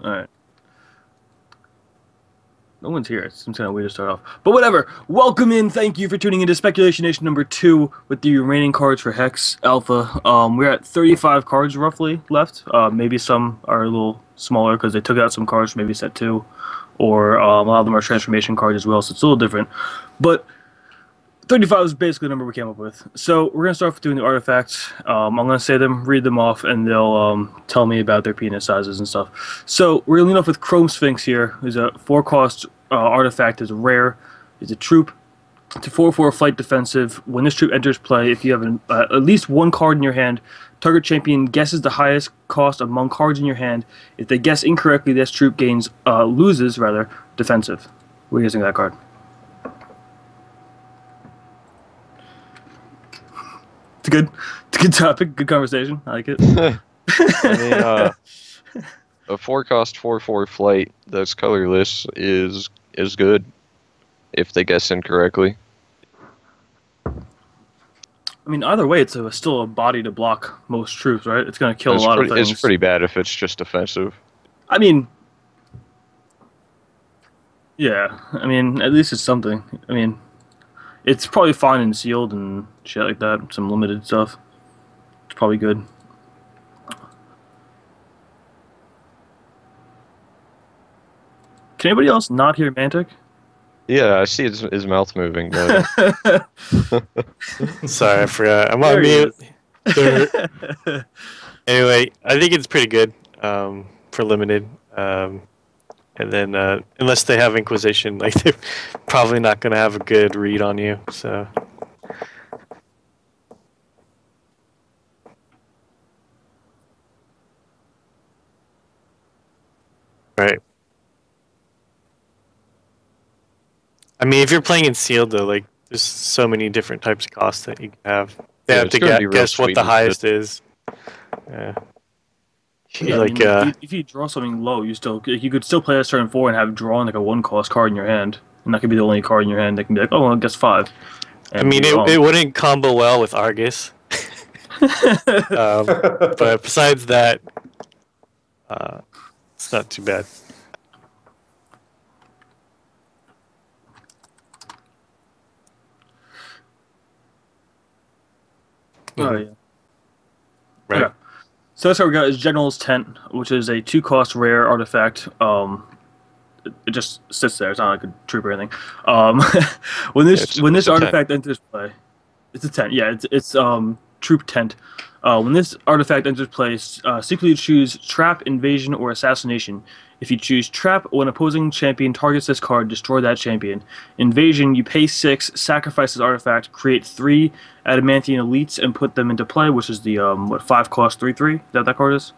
All right. No one's here. It seems kind of weird to start off. But whatever. Welcome in. Thank you for tuning into Speculation Nation number 2 with the remaining cards for Hex Alpha. We're at 35 cards roughly left. Maybe some are a little smaller because they took out some cards from maybe set 2. Or a lot of them are transformation cards as well, so it's a little different. But 35 is basically the number we came up with. So we're going to start with doing the artifacts. I'm going to say them, read them off, and they'll tell me about their penis sizes and stuff. So we're going to lead off with Chrome Sphinx here, who's a 4-cost artifact, is a rare, is a troop. It's a 4/4 flight defensive. When this troop enters play, if you have at least one card in your hand, target champion guesses the highest cost among cards in your hand. If they guess incorrectly, this troop loses defensive. What are you using that card? It's a good topic, good conversation. I like it. I mean, a 4-cost 4/4 flight that's colorless is good if they guess incorrectly. I mean, either way, it's still a body to block most troops, right? It's going to kill a lot of things. It's pretty bad if it's just defensive. I mean, yeah. I mean, at least it's something. I mean, it's probably fine and sealed and shit like that. Some limited stuff. It's probably good. Can anybody else not hear Mantic? Yeah, I see his mouth moving. But... Sorry, I forgot. I'm on mute. Anyway, I think it's pretty good for limited. And then, unless they have Inquisition, like they're probably not going to have a good read on you. So, right. I mean, if you're playing in sealed though, like there's so many different types of costs that you can have. They have to guess what the highest is. Yeah. If you draw something low, you could still play a turn 4 and have drawn like a 1-cost card in your hand, and that could be the only card in your hand that can be like, oh, well, I guess 5. I mean, it wouldn't combo well with Argus. But besides that, it's not too bad. Oh yeah. Right. Okay. So that's what we got is General's Tent, which is a 2-cost rare artifact. It just sits there. It's not like a troop or anything. When this artifact enters play, it's a tent. Yeah, it's troop tent. When this artifact enters play, secretly choose Trap, Invasion, or Assassination. If you choose Trap, when opposing champion targets this card, destroy that champion. Invasion, you pay 6, sacrifice this artifact, create 3 Adamanthian Elites, and put them into play, which is the 5-cost 3/3. Is that card is?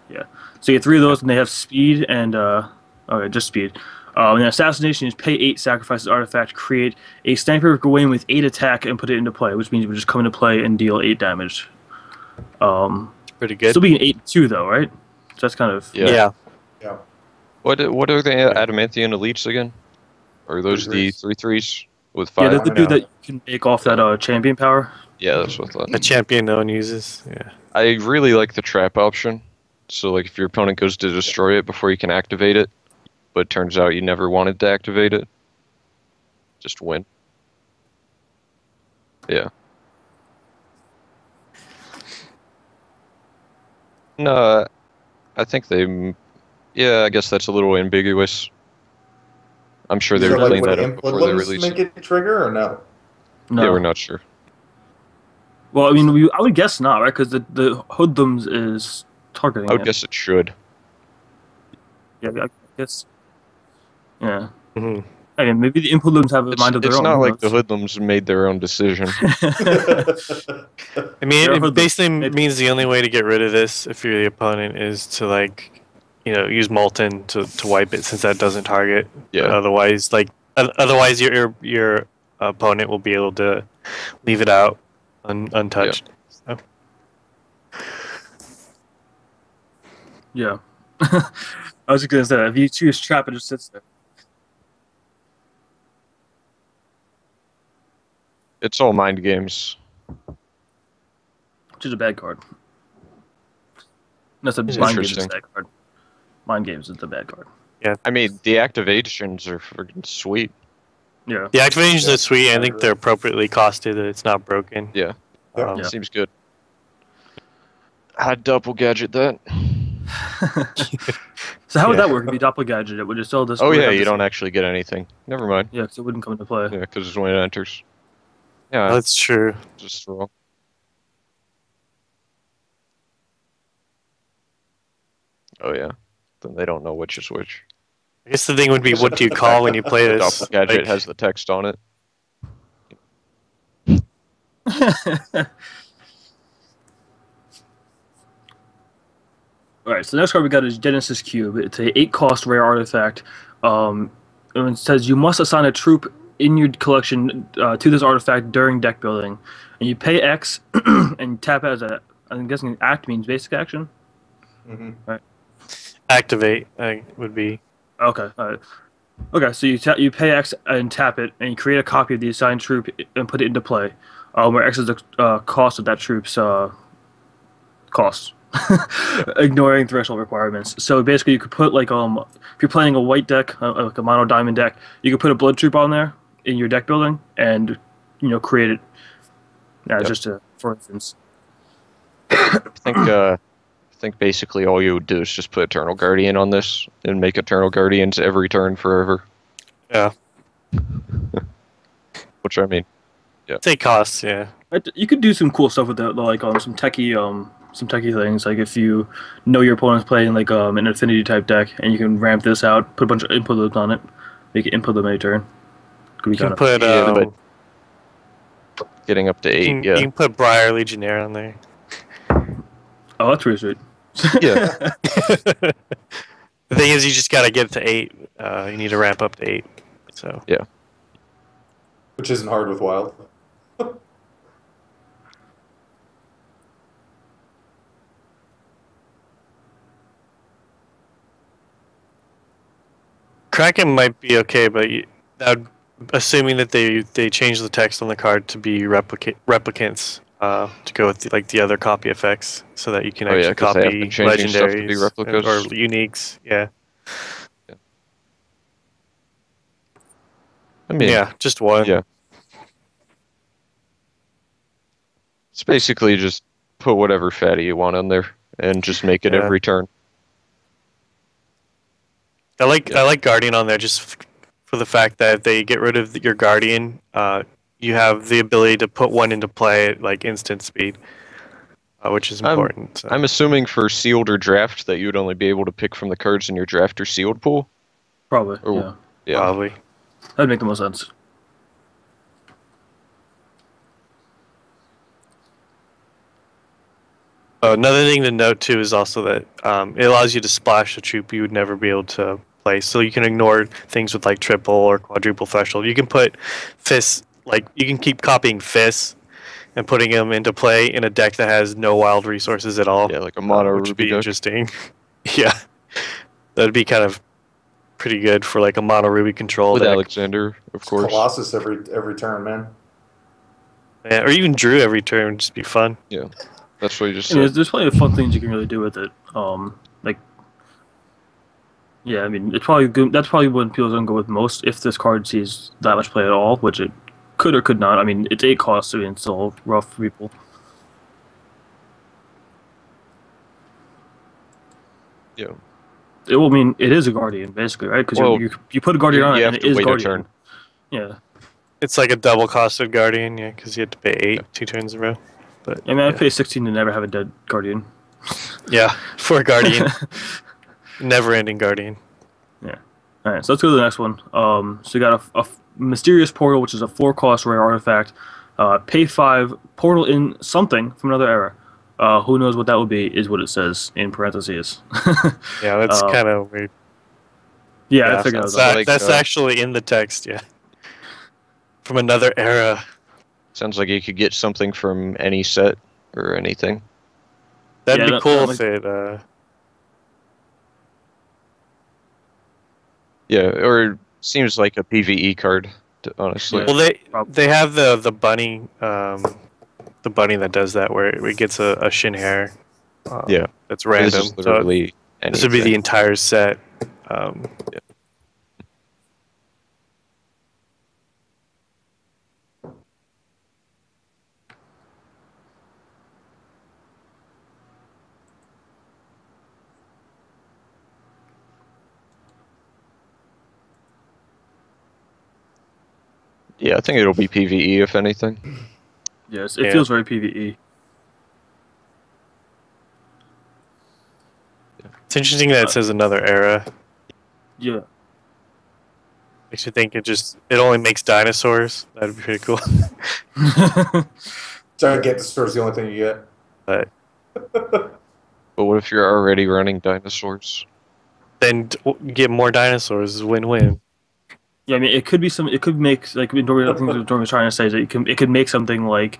Yeah. So you get 3 of those, and they have speed and okay, just speed. And Assassination is pay 8, sacrifice this artifact, create a Sniper of Gawain with 8 attack, and put it into play, which means you would just come into play and deal 8 damage. Pretty good. Still being 8/2 though, right? So that's kind of Yeah. What are the Adamanthian Elites again? Are those the 3/3s with 5? Yeah, that's the dude that you can make off that champion power. Yeah, that's what I thought. A champion no one uses. Yeah. I really like the trap option. So, like, if your opponent goes to destroy it before you can activate it, but it turns out you never wanted to activate it, just win. Yeah. No, I think they... Yeah, I guess that's a little ambiguous. I'm sure they were cleaning that up before they released make it trigger or no? No. Yeah, we're not sure. Well, I mean, I would guess not, right? Because the hoodlums is targeting. I would guess it should. Yeah, I guess. Yeah. Mm-hmm. I mean, maybe the hoodlums have a mind of their own. It's not like the hoodlums made their own decision. I mean, it basically means the only way to get rid of this, if you're the opponent, is to use Molten to wipe it, since that doesn't target. Yeah. Otherwise, your opponent will be able to leave it out untouched. Yeah. So. Yeah. I was just gonna say that if you choose Trap, it just sits there. It's all mind games. Which is a bad card. That's a mind games bad card. Mind Games is the bad card. I mean, the activations are freaking sweet. Yeah. The activations are sweet. I I think agree. they're appropriately costed. That it's not broken. Yeah. Yeah. Yeah. Seems good. I'd double gadget that. So how would Yeah. that work if you doppelgadget it? Would it still this? Oh would it yeah, have you this- don't actually get anything. Never mind. Yeah, because it wouldn't come into play. Yeah, because it's when it enters. Yeah, That's true. just wrong. Oh yeah. Then they don't know which is which. I guess the thing would be, what do you call when you play The this? double gadget Like, has the text on it. All right, so the next card we got is Genesis Cube. It's a 8-cost rare artifact. And it says you must assign a troop in your collection to this artifact during deck building, and you pay X and tap it as a. I'm guessing act means basic action. Mm-hmm. activate would be. Okay. All right. Okay, so you pay X and tap it, and you create a copy of the assigned troop and put it into play, where X is the cost of that troop's cost, ignoring threshold requirements. So basically, you could put like if you're playing a white deck, like a mono diamond deck, you could put a blood troop on there in your deck building, and create it. Yep. Just for instance. I think basically all you would do is just put Eternal Guardian on this and make Eternal Guardians every turn forever. Yeah. Which I mean, Take costs, yeah. You could do some cool stuff with that, like some techie things. Like if you know your opponent's playing like an affinity type deck, and you can ramp this out, put a bunch of input loops on it, make it input them any turn. Could be You can kind of put Yeah, but getting up to 8, you yeah. can put Briar Legionnaire on there. oh, that's pretty sweet. Yeah. The thing is, you just gotta get to 8. You need to ramp up to 8. So Which isn't hard with Wild. Kraken might be okay, but that would, assuming that they change the text on the card to be replicants to go with the other copy effects, so that you can Oh, yeah, actually 'cause they have copy been changing stuff to be legendaries replicas. or uniques. Yeah, I mean, yeah, just one. yeah. It's basically just put whatever fatty you want on there and just make it Yeah. every turn. I like Guardian on there just for the fact that if they get rid of your Guardian, you have the ability to put one into play at like instant speed, which is important. So. I'm assuming for sealed or draft that you would only be able to pick from the cards in your draft or sealed pool. Probably. Oh. Yeah, Yeah. Probably. that'd make the most sense. Another thing to note too is also that it allows you to splash a troop you would never be able to play. So you can ignore things with like triple or quadruple threshold. You can put fists, like you can keep copying fists and putting them into play in a deck that has no wild resources at all. Yeah, like a mono which would Ruby be deck. interesting. Yeah, that'd be kind of pretty good for like a mono Ruby control With deck. Alexander, of course. Colossus every turn, man. Yeah, or even Drew every turn would just be fun. Yeah. That's what you just I mean, said. there's plenty of fun things you can really do with it. Yeah, I mean, it's probably good. That's probably what people don't go with most if this card sees that much play at all, which it could or could not. I mean, it's 8 costs, so it's still rough for people. Yeah. It will mean it is a Guardian, basically, right? Because Well, you put a Guardian on it, you and have it to is wait a Guardian. turn. Yeah. It's like a double costed Guardian, yeah, because you have to pay 8 2 turns in a row. But I mean, I'd yeah. pay 16 to never have a dead Guardian. Yeah, for a Guardian. Never ending Guardian. All right, so let's go to the next one. So you got a Mysterious Portal, which is a 4-cost rare artifact. Pay 5, portal in something from another era. Who knows what that would be, is what it says in parentheses. Yeah, that's kind of weird. Yeah, I figured that's, that was like, that's actually in the text, yeah. From another era. Sounds like you could get something from any set or anything. That'd Yeah, be that- cool that if it. Yeah, or it seems like a PvE card, honestly. Yeah. Well, they have the bunny, the bunny that does that, where it gets a shin hair. Yeah. That's This random. is So literally This would be the anything. entire set. Yeah, I think it'll be PvE if anything. Yes, it Yeah. feels very PvE. It's interesting that it says another era. Yeah. Makes you think it only makes dinosaurs. That'd be pretty cool. Gigantosaurus is the only thing you get. But But what if you're already running dinosaurs? then get more dinosaurs is win-win. Yeah, I mean, it could be some. It could make like I think what Dory was trying to say is that it could make something like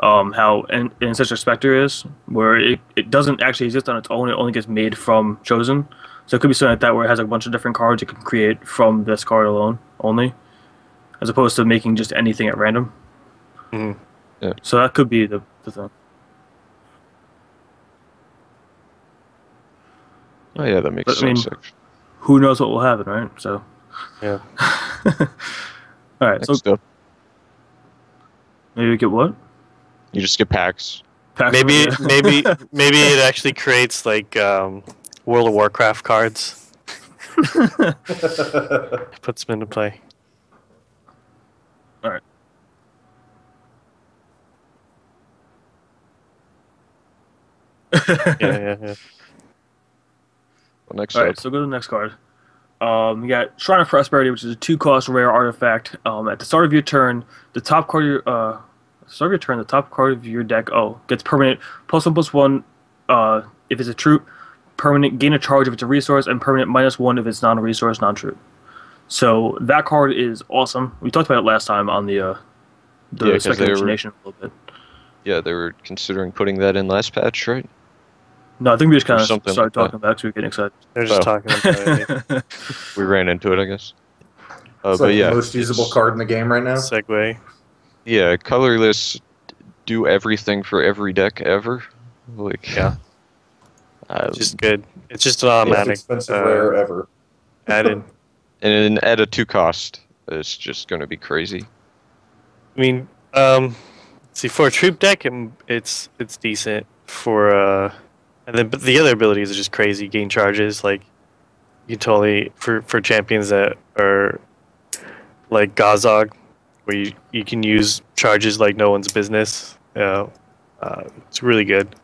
how Ancestor Spectre is, where it doesn't actually exist on its own. It only gets made from Chosen. So it could be something like that where it has a bunch of different cards you can create from this card alone only, as opposed to making just anything at random. Mhm. Yeah. So that could be the thing. Oh yeah, that makes But, I mean, sense. Actually. Who knows what will happen, right? So. Yeah. All right. So Next up, maybe we get what? you just get packs. Packs Maybe of- maybe maybe it actually creates like World of Warcraft cards. Puts them into play. Yeah. Well, next All up, right, so go to the next card. You got Shrine of Prosperity, which is a 2-cost rare artifact. At the start of your turn, the top card the top card of your deck gets permanent +1/+1 if it's a troop, permanent gain a charge if it's a resource, and permanent -1 if it's non-resource, non-troop. So that card is awesome. We talked about it last time on the Yeah, 'cause they Speculation were- Nation a little bit. yeah, they were considering putting that in last patch, right? No, I think we just kind Or of something started like talking about it because we were getting excited. They're just Oh. talking about it. We ran into it, I guess. It's But like yeah, the most usable it's- card in the game right now. Segue. Yeah, colorless do everything for every deck ever. Like Yeah. um, Just good. It's just an Most automatic expensive rare ever. added. and then at a 2 cost, it's just going to be crazy. I mean, see, for a troop deck, it's decent. And then but the other abilities are just crazy. Gain charges, like you can totally for champions that are like Gazog, where you can use charges like no one's business. It's really good.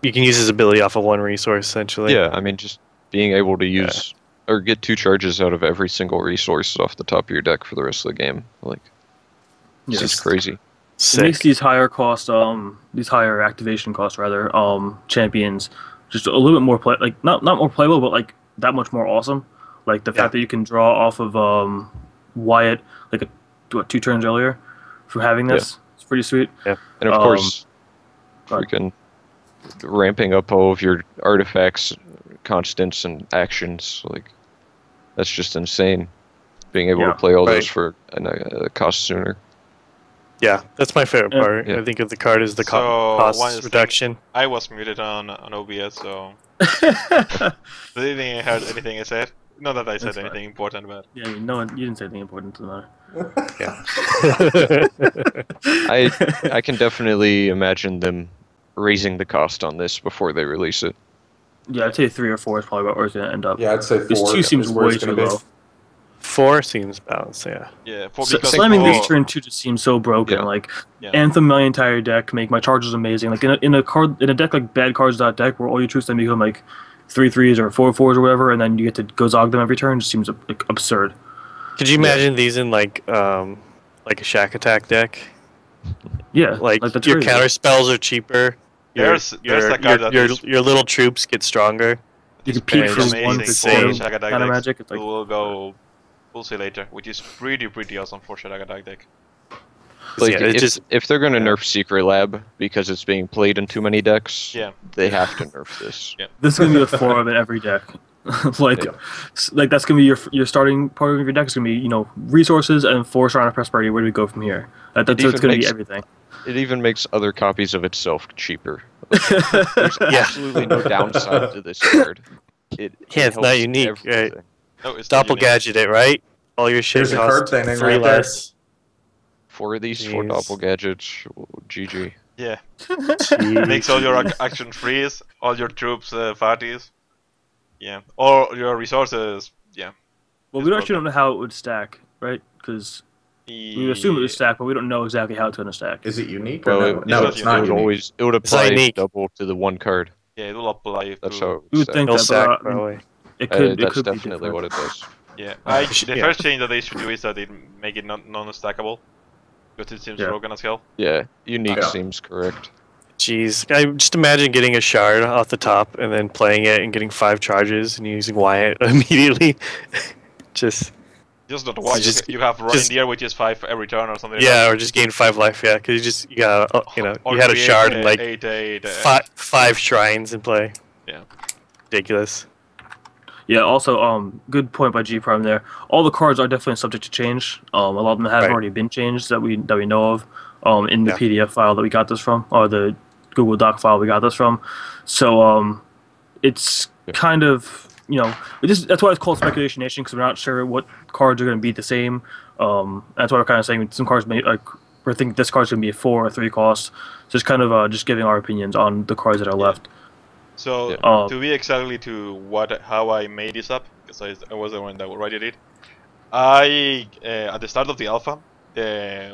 You can use his ability off of one resource essentially. Yeah, I mean, just being able to use or get 2 charges out of every single resource off the top of your deck for the rest of the game. Like, it's Yes. just crazy. It makes Sick. these higher activation costs rather, champions just a little bit more not more playable, but like that much more awesome. Like the fact that you can draw off of Wyatt like 2 turns earlier from having this. It's pretty sweet. And of Um, course, go ahead. freaking ramping up all of your artifacts, constants, and actions. Like, that's just insane. Being able Yeah, to play all right. those for a cost sooner. Yeah, that's my favorite Yeah. part. Yeah. I think of the card is the So, one cost thing- reduction. I was muted on OBS, so I didn't hear anything I said. Not that I said That's fine. anything important, but Yeah, I mean, no one. You didn't say anything important to the matter. I can definitely imagine them raising the cost on this before they release it. Yeah, I'd say 3 or 4 is probably where it's gonna end up. Yeah, I'd say 4. This 2 seems is where way it's too gonna be. low. 4 seems balanced. Yeah. yeah, Slamming these for- turn 2 just seems so broken. Yeah. Like Yeah. Anthem my entire deck, make my charges amazing. Like in a deck like badcards.deck where all your troops then become like 3/3s or 4/4s or whatever, and then you get to go zog them every turn, just seems like absurd. Could you imagine these in like a Shack Attack deck? Yeah, Like that's your crazy. counter spells are cheaper. There's a card that is your little troops get stronger. You can peek It's for amazing. 1 amazing for Insane. for 2 Shadow Deck kind of decks. magic. It's like We'll go. We'll see later, which is pretty awesome for Shadow Attack deck. Like, Yeah, it's if they're going to yeah. nerf Secret Lab because it's being played in too many decks, Yeah. they have to nerf this. this is gonna be a 4 of in every deck. like, Yeah. like that's gonna be your starting part of your deck is gonna be resources and 4 Shrine of Prosperity. Where do we go from here? That's even gonna be makes- everything. It even makes other copies of itself cheaper. There's Yeah. absolutely no downside to this card. It Yeah, it's not helps unique, right? everything. No, it's not unique. Doppelgadget it, right? All your shit Here's a card costs thing 3 right there. less. 4 of these, 4 Jeez. doppelgadgets. GG. Yeah. Jeez. Makes all your action freeze, all your troops fatties. Yeah. Or your resources. Yeah. Well, It's we actually broken. don't know how it would stack, right? Because we assume it would stack, but we don't know exactly how it's going to stack. Is it unique or Well, no? it, No, not it's unique. not it would unique. always it would It's not apply unique. double to the one card. Yeah, it will apply That's to. how it You would would stack. think No that, sack, but probably. it could. It That's could be definitely different. what it does. Yeah. The Yeah. first change that they should do is that they make it non-stackable. Because it seems Yeah. broken as hell. Yeah, unique Yeah. seems correct. Jeez, I just imagine getting a shard off the top and then playing it and getting 5 charges and using Wyatt immediately. Just Just not why Just- you have just- reindeer, which is 5 every turn or something. yeah, or just gain 5 life. Yeah, because you got Or you had a create, shard and like 8, five shrines in play. Yeah. Ridiculous. Yeah. Also, good point by G Prime there. All the cards are definitely subject to change. A lot of them have Right. already been changed that we know of. In the Yeah. PDF file that we got this from, or the Google Doc file we got this from. So, it's kind of that's why it's called Speculation Nation, because we're not sure what cards are going to be the same. That's why we're kind of saying some cards may we're thinking this card's going to be a 4 or 3 cost. So it's kind of just giving our opinions on the cards that are left. So Yeah. to be exactly to how I made this up, because I was the one that already did. I at the start of the alpha,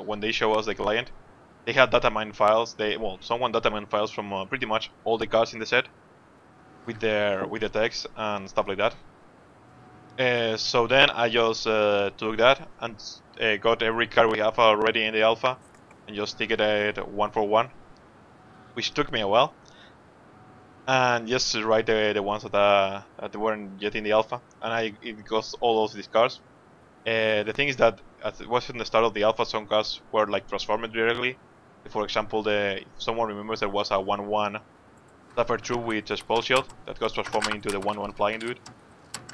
when they show us the client, they had data mine files. Someone data mine files from pretty much all the cards in the set, with the text and stuff like that. So then I just took that and got every card we have already in the alpha, and just stick it at 1 for 1, which took me a while. And just to write the ones that weren't yet in the alpha, and it goes all of these cards. The thing is that as it was in the start of the alpha, some cards were like transformed directly. For example, if someone remembers, there was a 1/1 Suffer True with a Spell Shield that goes transforming into the 1/1 Flying Dude,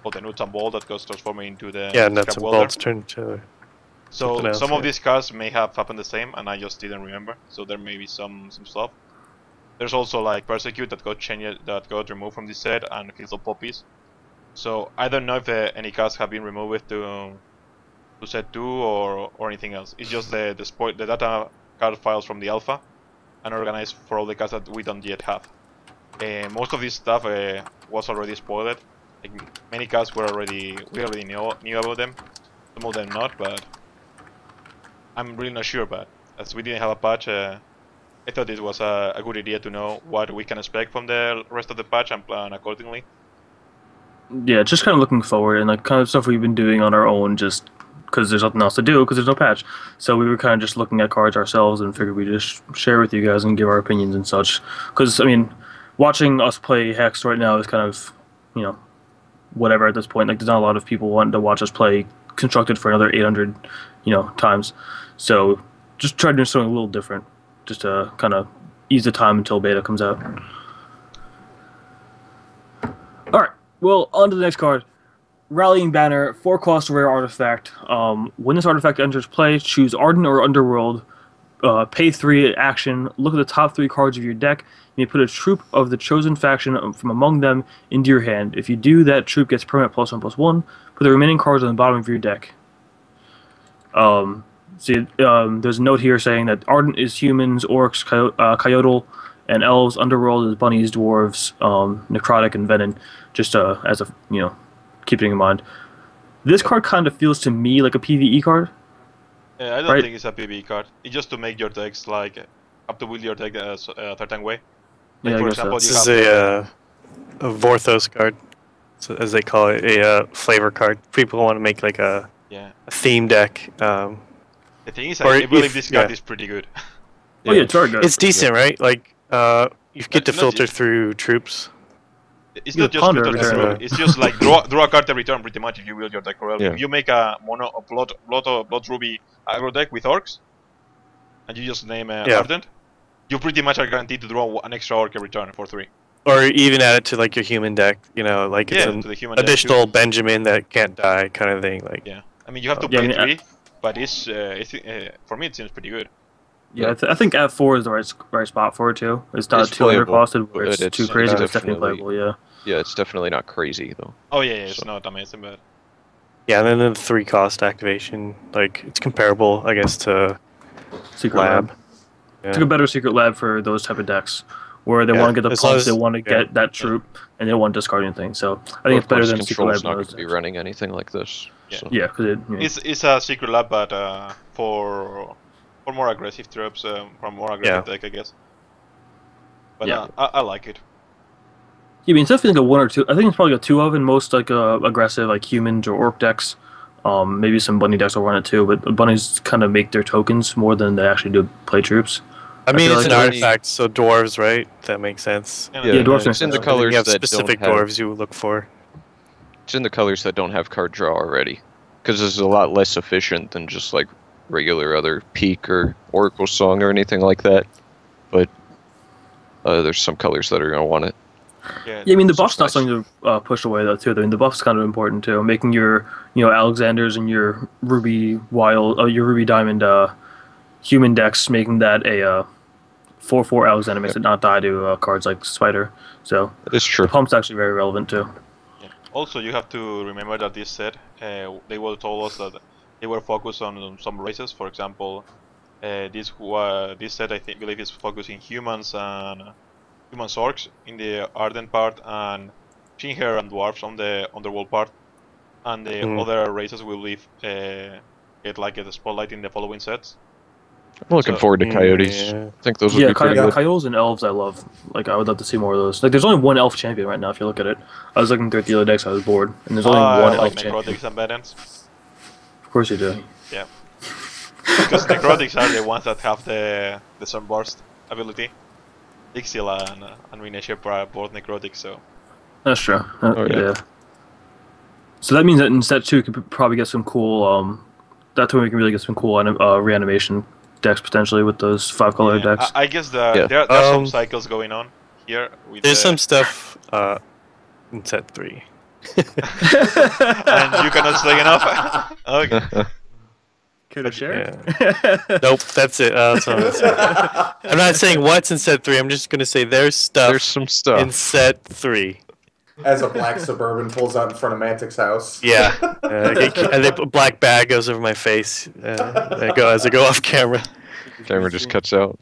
or the Nuts and Ball that goes transforming into the Yeah, nuts and Scrap Welder. bolts turn into. So something else, some of yeah. these cards may have happened the same, and I just didn't remember. So there may be some stuff. There's also like Persecute that got changed, that got removed from this set, and Fields of Poppies. So I don't know if any cards have been removed to set 2 or anything else. It's just the data card files from the alpha, and organized for all the cards that we don't yet have. Most of this stuff was already spoiled. Like many cards we already knew about them. Some of them not, but I'm really not sure. But as we didn't have a patch, I thought it was a good idea to know what we can expect from the rest of the patch and plan accordingly. Yeah, just kind of looking forward and like kind of stuff we've been doing on our own, just because there's nothing else to do because there's no patch. So we were kind of just looking at cards ourselves and figured we'd just share with you guys and give our opinions and such. Because I mean, watching us play Hex right now is kind of, whatever at this point. Like, there's not a lot of people wanting to watch us play Constructed for another 800, times. So just try doing something a little different, just to kind of ease the time until beta comes out. All right. Well, on to the next card. Rallying Banner, 4 cost rare artifact. When this artifact enters play, choose Ardent or Underworld. Pay 3 action. Look at the top 3 cards of your deck. You may put a troop of the chosen faction from among them into your hand. If you do, that troop gets permanent +1/+1. Put the remaining cards on the bottom of your deck. There's a note here saying that Ardent is humans, orcs, coyote, and elves. Underworld is bunnies, dwarves, necrotic, and venom. Just as a keeping in mind. This card kind of feels to me like a PvE card. I don't Right. think it's a PvE card. It's just to make your decks like have to build your deck a certain way. Yeah, I for guess so. example, This you is have a Vorthos card, so, as they call it, a flavor card. People want to make like a theme deck. The thing is, Or I believe if- this card yeah. is pretty good. Oh yeah, it's very good. It's decent, right? Like you get to Not filter just- through troops. It's You not just ponder filter every through, turn. it's just like draw a card every turn pretty much if you build your deck correctly. Yeah. If you make a blood ruby aggro deck with orcs, and you just name Ardent, you pretty much are guaranteed to draw an extra orc every turn for 3. Or even add it to like your human deck. Like it's Yeah, an to the human deck additional too. Benjamin that can't die kind of thing. Like Yeah, I mean you have to Yeah, pay I mean, 3, but it's for me it seems pretty good. Yeah, I think F4 is the right spot for it too. It's not It's too playable, undercosted where but it's too crazy, but it's definitely definitely- playable. Yeah, it's definitely not crazy though. Oh yeah, it's So- not amazing, but Yeah, and then the 3 cost activation, like it's comparable, I guess, to Secret Lab. Lab. Yeah. It's like a better Secret Lab for those type of decks, where they Yeah, want to get the as long pumps, they as- want to yeah. get that troop, and they don't want to discard anything. So I think it's better than Secret Control's Lab. not in going those to be decks. running anything like this. Yeah. So. Yeah, because it's a secret lab, but for more aggressive troops, from more aggressive deck, I guess. But Yeah. I like it. I mean, it's definitely like a 1 or 2. I think it's probably a 2 of in most like aggressive like humans or orc decks. Maybe some bunny decks will run it too, but bunnies kind of make their tokens more than they actually do play troops. I mean, feel it's like an only- artifact, so dwarves, right? That makes sense. And Yeah, Yeah, dwarves it's in the makes sense. colors You have that specific don't have, dwarves you look for. It's in the colors that don't have card draw already, because it's a lot less efficient than just like regular other Peak or Oracle Song or anything like that. But there's some colors that are gonna want it. yeah, Yeah, I mean the So buff's not nice. something to push away though too. I mean the buff's kind of important too. Making your Alexanders and your Ruby your Ruby Diamond human decks, making that a 4/4 Alexander makes it not die to cards like Spider. So It's true. the pump's actually very relevant too. yeah. Also, you have to remember that this set, they were told us that they were focused on some races. For example, this set believe is focusing humans and human orcs in the Arden part, and Chinhair and dwarves on the underworld part, and the other races will leave get a spotlight in the following sets. I'm looking So- forward to Coyotes. Yeah. I think those would Yeah, be pretty good. Coyotes and Elves I love. Like I would love to see more of those. Like there's only one Elf champion right now if you look at it. I was looking through it the other decks, I was bored, and there's only I one like Elf champion. necrotics and Bedens, Of course you do. because necrotics are the ones that have the sunburst ability. Ixila and Rina Shepard are both necrotics, so That's true. Oh, yeah. Yeah. So that means that in set 2 you could probably get some cool. That's when we can really get some cool reanimation decks potentially with those 5-color yeah, decks. I guess Yeah. there are some Um, cycles going on here. With There's some stuff in set 3. and you cannot say enough. Okay. Care to share? Nope, that's it. That's all I'm gonna say. I'm not saying what's in set 3. I'm just gonna say there's stuff There's some stuff. in set 3. As a black Suburban pulls out in front of Mantic's house. Yeah, and the black bag goes over my face. As I go off camera. Camera just cuts out.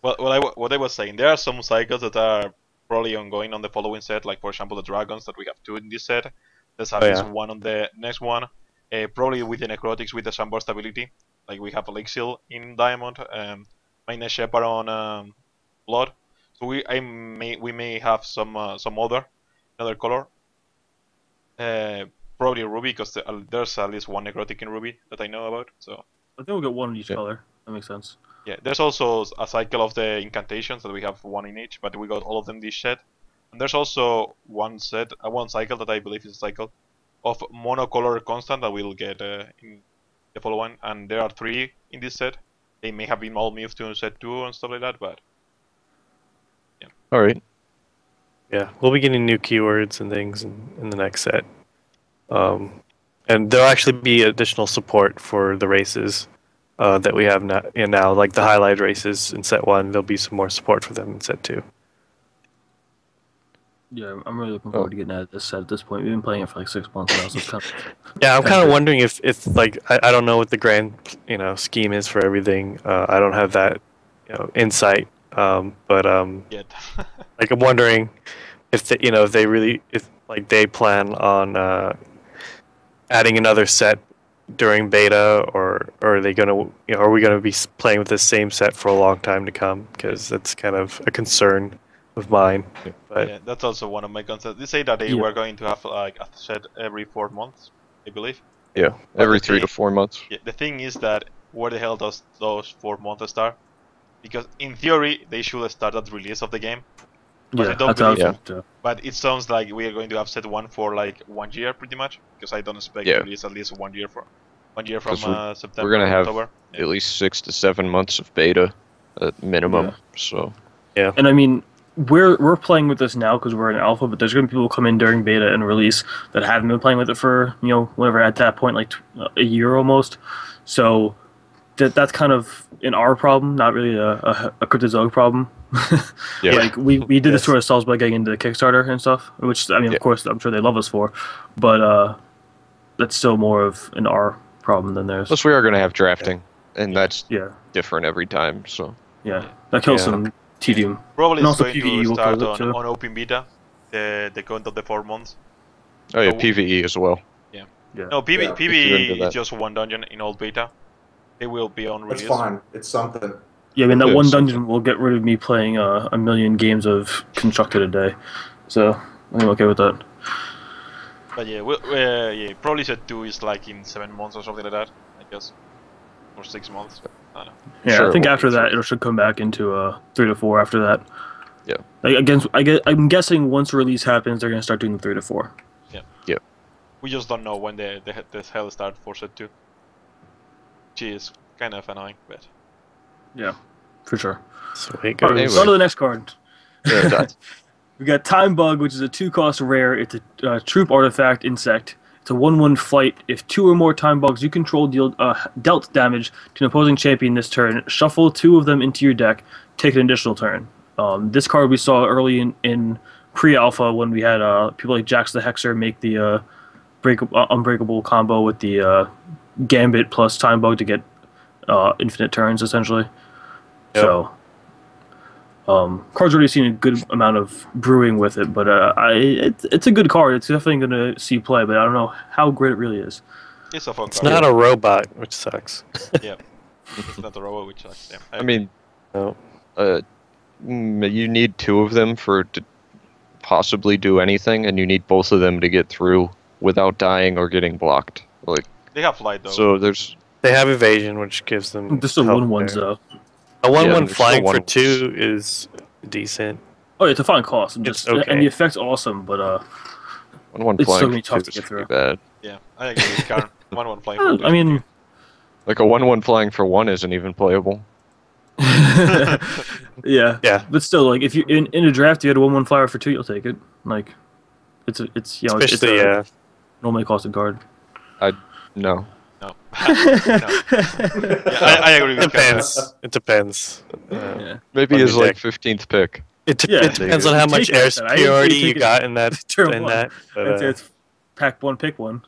Well, what I was saying, there are some cycles that are probably ongoing on the following set. Like for example, the dragons that we have 2 in this set. There's at least 1 on the next one. Probably with the necrotics with the sunburst ability. Like we have Elixir in Diamond, Mina Shepard on Blood. So we may have some other color. Probably Ruby, because there's at least 1 necrotic in Ruby that I know about. So I think we'll get 1 in each Yeah. color. That makes sense. yeah, there's also a cycle of the incantations that we have 1 in each, but we got all of them this set. And there's also one cycle that I believe is a cycle of monocolor constant that we'll get in the following. And there are 3 in this set. They may have been all moved to set 2 and stuff like that, but All right. Yeah, we'll be getting new keywords and things in the next set. And there'll actually be additional support for the races that we have now, like the highlight races in set 1. There'll be some more support for them in set 2. Yeah, I'm really looking forward to getting at this set at this point. We've been playing it for like 6 months now, so it's kind of Yeah, I'm kind Kinda. of wondering if like I don't know what the grand scheme is for everything. I don't have that insight. But yet. like I'm wondering if they plan on adding another set during beta, or are they gonna are we gonna be playing with the same set for a long time to come? Because that's kind of a concern of mine. But Yeah, that's also one of my concerns. They say that they Yeah. were going to have like a set every 4 months, I believe. Yeah. But Every the 3 to thing- 4 months. Yeah, the thing is that where the hell does those 4 months start? Because in theory they should start at release of the game, But I yeah. don't That's how I believe- think too. but it sounds like we are going to have set 1 for like 1 year pretty much. Because I don't expect Yeah. to release at least 1 year from 'Cause September. gonna have October. At least 6 to 7 months of beta at minimum. Yeah. So And I mean, we're playing with this now because we're in alpha, but there's gonna be people come in during beta and release that haven't been playing with it for whatever at that point, like a year almost. So that's kind of an R problem, not really a Cryptozoic problem. Yeah. Like we did this to ourselves by getting into the Kickstarter and stuff, which I mean, Yeah. of course, I'm sure they love us for, but that's still more of an R problem than theirs. Plus, we are going to have drafting, and that's Yeah, different every time. So yeah, that kills Yeah. some tedium. Probably And it's also going PvE to will start kill it too. on open beta, the count of the 4 months. oh yeah, So- PVE as well. Yeah, No, Yeah, if you're into PvE that. is just one dungeon in old beta. It will be on That's release. fine. It's something. yeah. I mean, that Yeah, one something. dungeon will get rid of me playing a million games of Constructed a day, so I'm okay with that. But yeah, yeah, probably set 2 is like in 7 months or something like that, I guess. Or 6 months. I don't know. Yeah, Sure, I think it will after be that three. it should come back into 3 to 4 after that. Yeah. Like against, I'm guessing once release happens, they're gonna start doing the 3 to 4. We just don't know when the hell start for set 2. Which is kind of annoying, but... Yeah, for sure. Sweet. All right, Anyway. let's go to the next card. Yeah, that- We got Time Bug, which is a 2-cost rare. It's a troop artifact insect. It's a 1/1 flight. If 2 or more Time Bugs you control dealt damage to an opposing champion this turn, shuffle 2 of them into your deck. Take an additional turn. This card we saw early in pre-alpha when we had people like Jax the Hexer make the Unbreakable combo with the Gambit plus Time Bug to get infinite turns, essentially. Yep. So, card's already seen a good amount of brewing with it, but it's a good card. It's definitely going to see play, but I don't know how great it really is. It's a fun It's card. not a robot, which sucks. Yeah. It's not a robot, which sucks. Yeah. I mean, No. you need 2 of them for to possibly do anything, and you need both of them to get through without dying or getting blocked. Like, They have flight though. so there's They have evasion, which gives them. Just the help 1/1s, there. though. A 1/1 Yeah, there's flying still for 1/1s. 2 is decent. Oh, yeah, it's a fine cost. I'm It's just, okay. And the effect's awesome, but 1/1 It's still flying gonna be for tough 2 to is get pretty through. bad. Yeah, I agree with Karen. 1/1 flying for 2. I mean, Like a 1/1 flying for 1 isn't even playable. yeah, Yeah. but still, like if you in a draft you had a 1/1 flyer for 2, you'll take it. Like, it's Especially, a normally costed card. No. No. No. Yeah, I agree with Karen. Depends. It depends. Yeah. Maybe On his the like deck. 15th pick. Yeah. It depends on how much Take air that. I didn't say superiority take you it. got in that. Turn In one. that. But, I'd say it's pack 1, pick 1.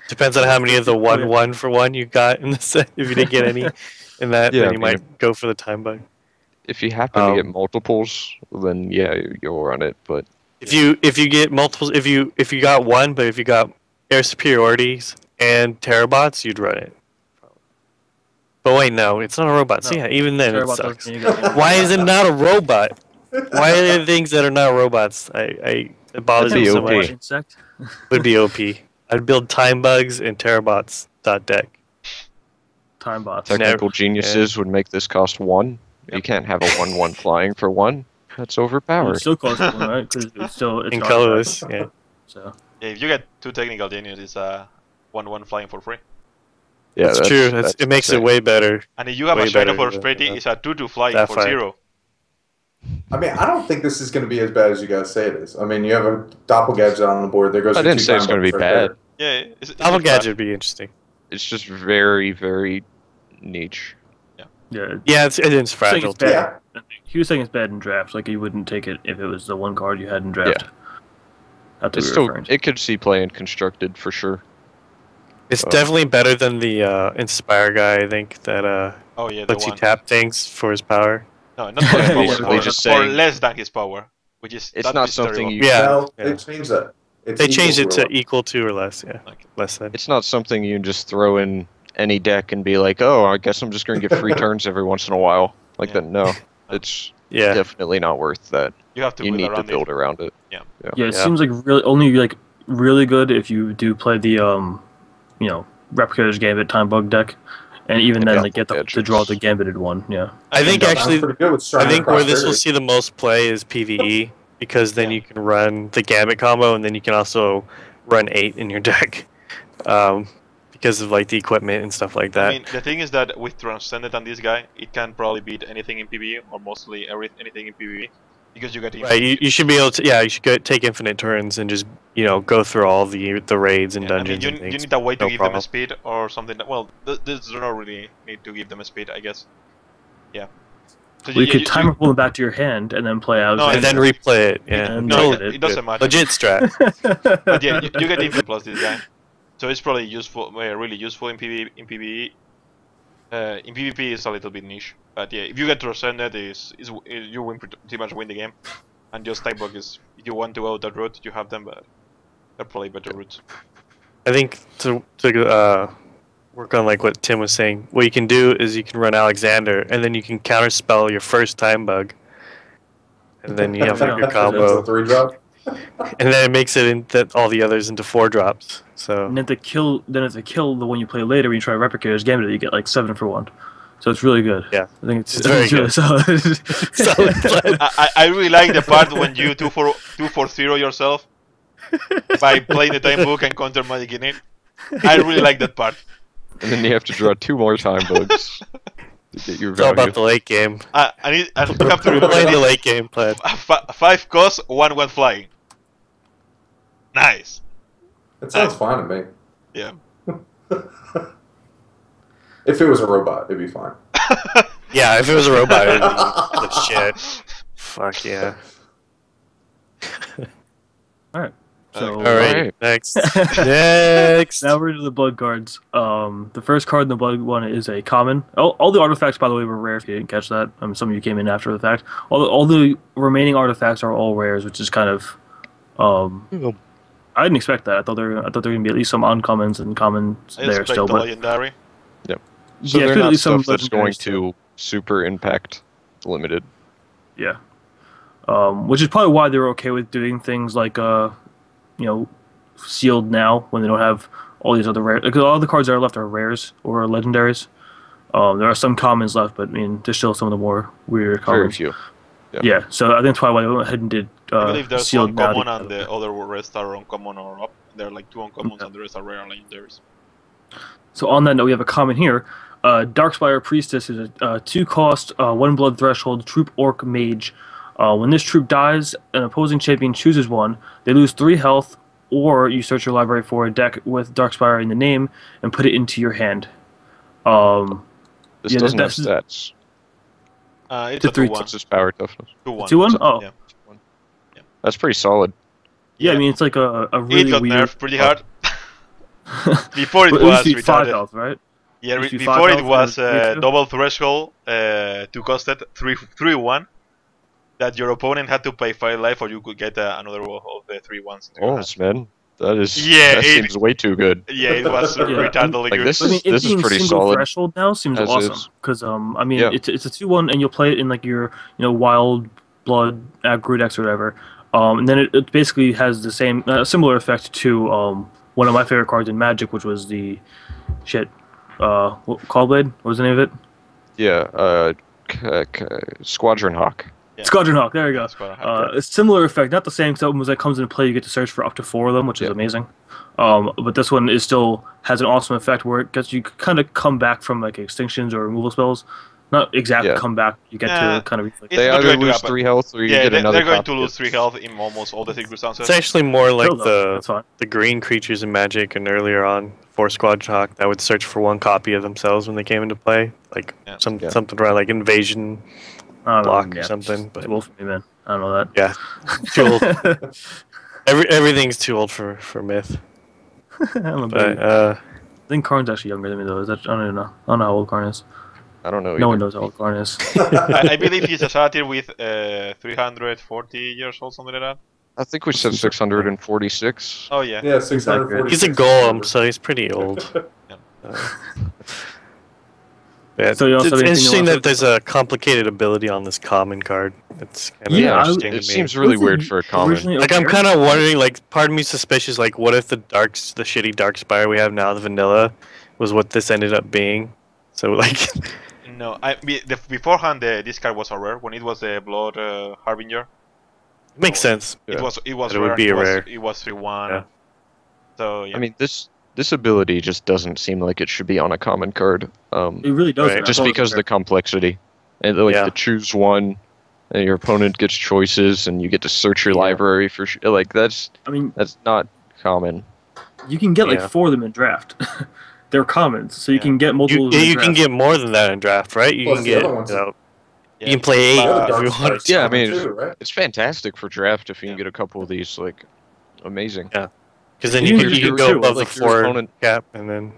depends on how many of the 1/1 for 1 you got in the set. If you didn't get any in that, Yeah, then I you mean, might go for the time bug. If you happen to get Um, multiples, then yeah, you'll run it. But If you get multiples, if you got 1, but if you got air superiorities and Terabots, you'd run it. But wait, no, it's not a robot. So No. yeah, even then Care it about those sucks. when you get- Why is it not a robot? Why are there things that are not robots? It bothers That'd me be so OP. much. Insect? Would be OP. I'd build time bugs and Terabots deck. Time bots. technical geniuses would make this cost 1. You can't have a 1/1 flying for 1. That's It overpowered. still costs 1, right? Because it's still it's And an colorless, artifact, yeah. So Yeah, if you get 2 technical genius, it's 1/1 flying for free. Yeah, That's true. It makes it insane. way better. And if you have Way a Shiner better for than, Prosperity, it's a 2/2 flying for Sapphire. 0. I mean, I don't think this is going to be as bad as you guys say it is. I mean, you have a doppelgadget on the board. There goes. I your didn't say it's 2 gonna be time bucks right bad. Yeah, it's Double not bad. gadget would be interesting. It's just very, very niche. yeah, Yeah, it's saying fragile. it's Too. bad. Yeah. He was saying it's bad in drafts. Like you wouldn't take it if it was the one card you had in draft. That's what It's we were still referring to. it could see play in constructed for sure. It's definitely better than the Inspire guy. I think that Oh yeah, the lets you one. tap things for his power. No, not for his Yeah, power. basically or, just or saying- less than his power, which is It's that not is something terrible. you Yeah, No, yeah. they changed that. It's They equal changed it or to less. equal to or less. Yeah, Okay. less than. It's not something you can just throw in any deck and be like, oh, I guess I'm just going to get free turns every once in a while. Like Yeah. that. No, it's Yeah, definitely not worth that. You have to You build need to around build it. around it. Yeah, it Yeah. seems like really good if you do play the Replicator's Gambit Time Bug deck, and even Yeah, then like get to gadgets. draw the Gambited one. Yeah, I think Sounds actually, pretty good with I Shrine think of where this will Prosperity. see the most play is PVE because then Yeah. you can run the Gambit combo and then you can also run 8 in your deck, because of like the equipment and stuff like that. I mean, the thing is that with Transcendent and this guy, it can probably beat anything in PvE, or mostly anything in PvE. because you get Right, you should be able to. Yeah, you should take infinite turns and just go through all the raids and Yeah, I mean, dungeons you, and things. you need a way to No give them a problem. speed or something. Well, this don't really need to give them a speed, I guess. Yeah. So We could timer pull them back to your hand and then play out. No, And then replay it. Yeah, And no, until it doesn't matter. Legit strat. But yeah, you get infinite plus this guy, so it's probably useful, really useful in PvE. In PvE, in PvP is a little bit niche, but yeah, if you get Transcended, you win pretty much win the game. And just type block is if you want to go that route, you have them, but they're probably better routes. I think to work on like what Tim was saying, what you can do is you can run Alexander, and then you can counterspell your first time bug, and then you have like your That's a combo, 3-drop. and then it makes all the others into 4 drops. So And if they kill the one you play later when you try to replicate his Gambit, you get like 7 for 1. So it's really good. Yeah. I think It's very really good. solid. Solid plan. I really like the part when you 2-4-0 yourself by playing the time book and counter magic in it. I really like that part. And then you have to draw 2 more time bugs to get your It's all value. about the late game. I have to We're remember playing the this. late game plan. 5 cost, 1 went flying. Nice. It sounds fine to me. Yeah. If it was a robot, it'd be fine. Yeah, if it was a robot, it'd be the shit. Fuck yeah. So, All right, Alright. next. Next. Now we're into the blood cards. The first card in the blood one is a common. All the artifacts, by the way, were rare. If you didn't catch that, some of you came in after the fact. All the remaining artifacts are all rares, which is kind of. I didn't expect that. I thought there were gonna be at least some uncommons and commons I there expect still, the but legendary. So yeah, they're could at not least some stuff that's going legendaries too. to super impact limited. Yeah. Which is probably why they're okay with doing things like sealed now when they don't have all these other rare. Because all the cards that are left are rares or legendaries. There are some commons left, but I mean, there's still some of the more weird Very commons. few. Yeah, so I think that's probably why they went ahead and did I believe there's sealed one now. common and the other rest are uncommon or up. There are like 2 uncommons and the rest are rare and legendaries. So on that note, we have a common here. Darkspire Priestess is a 2-cost, 1 blood threshold troop orc mage. When this troop dies, an opposing champion chooses one. They lose 3 health, or you search your library for a deck with Darkspire in the name and put it into your hand. This Yeah, doesn't have that's- stats. It's The a 3 2-1. What's its power toughness? 2-1. 2-1? Oh. Yeah. That's pretty solid. Yeah, I mean, it's like a really It got weird... nerfed pretty hard. Before it But was used to be 5 retarded. health, right? Yeah, used to be before 5 it health was and 3-2. double threshold, 2 costed, 3-1. That your opponent had to pay 5 life or you could get another of the 3-1s. in your hand. Oh, man. That is. Yeah, that it- seems way too good. Yeah, it was retardedly Like good. this I mean, it is being pretty single solid. threshold now seems as awesome is. because I mean Yeah. it's a 2-1 and you'll play it in like your wild blood aggro decks or whatever, and then it basically has the same similar effect to one of my favorite cards in Magic, which was the Callblade. What was the name of it? Yeah. Squadron Hawk. Yeah. Squadron Hawk. There you go. That's quite a hard A similar effect, not the same. Because when it comes into play, you get to search for up to 4 of them, which is Yeah. amazing. But this one is still has an awesome effect where it gets you kind of come back from like extinctions or removal spells. Not exactly Yeah. come back. You get Yeah. to kind of reflect. It's They not either going to lose happen. 3 health or you Yeah, get they're another going to copy. lose 3 health in almost all the circumstances. It's actually more like Kill them, that's fine. the green creatures in Magic and earlier on for Squadron Hawk that would search for 1 copy of themselves when they came into play, like Yeah. Yeah. something around like invasion I don't know, block yeah. or something. But Too old for me, man. I don't know yeah, too old. Everything's too old for Myth. that. I'm a But baby. I think Karn's actually younger than me though. Is that I don't even know. I don't know how old Karn is. I don't know. No one either. knows how old Karn is. I believe he's a satyr with 340 years old, something like that. I think we said 646. Oh yeah. Yeah, 640. he's a golem, so he's pretty old. Yeah, So you also it's have anything you interesting want to that there's a complicated ability on this common card. It's kind of Yeah, interesting It to me. seems really Wasn't weird it for a common. originally Like a I'm rare? kind of wondering, like part of me suspicious, like what if the shitty Darkspire we have now, the vanilla, was what this ended up being? So like, No, beforehand this card was a rare when it was the Blood Harbinger. it makes sense. Yeah. It was But rare. it would be a was, rare. It was 3-1. Yeah. So yeah. I mean, this ability just doesn't seem like it should be on a common card. It really does. Right. Just because of the complexity and like Yeah. the choose one, and your opponent gets choices, and you get to search your library for like that's I mean, not common. you can get like Yeah. 4 of them in draft. They're commons, so you Yeah. can get multiple. You, of them in you can draft. get more than that in draft, right? You Plus can the get, other ones. you know, Yeah. you can play 8 The other if dark you side want. is Yeah, I common mean, too, right? It's fantastic for draft if you can Yeah. get a couple of these. Like, amazing. Because then You you can can do go two, above like the your 4 opponent- cap, and then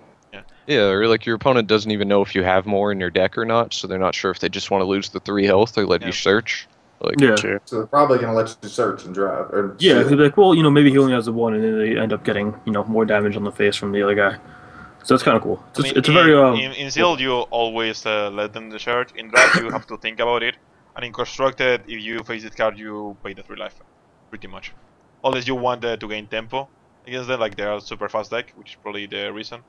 Yeah, or like your opponent doesn't even know if you have more in your deck or not, so they're not sure if they just want to lose the 3 health or let Yeah. you search. Like, Yeah. sure. So they're probably going to let you search and drive. Or Yeah, shield. they'd be like, well, maybe he only has the 1, and then they end up getting, more damage on the face from the other guy. So that's kind of cool. I mean, It's a very in Sealed, you always let them the charge. In Draft, you have to think about it. And in Constructed, if you face this card, you pay the 3 life, pretty much. Unless you want to gain tempo against them, like they are super fast deck, which is probably the reason.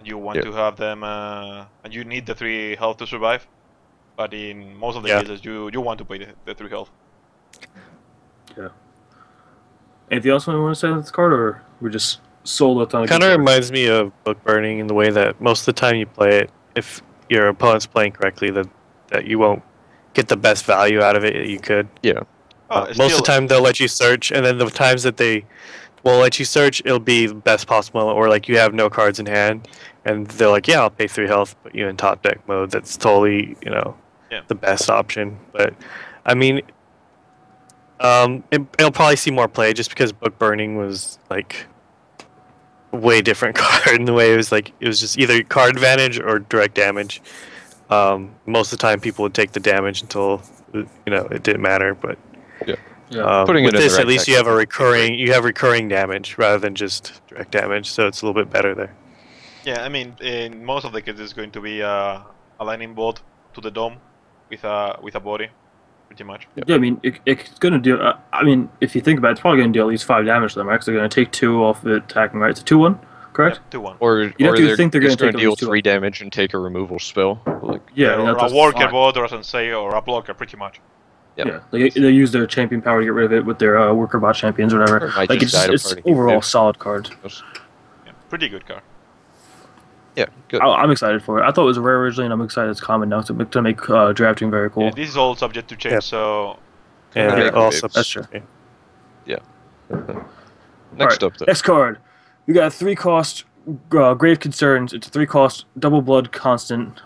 You want to have them, and you need the 3 health to survive. But in most of the cases, you want to pay the 3 health. Anything else we want to say on this card, or we're just sold a ton of Kind of good cards? reminds me of Book Burning in the way that most of the time you play it, if your opponent's playing correctly, that you won't get the best value out of it that you could. Most of the time they'll let you search, and then the times that they will let you search, it'll be the best possible, or like you have no cards in hand, and they're like, yeah, I'll pay 3 health, put you in top deck mode. That's totally, the best option. But, I mean, it'll probably see more play just because Book Burning was, like, a way different card in the way it was just either card advantage or direct damage. Most of the time people would take the damage until, it didn't matter, but... Putting with it in the this, right at least deck you have is have recurring damage rather than just direct damage, so it's a little bit better there. Yeah, I mean, in most of the cases, it's going to be a lightning bolt to the dome with a body, pretty much. Yeah, I mean, it's going to do... I mean, if you think about it, it's probably going to do at least 5 damage to them, right? Because they're going to take 2 off the attacking, right? It's a 2-1, correct? Yeah, 2-1. or You'd have to they're think they're gonna just going take to at deal least 2 3 damage and take a removal spell. Like, Yeah, I mean, or that's a worker fine. bot or a sensei or a blocker, pretty much. Yeah. They use their champion power to get rid of it with their worker bot champions or whatever. Or might Like, just it's die to it's party. overall Yeah. solid card. Yeah, pretty good card. Yeah, good. I'm excited for it. I thought it was rare originally, and I'm excited it's common now to make drafting very cool. Yeah, this is all subject to change, Yeah. so And Yeah, also, that's true. Next up, though. Next card. We got 3 cost Grave Concerns. It's a 3 cost double blood constant.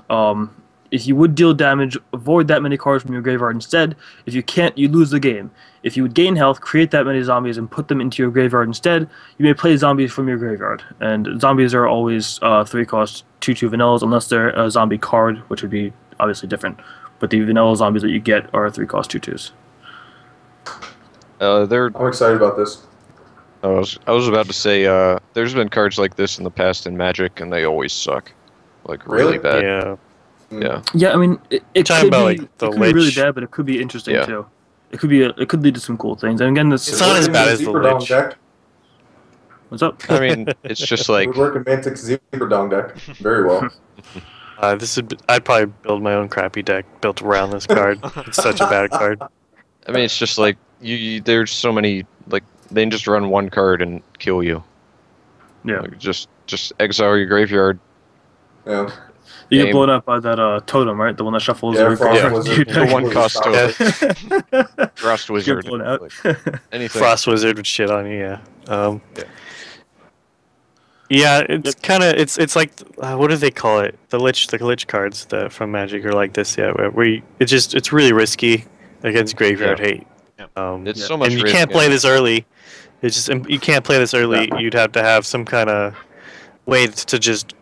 If you would deal damage, avoid that many cards from your graveyard instead. If you can't, you lose the game. If you would gain health, create that many zombies and put them into your graveyard instead. You may play zombies from your graveyard. And zombies are always 3 cost 2/2 vanillas unless they're a zombie card, which would be obviously different. But the vanilla zombies that you get are 3 cost 2/2s. I'm excited about this. I was about to say, there's been cards like this in the past in Magic, and they always suck. Like, really Really? bad. yeah. Yeah. Yeah, I mean, it Talking could about, be, like, the it could be really Lich. bad, but it could be interesting Yeah. too. It could be it could lead to some cool things. And again, this It's not as Working bad the as the Zebra Dong Lich. deck. what's up? I mean, it's just like, We're working Mantic Zebra Dong deck very well. I'd probably build my own crappy deck built around this card. It's such a bad card. I mean, it's just like, there's so many, like, they can just run one card and kill you. Yeah, Like, just exile your graveyard. Yeah. you get game. blown up by that totem, right? The one that shuffles. Yeah, every Frost card. Wizard. The one cost Yeah. Frost Wizard. Get blown out. Like, anything. Frost Wizard would shit on you, yeah. Yeah. Yeah, it's kind of it's like what do they call it? The lich cards that from Magic are like this, yeah. Where it's really risky against graveyard hate. It's Yeah. so much And you risk can't in play it. this early. It's just you can't play this early. You'd have to have some kind of way to just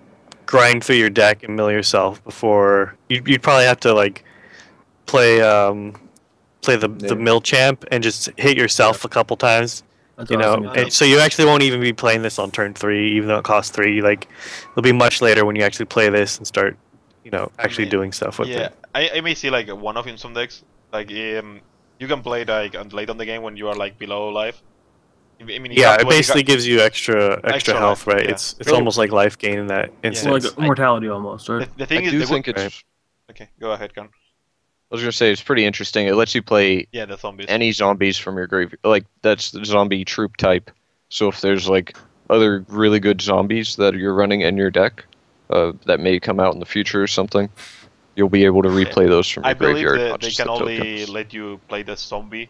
grind through your deck and mill yourself before you'd probably have to like play the mill champ and just hit yourself a couple times. That's You awesome. know, and so you actually won't even be playing this on turn 3, even though it costs 3. Like, it'll be much later when you actually play this and start, actually doing stuff with yeah, it. I may see like one of in some decks. Like you can play like late on the game when you are like below life. I mean, you Yeah, have it to- basically gives you extra Extra health, life, right? yeah. It's Really? almost like life gain in that So instance. like immortality almost, right? The I thing is, do the think good- it's. okay. Go ahead, Con. I was gonna say it's pretty interesting. It lets you play Yeah, the zombies. any zombies from your graveyard. Like, that's the zombie troop type. So if there's like other really good zombies that you're running in your deck, that may come out in the future or something, you'll be able to replay those from your I believe graveyard. that not they just can the only tokens. let you play the zombie.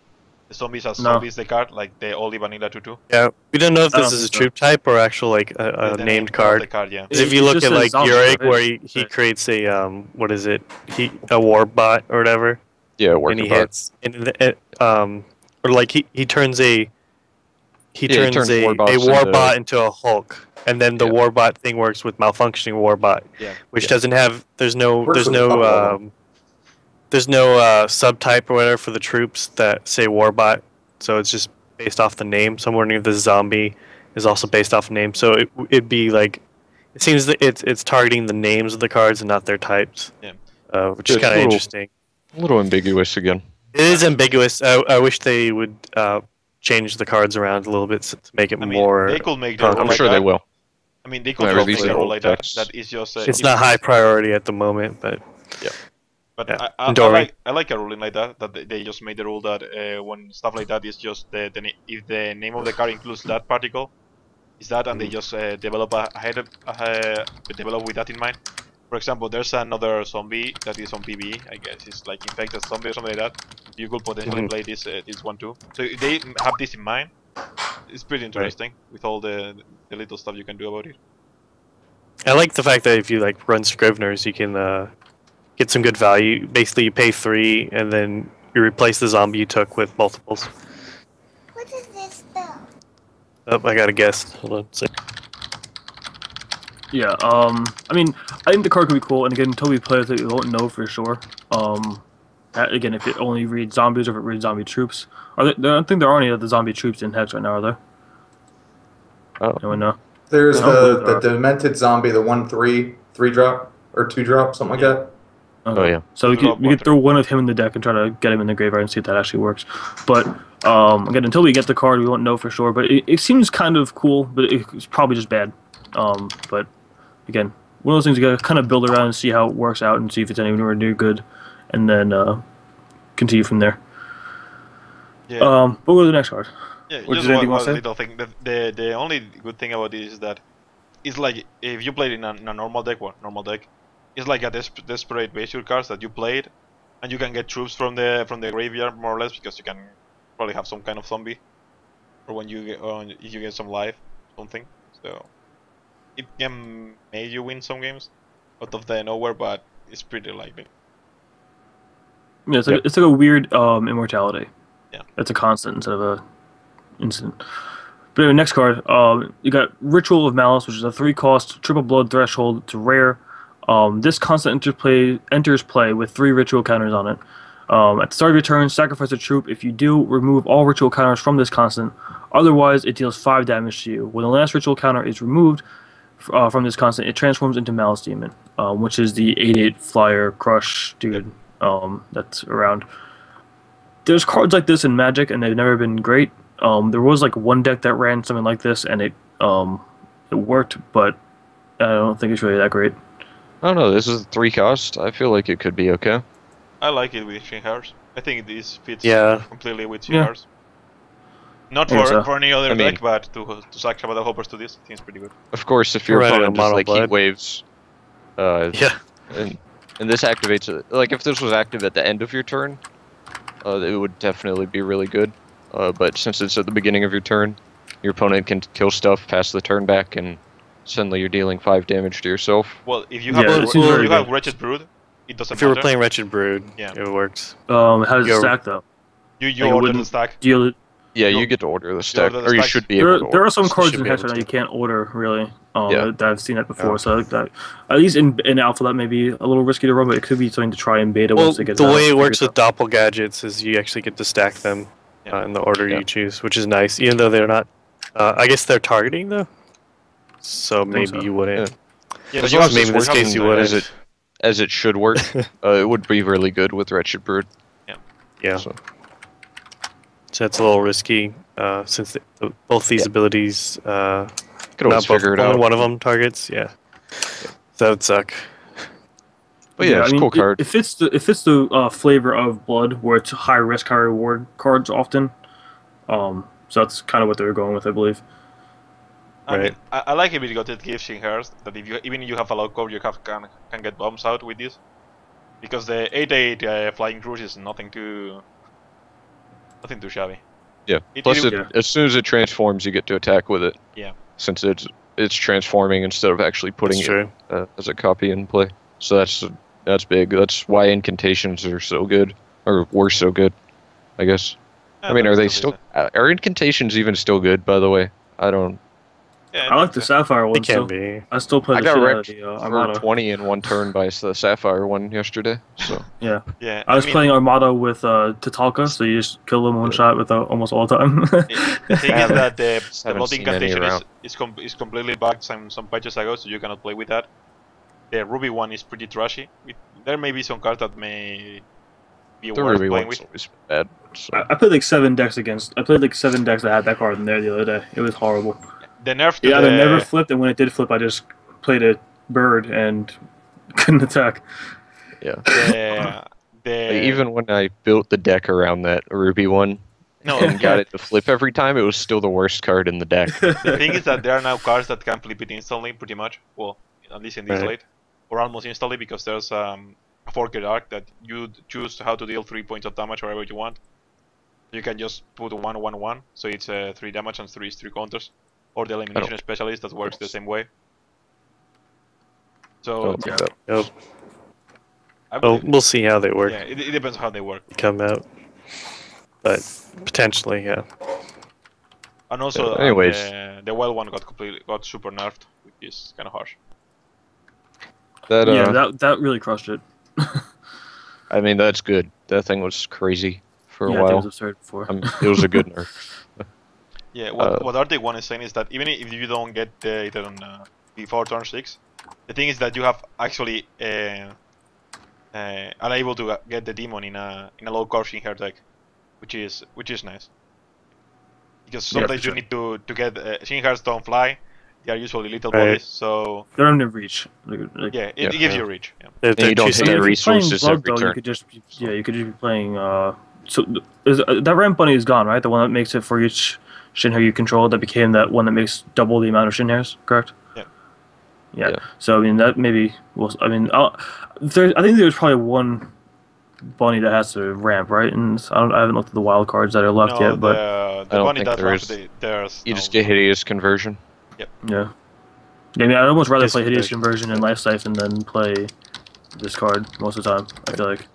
The zombies as No. zombies the card, like the only vanilla 2/2. Yeah, we don't know if I this don't is a think so. troop type or actual like a The named name of card. the card, yeah. Because if It you look just at says like zombie, Yorick, right? where he creates a what is it? A war bot or whatever, Yeah, and working he bot. hits or like he turns a turns warbots war into- bot into a Hulk, and then the Yeah. war bot thing works with malfunctioning war bot, Yeah. which Yeah. doesn't have there's no Works with subtype or whatever for the troops that say war bot, so it's just based off the name. So I'm wondering if this zombie is also based off name. So it'd be like it seems that it's targeting the names of the cards and not their types. Yeah. Which is It's kind of a little- interesting. A little ambiguous again. It is ambiguous. I wish they would change the cards around a little bit to make it I mean, more. they could make the I'm rule I'm like sure that. they will. I mean, they could Whenever just these make the are rule old like that. texts. That is just. It's not high priority at the moment, but But Yeah. I Dory. like a ruling like that. That they just made the rule that when stuff like that is just if the name of the card includes that particle, is that, and they just develop develop with that in mind. For example, there's another zombie that is on PvE. I guess it's like infected zombie or something like that. You could potentially play this one too. So if they have this in mind, it's pretty interesting with all the little stuff you can do about it. I like the fact that if you like run Scriveners, you can get some good value. Basically, you pay 3, and then you replace the zombie you took with multiples. What does this spell? Oh, I got a guess. Hold on. Yeah, I mean, I think the card could be cool, and again, until we play with it, we won't know for sure. Again, if it only reads zombies or if it reads zombie troops. I don't think there are any of the zombie troops in Hex right now, are there? Oh. Anyone know? There's No, the demented zombie, the 1/3 3-drop or 2-drop, something like that. Oh yeah. So we Drop could one throw one of him in the deck and try to get him in the graveyard and see if that actually works. But again, until we get the card, we won't know for sure. But it seems kind of cool, but it's probably just bad. But again, one of those things you gotta kind of build around and see how it works out and see if it's anywhere near good, and then continue from there. Yeah. But we'll go to the next card. Yeah, Or just did anything one want to say? little thing. The only good thing about this is that it's like if you played in a normal deck, it's like a desperate base your cards that you played, and you can get troops from the graveyard more or less because you can probably have some kind of zombie, or when you if you get some life, something. So it can make you win some games out of the nowhere, but it's pretty likely. Yeah, it's like a weird immortality. Yeah. It's a constant instead of a instant. But anyway, next card, you got Ritual of Malice, which is a 3-cost triple blood threshold to rare. This constant enters play with 3 ritual counters on it. At the start of your turn, sacrifice a troop. If you do, remove all ritual counters from this constant. Otherwise, it deals 5 damage to you. When the last ritual counter is removed from this constant, it transforms into Malice Demon, which is the 8/8 flyer crush dude that's around. There's cards like this in Magic, and they've never been great. There was like one deck that ran something like this, and it worked, but I don't think it's really that great. I don't know. This is 3 cost. I feel like it could be okay. I like it with Shinhars. I think this fits Yeah. completely with Yeah. Shinhars. Not I think for, so. for any other I mean- deck, but to sack Shabbat Hoppers to this, I think it's pretty good. Of course, if your Right, opponent a just mono like blood. heat waves, Yeah. and this activates it. Like if this was active at the end of your turn, it would definitely be really good. But since it's at the beginning of your turn, your opponent can kill stuff, pass the turn back, and suddenly you're dealing 5 damage to yourself. Well, if you Yeah, have it seems very good. Wretched Brood, it doesn't If you were matter. playing Wretched Brood, Yeah. it works. How does it Yo. stack though? you like, order the wouldn't- stack. Deal it. Yeah, You'll- you get to order the stack, order the or you stacks. should be able to. There are some You cards should in be Hex able right now to. you can't order really. Yeah. That I've seen that before. Yeah. So that, at least in Alpha, that may be a little risky to run, but it could be something to try in Beta Well, once it gets the out. way it works Figure with Doppelgadgets is you actually get to stack them Yeah. in the order Yeah. you choose, which is nice, even though they're not. I guess they're targeting though, so think maybe so. you wouldn't. Yeah, As but long as maybe in this this works case you as wouldn't. as it should work, it would be really good with Wretched Brood. Yeah, So, so it's a little risky since both these abilities. could always Not both, figure it only out. one of them targets. Yeah, that would suck. But yeah, it's a cool card. It fits the flavor of Blood, where it's high risk, high reward cards often. So that's kind of what they were going with, I believe. I mean, Right. I like it because it gives Shinhars that if you even if you have a low core, you can get bombs out with this. Because the 8/8 flying cruise is nothing too shabby. Yeah. It- Plus, it- as soon as it transforms, you get to attack with it. Yeah. Since it's transforming instead of actually putting That's it true. as a copy in play. So that's big. That's why incantations are so good, or were so good, I guess. I mean, are they still? Are incantations even still good? By the way, I don't. Yeah, I like the Sapphire They one can still. be. I still play I the got shit out of wrecked the for Armada. 20 in one turn by the Sapphire one yesterday. So Yeah. Yeah, I was mean, playing Armada with Tatalka, so you just kill them one shot with almost all the time. The thing is that the haven't blood seen incantation any around. is completely bugged some patches ago, so you cannot play with that. The Ruby one is pretty trashy. There may be some cards that may be the worth Ruby playing one's with. always bad. So. I played like 7 decks against. I played like 7 decks that had that card in there the other day. It was horrible. The nerf to Yeah, the it never flipped, and when it did flip, I just played a bird and couldn't attack. Yeah. the Even when I built the deck around that Ruby one no and got it to flip every time, it was still the worst card in the deck. the thing is that there are now cards that can flip it instantly, pretty much. Well, at least in this Right. late, or almost instantly, because there's a Forked Arc that you choose how to deal 3 points of damage wherever you want. You can just put 1/1/1, so it's 3 damage and 3 counters, or the Elimination Specialist that works the same way. I So don't think that. Yep. I Well, believe, we'll see how they work. yeah, it depends how they work. Come out. But potentially, yeah. And also, anyways. the wild one got super nerfed, which is kind of harsh. That Yeah, that really crushed it. I mean, that's good. That thing was crazy for a Yeah, I think it was while. absurd before. It was a good nerf. Yeah, Uh, what Arctic One is saying is that even if you don't get it on before turn 6, the thing is that you have actually are able to get the demon in a low cost Shinher deck, which is nice. Because Yeah, sometimes for you need to get Shinhers don't fly; they are usually little Right. bodies, so They're under reach. Like, yeah, Yeah. it gives you reach. Yeah. They're, you they're don't too hit I mean, the if you're playing resources Blood, every though, turn. you could just you could just be playing. That ramp bunny is gone, right? The one that makes it for each Shinher you control. That became that one that makes double the amount of Shinhers, correct? Yeah. Yeah. Yeah. So I mean that maybe was. I mean, I think there's probably one bunny that has to ramp, right? And I haven't looked at the wild cards that are left No, yet, but the I don't bunny think that there ramps, is. there's You no- just get hideous conversion. yeah. Yeah, I mean, I'd almost rather play Hideous Conversion. Conversion and Life Siphon than play this card most of the time. I feel like.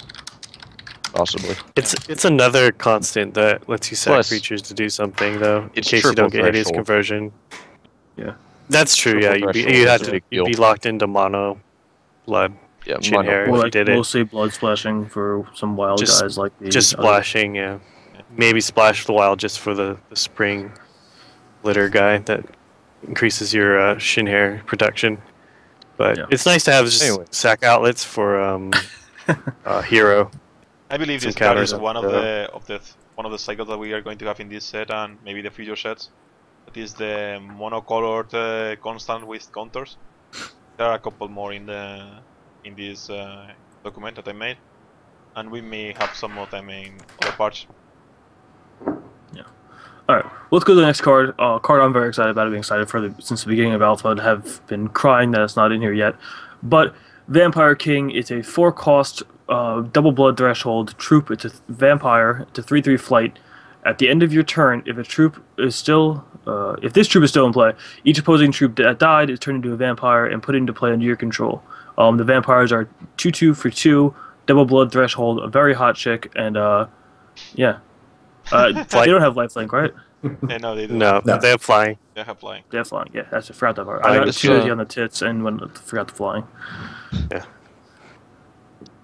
Possibly. It's another constant that lets you sack Plus, creatures to do something, though, in it's case you don't triple get hideous threshold. conversion. Yeah. That's true. Triple Yeah, threshold you is had a to big you'd be deal. locked into mono blood, Yeah, Shinher. mono. If Or you like did it. mostly blood splashing for some wild Just- guys like the just other- splashing. Yeah, maybe splash the wild just for the spring litter guy that increases your Shinher production. But Yeah. it's nice to have just Anyway. sack outlets for hero. I believe Some this card is counters one of up the cycles that we are going to have in this set and maybe the future sets. That is the monocolored constant with counters. There are a couple more in this document that I made, and we may have some of them in other parts. All right, let's go to the next card. Card I'm very excited about. I've been excited since the beginning of Alpha and have been crying that it's not in here yet. But Vampire King, it's a 4-cost double blood threshold troop. It's a vampire. It's a 3/3 flight. At the end of your turn, if this troop is still in play, each opposing troop that died is turned into a vampire and put into play under your control. The vampires are 2/2 for 2, double blood threshold, a very hot chick, and yeah. They don't have lifelink, right? No, they do. No, No. they're flying. They have flying. They have flying. Yeah, that's I forgot that part. I I got just, too busy on the tits and forgot the flying.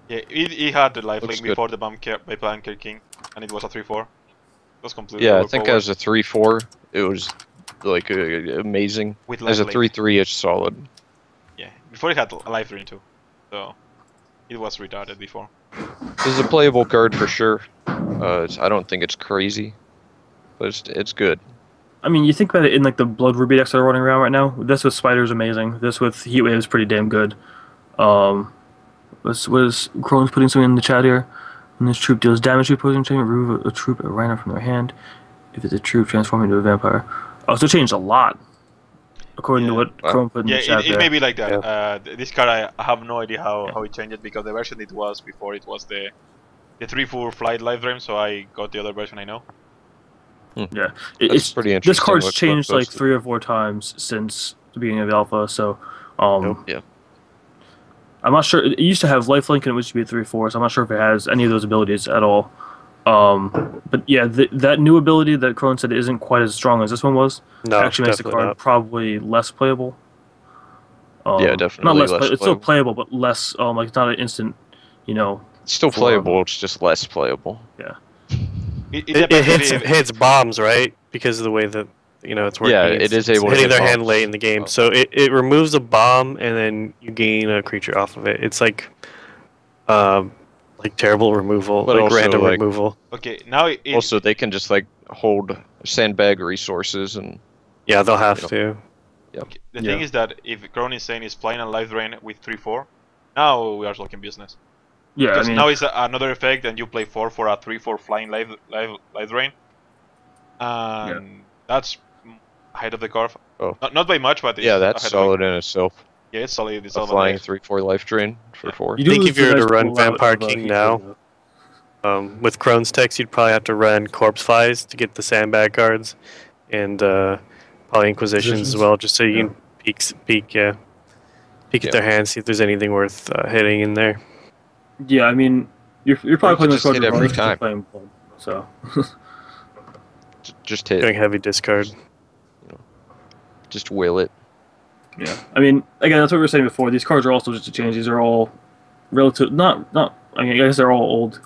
Yeah, he had the lifelink Looks good. before the Vampire King, and it was a 3/4. It was completely Yeah, I think overpowered as a 3/4, it was like amazing. with As a lifelink. 3/3, it's solid. Yeah, before it had a life drain too, so it was retarded before. This is a playable card for sure. I don't think it's crazy, but it's good. I mean, you think about it in like the Blood Ruby decks that are running around right now. This with Spider is amazing. This with Heatwave is pretty damn good. Was Crone's putting something in the chat here? When this troop deals damage to opposing team, remove a troop at random from their hand. If it's a troop, transform into a vampire. Oh, so it changed a lot. according to Yeah. what Wow. Chrome put in Yeah, the chat it there. may be like that. Yeah. This card, I have no idea how it changed it, because the version it was before, it was the 3-4 flight live dream, so I got the other version I know. Yeah, That's it's pretty This interesting card's what changed Chrome like posted. 3 or 4 times since the beginning of the alpha. So, Nope. Yeah. I'm not sure. It used to have lifelink and it used to be a 3/4. So I'm not sure if it has any of those abilities at all. But yeah, that new ability that Crone said isn't quite as strong as this one was. No, Actually makes the definitely card not. probably less playable. Yeah, Not definitely less. less It's still playable. playable, but less. Like it's not an instant. It's still for, playable. It's just less playable. It It depends hits if hits bombs, right? Because of the way that it's working. Yeah, it is it's able to hitting hit their hand bombs. late in the game. Oh. So it removes a bomb and then you gain a creature off of it. It's like terrible removal, But like also, random like- removal. okay, now it Also, they can just like hold sandbag resources and Yeah, they'll have You to. okay, the thing Yeah. is that if Crown is saying is flying and life drain with 3/4, now we are talking business. Yeah, I Because mean, now it's another effect, and you play 4 for a 3/4 flying life drain, and that's ahead of the curve. Oh. Not by much, but it's yeah, that's ahead solid Of in itself. yeah, it's solid. It's A all flying about 3/4 life drain for 4. you I do think lose if you were the to nice run pull out Vampire of, King Heat now, King, with Crone's text, you'd probably have to run Corpse Flies to get the sandbag cards, and probably Inquisitions as Inquisitions? well, just so you can peek at Yeah. their hands, see if there's anything worth hitting in there. Yeah, I mean, you're Or probably you playing could this card just hit every regardless 'cause you're time. playing Blood, so. Just hit. Doing heavy discard. Just will it. Yeah, I mean, again, that's what we were saying before. These cards are also just a change. These are all relative, not. I mean, I guess they're all old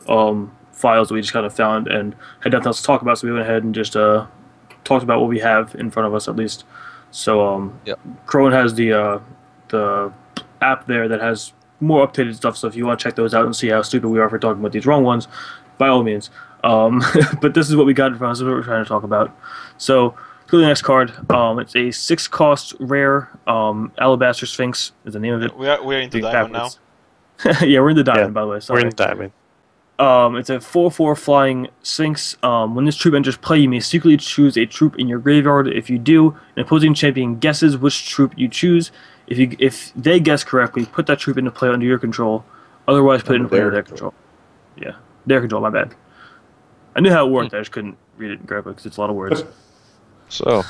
files that we just kind of found and had nothing else to talk about, so we went ahead and just talked about what we have in front of us at least. So, Yep. Crone has the app there that has more updated stuff. So if you want to check those out and see how stupid we are for talking about these wrong ones, by all means. But this is what we got in front of us. This is what we're trying to talk about. So. Go to the next card. It's a 6-cost rare. Alabaster Sphinx is the name of it. We are into Doing diamond now. backwards. Yeah, we're in the diamond, Yeah, by the way. We're Sorry. in Diamond. It's a 4/4 flying Sphinx. When this troop enters play, you may secretly choose a troop in your graveyard. If you do, an opposing champion guesses which troop you choose. If they guess correctly, put that troop into play under your control. Otherwise, put it into play under their control. Yeah, their control. My bad. I knew how it worked. I just couldn't read it correctly because it's a lot of words. So,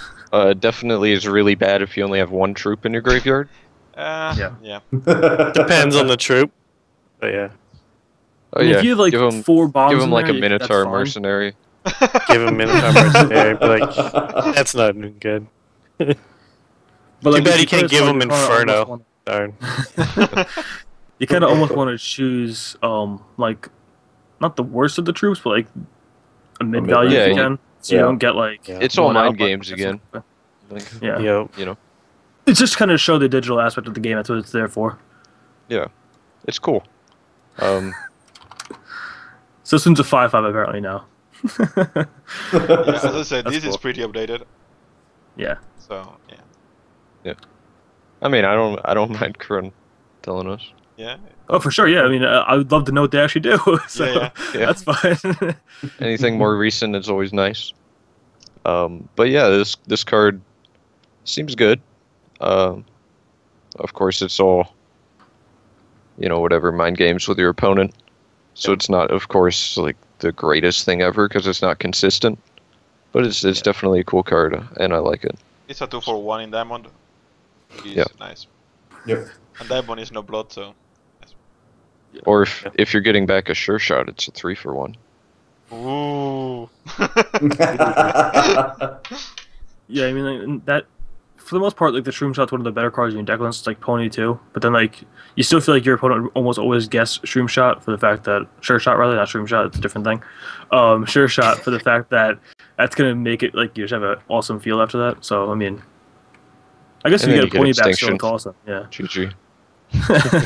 definitely is really bad if you only have one troop in your graveyard. Yeah. Yeah. Depends on the troop. But yeah, Oh I mean, yeah, if you have like give him 4 bombs, give him in like there, a that's Minotaur fine. mercenary. give him Minotaur Mercenary. Be like, that's not good. But Too like, bad if you can't play this give card, him you kinda Inferno. almost wanna- Darn. You kind of almost want to choose like not the worst of the troops, but like a mid value Yeah, if you you- can, so you yeah. don't get like. Yeah. It's all blown out mind by- games again. Like, Yeah, Yo, you know, it's just kind of show the digital aspect of the game. That's what it's there for. it's cool. So this one's a 5/5 apparently now. Yeah, as I said, That's this is cool. pretty updated. Yeah. So yeah. I mean, I don't mind Krun telling us. Yeah. Oh, for sure. Yeah. I mean, I would love to know what they actually do. So Yeah, yeah. that's fine. Anything more recent is always nice. But yeah, this card seems good. Of course, it's all whatever mind games with your opponent. So it's not, of course, like the greatest thing ever because it's not consistent. But it's definitely a cool card, and I like it. It's a 2-for-1 in diamond. It's Yeah. nice. Yep. And diamond is no blood, so. Or if you're getting back a sure shot, it's a 3-for-1. Ooh. Yeah, I mean like, that. For the most part, like the Shroom Shot's one of the better cards in your deck list. It's like Pony too, but then like you still feel like your opponent would almost always guess Shroom Shot for the fact that Sure Shot rather not Shroom Shot. It's a different thing. Sure Shot for the fact that that's gonna make it like you just have an awesome feel after that. So I mean, I guess And if you then get a you Pony get back, still Extinction. it's awesome. Yeah. GG.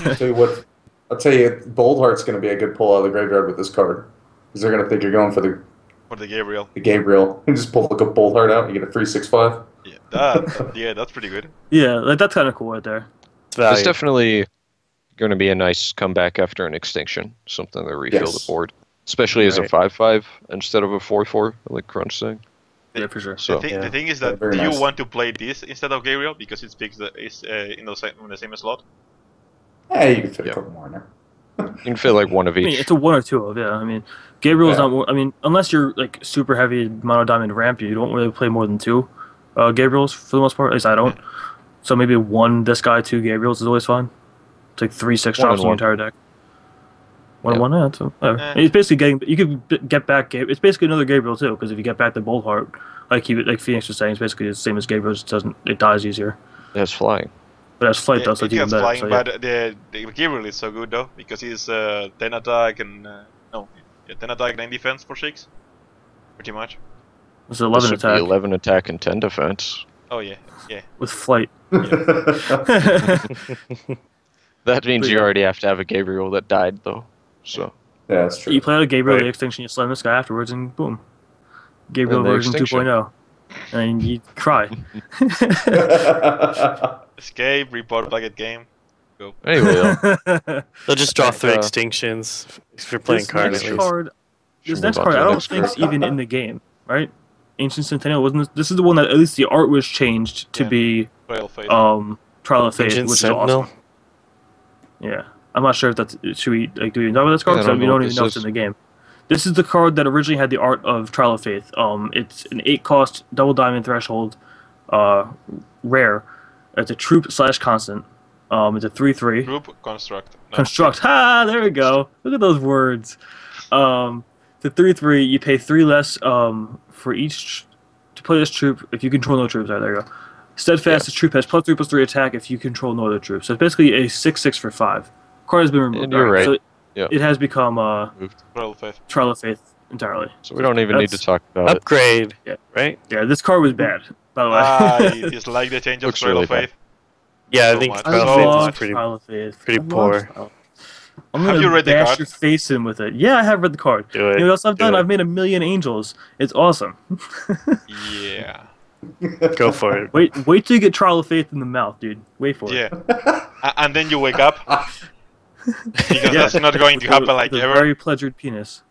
I'll tell you what. I'll tell you, Boldheart's going to be a good pull out of the graveyard with this card. Because they're going to think you're going for For the Gabriel. the Gabriel. You just pull like a Boldheart out, you get a 3/6/5. Yeah, that's pretty good. Yeah, like that's kind of cool right there. it's value. It's definitely going to be a nice comeback after an extinction. Something to refill Yes. the board. Especially as a Right. 5/5 instead of a 4/4, like Crunch saying. Yeah, for sure. So Yeah. The thing is Yeah, that very do you nice. want to play this instead of Gabriel because it speaks in the same slot? Yeah, you can fit Yeah. a couple more in there. you can fit like one of I each. mean, it's a one or two of, yeah. I mean, Gabriel's Yeah. not. I mean, unless you're like super heavy mono diamond ramp, you don't really play more than two Gabriels for the most part. At least I don't. So maybe one this guy, two Gabriels is always fine. It's like 3/6 One drops and in your one. entire deck. One Yeah. and one, yeah. So, whatever. Eh. It's basically getting. You could get back. It's basically another Gabriel too, because if you get back the Bolt Heart, like Phoenix was saying, it's basically the same as Gabriel. Just doesn't. It dies easier. It has flying. But as flight Yeah, does, so it it's even gets better. flying, So, yeah. but the Gabriel is so good though because he's 10 attack and 10 attack, 9 defense for 6, pretty much. It's This 11 would be attack 11 attack and 10 defense. Oh yeah, yeah. with flight. That means But you yeah. already have to have a Gabriel that died though. So Yeah, that's true. You play out a Gabriel Right. the Extinction, you slam this guy afterwards, and boom. Gabriel And the version Extinction. 2.0. And you cry. Escape, report bucket game. anyway, though, They'll just draw Okay, 3 uh, extinctions if you're playing This card next at least. card, should this move next on card, to I the don't next think card. it's even in the game, right? Ancient Centennial wasn't. This is the one that at least the art was changed to Yeah. be Trail Fate. Trial of Faith, Ancient which Sentinel? is awesome. Yeah, I'm not sure if that's. Should we do we know about this card? Yeah, I 'Cause don't we know don't what even know this it's in is. the game. This is the card that originally had the art of Trial of Faith. It's an 8-cost double diamond threshold, rare. It's a troop / constant. It's a 3/3. Group construct. No. Construct. Ha! There we go. Look at those words. The 3/3. You pay 3 less for each to play this troop if you control no troops. Right, there you go. Steadfast. This troop has +3/+3 attack if you control no other troops. So it's basically a 6/6 for 5. Card has been removed. And you're Alright, right. So Yeah. it has become Trail of Fate. Trial of Faith entirely. So we don't even need to That's- talk about it. Upgrade. Yeah. Right? Yeah, this card was bad. By the way. I dislike the change of Looks Trail really of Faith. Yeah, So I think much. Trial So of Faith much. is pretty. Trial of Faith. pretty I love poor. Trial. I'm Have gonna you read the bash card? your face in with it. Yeah, I have read the card. Do it. You know what else I've Do done? it. I've made 1,000,000 angels. It's awesome. Yeah. Go for it. Wait till you get Trial of Faith in the mouth, dude. Wait for it. Yeah. And then you wake up because Yeah. that's not going to With happen the- like with a ever. very pleasured penis.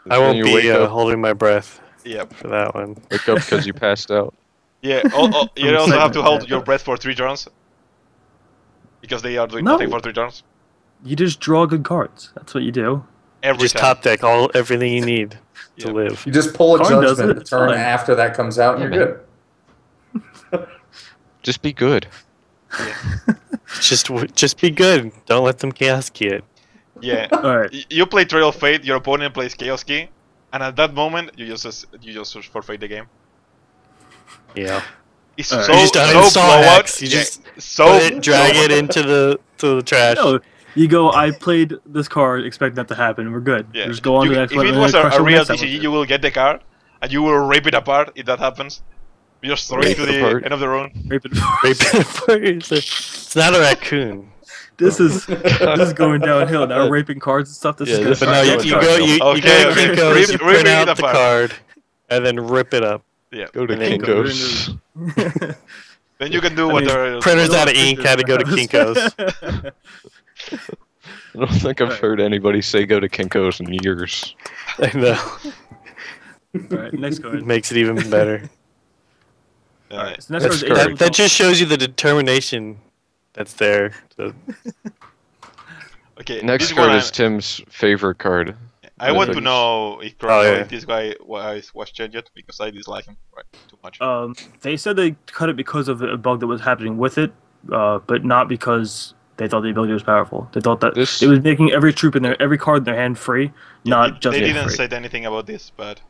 I Then won't you be wake up, holding my breath Yep. for that one. wake up because you passed out. Yeah. You also have to Segment, hold yeah. your breath for 3 turns because they are doing No. nothing for 3 turns You just draw good cards. That's what you do. every Just time. top deck everything you need to Yeah. live. You just pull a Card does judgment it, the it's turn fine. after that comes out, and Yeah, you're man. good. Just be good. Just be good. Don't let them chaos key it. Yeah. All right. You play Trail of Fate, your opponent plays Chaos Key, and at that moment you just forfeit the game. Yeah. It's Alright. so You just so uninstall blowout. Hex, you just so Put it, drag blowout. it into the trash. No, you go. I played this card, expecting that to happen. We're good. Yeah. Just go on to You- the next if one. it and was then crush a the real next TCG, one. you will get the card and you will rip it apart if that happens. You just throw it Rip to it the apart. end of the room. Rape it. Rape it apart. It's not a raccoon. This is going downhill now. Raping cards and stuff. This Yeah, is this gonna But is no, start you getting go dark. you go Okay, to okay. Kinko's, you Rip print it out the apart. card, and then rip it up. Yeah. Go to And then Kinko's. Then you can do I what mean, there. Printers out of ink had to go to Kinko's. I don't think I've Alright. heard anybody say go to Kinko's in years. I know. All right, next card. Makes it even better. Alright. So next That's card is correct. Angel That just shows you the determination that's there. So, Okay. Next this card one is Tim's favorite card. I want to Yes. know if, Oh, yeah. if this guy was changed because I dislike him too much. They said they cut it because of a bug that was happening with it, but not because they thought the ability was powerful. They thought that This- it was making every troop in every card in their hand free, not just they free. didn't say anything about this, but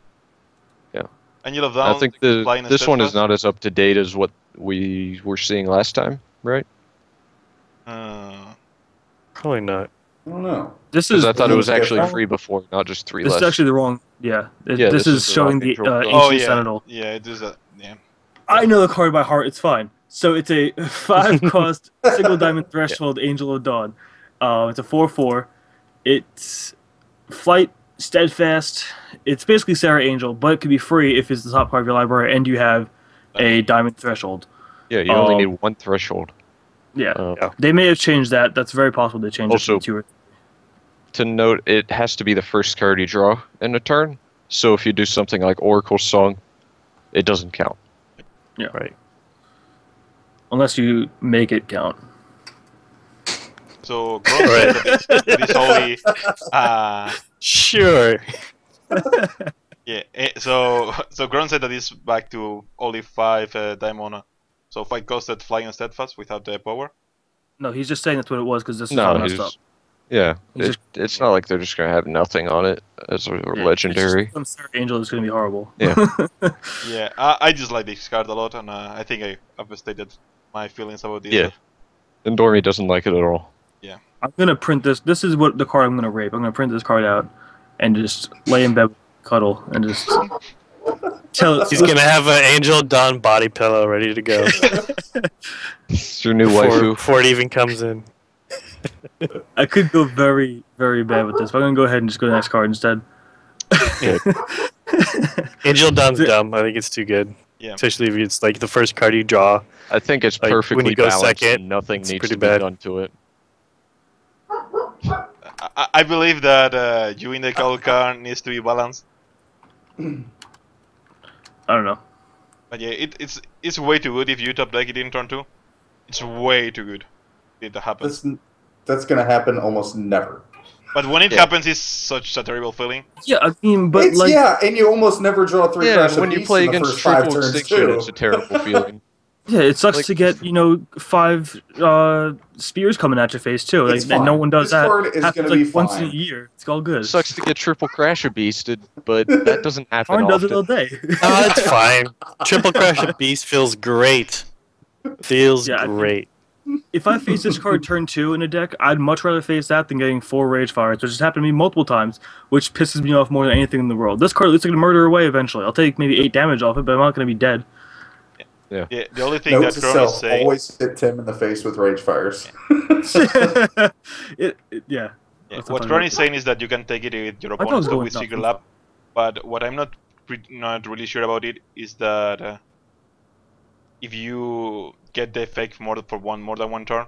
Yeah. Angel of Dawn. I think Flying and this one is Steadfast. not as up to date as what we were seeing last time, right? probably not. I don't know. This Because is I thought it was Yeah. actually free before, not just 3 this less. is actually the wrong. Yeah, Yeah, this this is is the showing wrong the Angel. ancient Oh yeah, sentinel. yeah, it is a yeah. I know the card by heart. It's fine. So it's a 5-cost single diamond threshold Angel of Dawn. It's a 4/4. It's flight steadfast. It's basically Sarah Angel, but it could be free if it's the top card of your library and you have a diamond threshold. Yeah, you only Um, need 1 threshold. Yeah, Uh, they may have changed that. That's very possible they changed Also- it to 2 or To note, it has to be the first card you draw in a turn. So if you do something like Oracle Song, it doesn't count. Right. Unless you make it count. So Gron said that it's only Sure. so Gron said that it's back to only 5 Daimona. So 5 costed flying and steadfast without the power. No, he's just saying that's what it was because this is all No, messed up. yeah. He's It's not like they're just gonna have nothing on it as a legendary. It's just some Third Angel is going to be horrible. Yeah. Yeah, I just like this card a lot, and I think I've stated my feelings about this. Yeah. And Dormy doesn't like it at all. I'm going to print this. This is what the card I'm going to rape. I'm going to print this card out and just lay in bed, cuddle, and just tell it. He's gonna have an Angel Dawn body pillow ready to go It's your new waifu. before it even comes in. I could go very, very bad with this, but I'm going to go ahead and just go to the next card instead. Angel Dawn's dumb. I think it's too good. Yeah. Especially if it's like the first card you draw. I think it's Like, when perfectly you go balanced second, and nothing it's needs pretty to be bad. done to it. I believe that you in the gold card needs to be balanced. I don't know. But yeah, it's way too good if you top deck it in turn 2. It's way too good. It happens. That's gonna happen almost never. But when it Yeah. happens, it's such a terrible feeling. Yeah, I mean, but like, Yeah, and you almost never draw 3 Yeah, Crash and when you Apiece play in the against first 5 triple turns extinction, too. it's a terrible feeling. yeah, it sucks Like- to get 5 spears coming at your face too. Like, It's and no fine. one does This that. card is Happens, gonna be like once in a fine. year. It's all good. It sucks to get triple crash beasted, but that doesn't happen Arn does it all often. day. Oh, it's fine. Triple Crash of Beast feels great. Feels Yeah, I think- great. If I face this card turn 2 in a deck, I'd much rather face that than getting 4 Rage Fires, which has happened to me multiple times, which pisses me off more than anything in the world. This card looks like a murder away eventually. I'll take maybe 8 damage off it, but I'm not going to be dead. Yeah, the only thing Note that to Gron self: is saying. always hit Tim in the face with Rage Fires. Yeah. Yeah, That's what not Gron funny. is saying is that you can take it with your I thought it opponent was so going with nuts. Secret Lab, but what I'm not really sure about it is that if you get the effect more than one turn,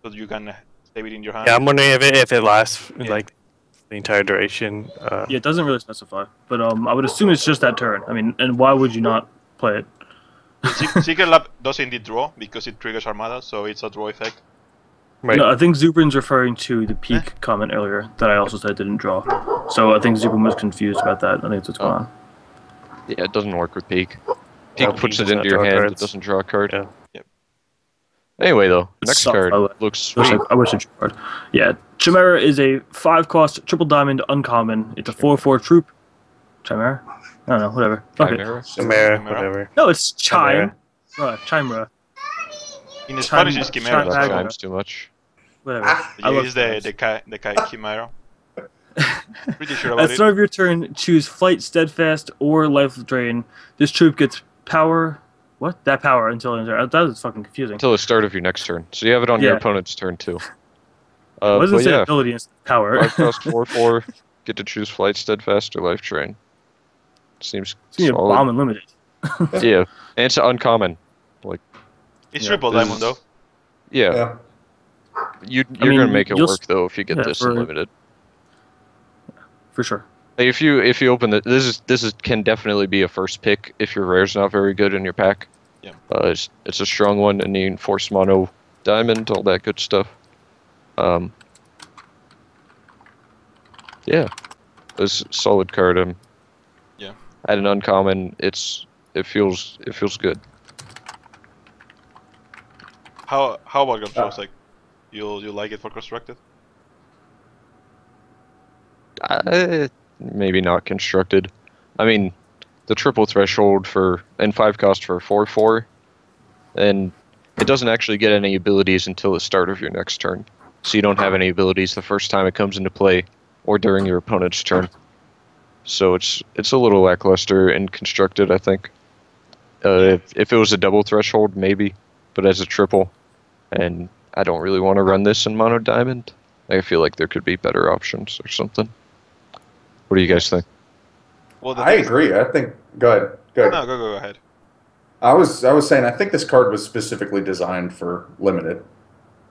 so you can save it in your hand. Yeah, I'm wondering if it lasts Yeah. like the entire duration. Yeah, it doesn't really specify, but I would assume it's just that turn. I mean, and why would you not play it? Secret Lab does indeed draw because it triggers Armada, so it's a draw effect. Right. No, I think Zubrin's referring to the peak comment earlier that I also said didn't draw. So I think Zubrin was confused about that. I think that's what's going on. Yeah, it doesn't work with Peak. Peak No, puts Peak it does into not your draw hand, it cards. doesn't draw a card. Yeah. Yep. Anyway, though, It next sucks, card by the way. looks I wish sweet. I wish it card. Yeah, Chimera is a 5-cost triple diamond uncommon. It's a 4/4 troop. Chimera? I don't know, whatever. Fuck it. Chimera. Chimera, Chimera. whatever. No, it's Chime. Chimera. Chimera. In Spanish, it's Chime- Chimera. That Chime- So chimes too much. Whatever. Ah, I you love use the Kai Chimera. Pretty sure about At the it. start of your turn, choose Flight, Steadfast, or Life Drain. This troop gets power. What? That power until end of turn. That is fucking confusing. Until the start of your next turn. So you have it on your Yeah. opponent's turn, too. What does it But say yeah, ability instead of power? 5 cost 4/4, get to choose Flight, Steadfast, or Life Drain. Seems It's gonna be a solid. bomb unlimited. Yeah, and it's uncommon. It's Yeah, triple this diamond is- though. Yeah, Yeah. you're mean, gonna make it you'll work though if you get yeah, this for- unlimited. For sure. Like, if you open the this is can definitely be a first pick if your rare's not very good in your pack. Yeah. It's a strong one and you enforce mono diamond, all that good stuff. Yeah, it's a solid card. Yeah. At an uncommon, it feels good. How about controls? Like, you like it for constructed? Maybe not constructed. I mean, the triple threshold and 5 cost for 4/4, and it doesn't actually get any abilities until the start of your next turn. So you don't have any abilities the first time it comes into play, or during your opponent's turn. So it's a little lackluster and constructed, I think. If it was a double threshold, maybe, but as a triple, and I don't really want to run this in mono diamond. I feel like there could be better options or something. What do you guys think? Well, the I thing is- agree. I think. Go ahead. Go ahead. No, go ahead. I was saying I think this card was specifically designed for limited.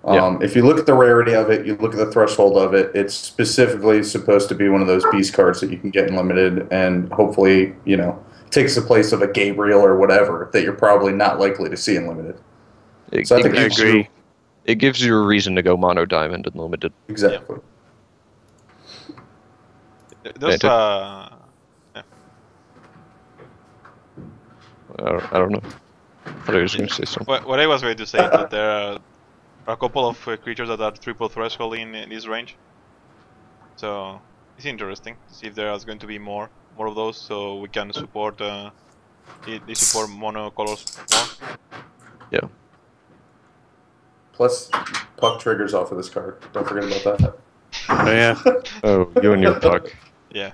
Yeah. If you look at the rarity of it, you look at the threshold of it, it's specifically supposed to be one of those beast cards that you can get in limited, and hopefully, takes the place of a Gabriel or whatever that you're probably not likely to see in limited. So I think I agree. It gives you a reason to go mono diamond in limited. Exactly. There's I don't know. I thought I was going to say something. what I was going to say is that there are a couple of creatures that are triple threshold in this range. So it's interesting to see if there is going to be more of those, so we can support they support mono colors more. Yeah. Plus, puck triggers off of this card. Don't forget about that. Oh yeah. Oh, you and your puck. Yeah.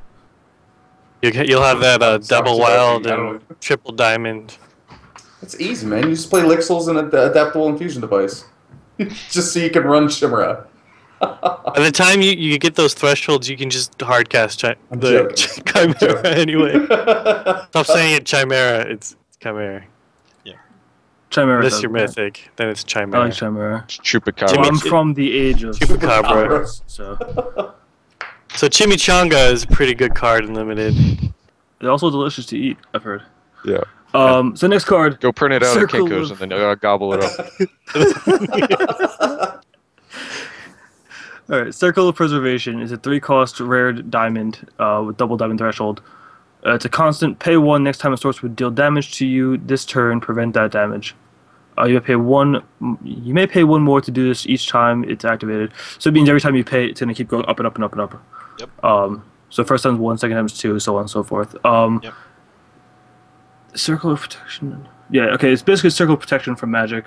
You'll have that double wild I don't and triple diamond. It's easy, man. You just play Lixels and an adaptable infusion device. Just so you can run Shimera. By the time you get those thresholds, you can just hardcast I'm the joking. Chimera anyway. Stop saying it Chimera, it's Chimera. Chimera. Unless does you're that. mythic, then it's I Chimera. like Chimera. It's Chupacabra. Jimmy- Well, I'm from the age of Chupacabra. so So Chimichanga is a pretty good card in limited. they're also delicious to eat. I've heard. Yeah. So next card. Go print it out at Circle Kinko's of- and then gobble it up. All right, Circle of Preservation is a 3-cost rare diamond with double diamond threshold. It's a constant. Pay 1 next time a source would deal damage to you this turn. Prevent that damage. You may pay 1. You may pay 1 more to do this each time it's activated. So it means every time you pay, it's gonna keep going up and up and up and up. Yep. So first time's 1, second time's 2, so on and so forth. Yep. Circle of Protection. Yeah. Okay. It's basically Circle of Protection from Magic.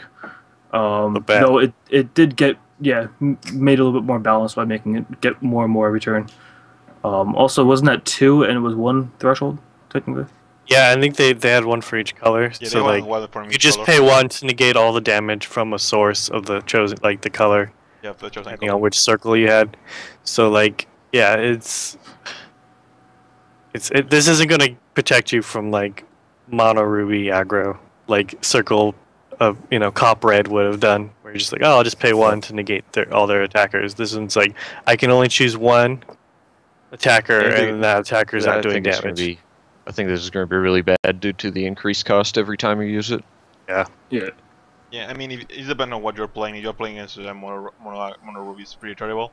bad. Though it did get made a little bit more balanced by making it get more and more every turn. Also, wasn't that 2 and it was 1 threshold technically? Yeah, I think they had one for each color. Yeah, So they like want one for you each just color. pay 1 to negate all the damage from a source of the chosen, like the color, Yeah, the chosen depending color. on which circle you had. So like, yeah, this isn't gonna protect you from like mono ruby aggro, like circle of cop red would have done, where you're just like, oh, I'll just pay 1 to negate all their attackers. This one's like, I can only choose 1 attacker, I think- and that attacker's I not doing think it's gonna damage. I think this is going to be really bad due to the increased cost every time you use it. Yeah. Yeah, I mean, it depends on what you're playing. If you're playing as mono ruby, it's pretty terrible.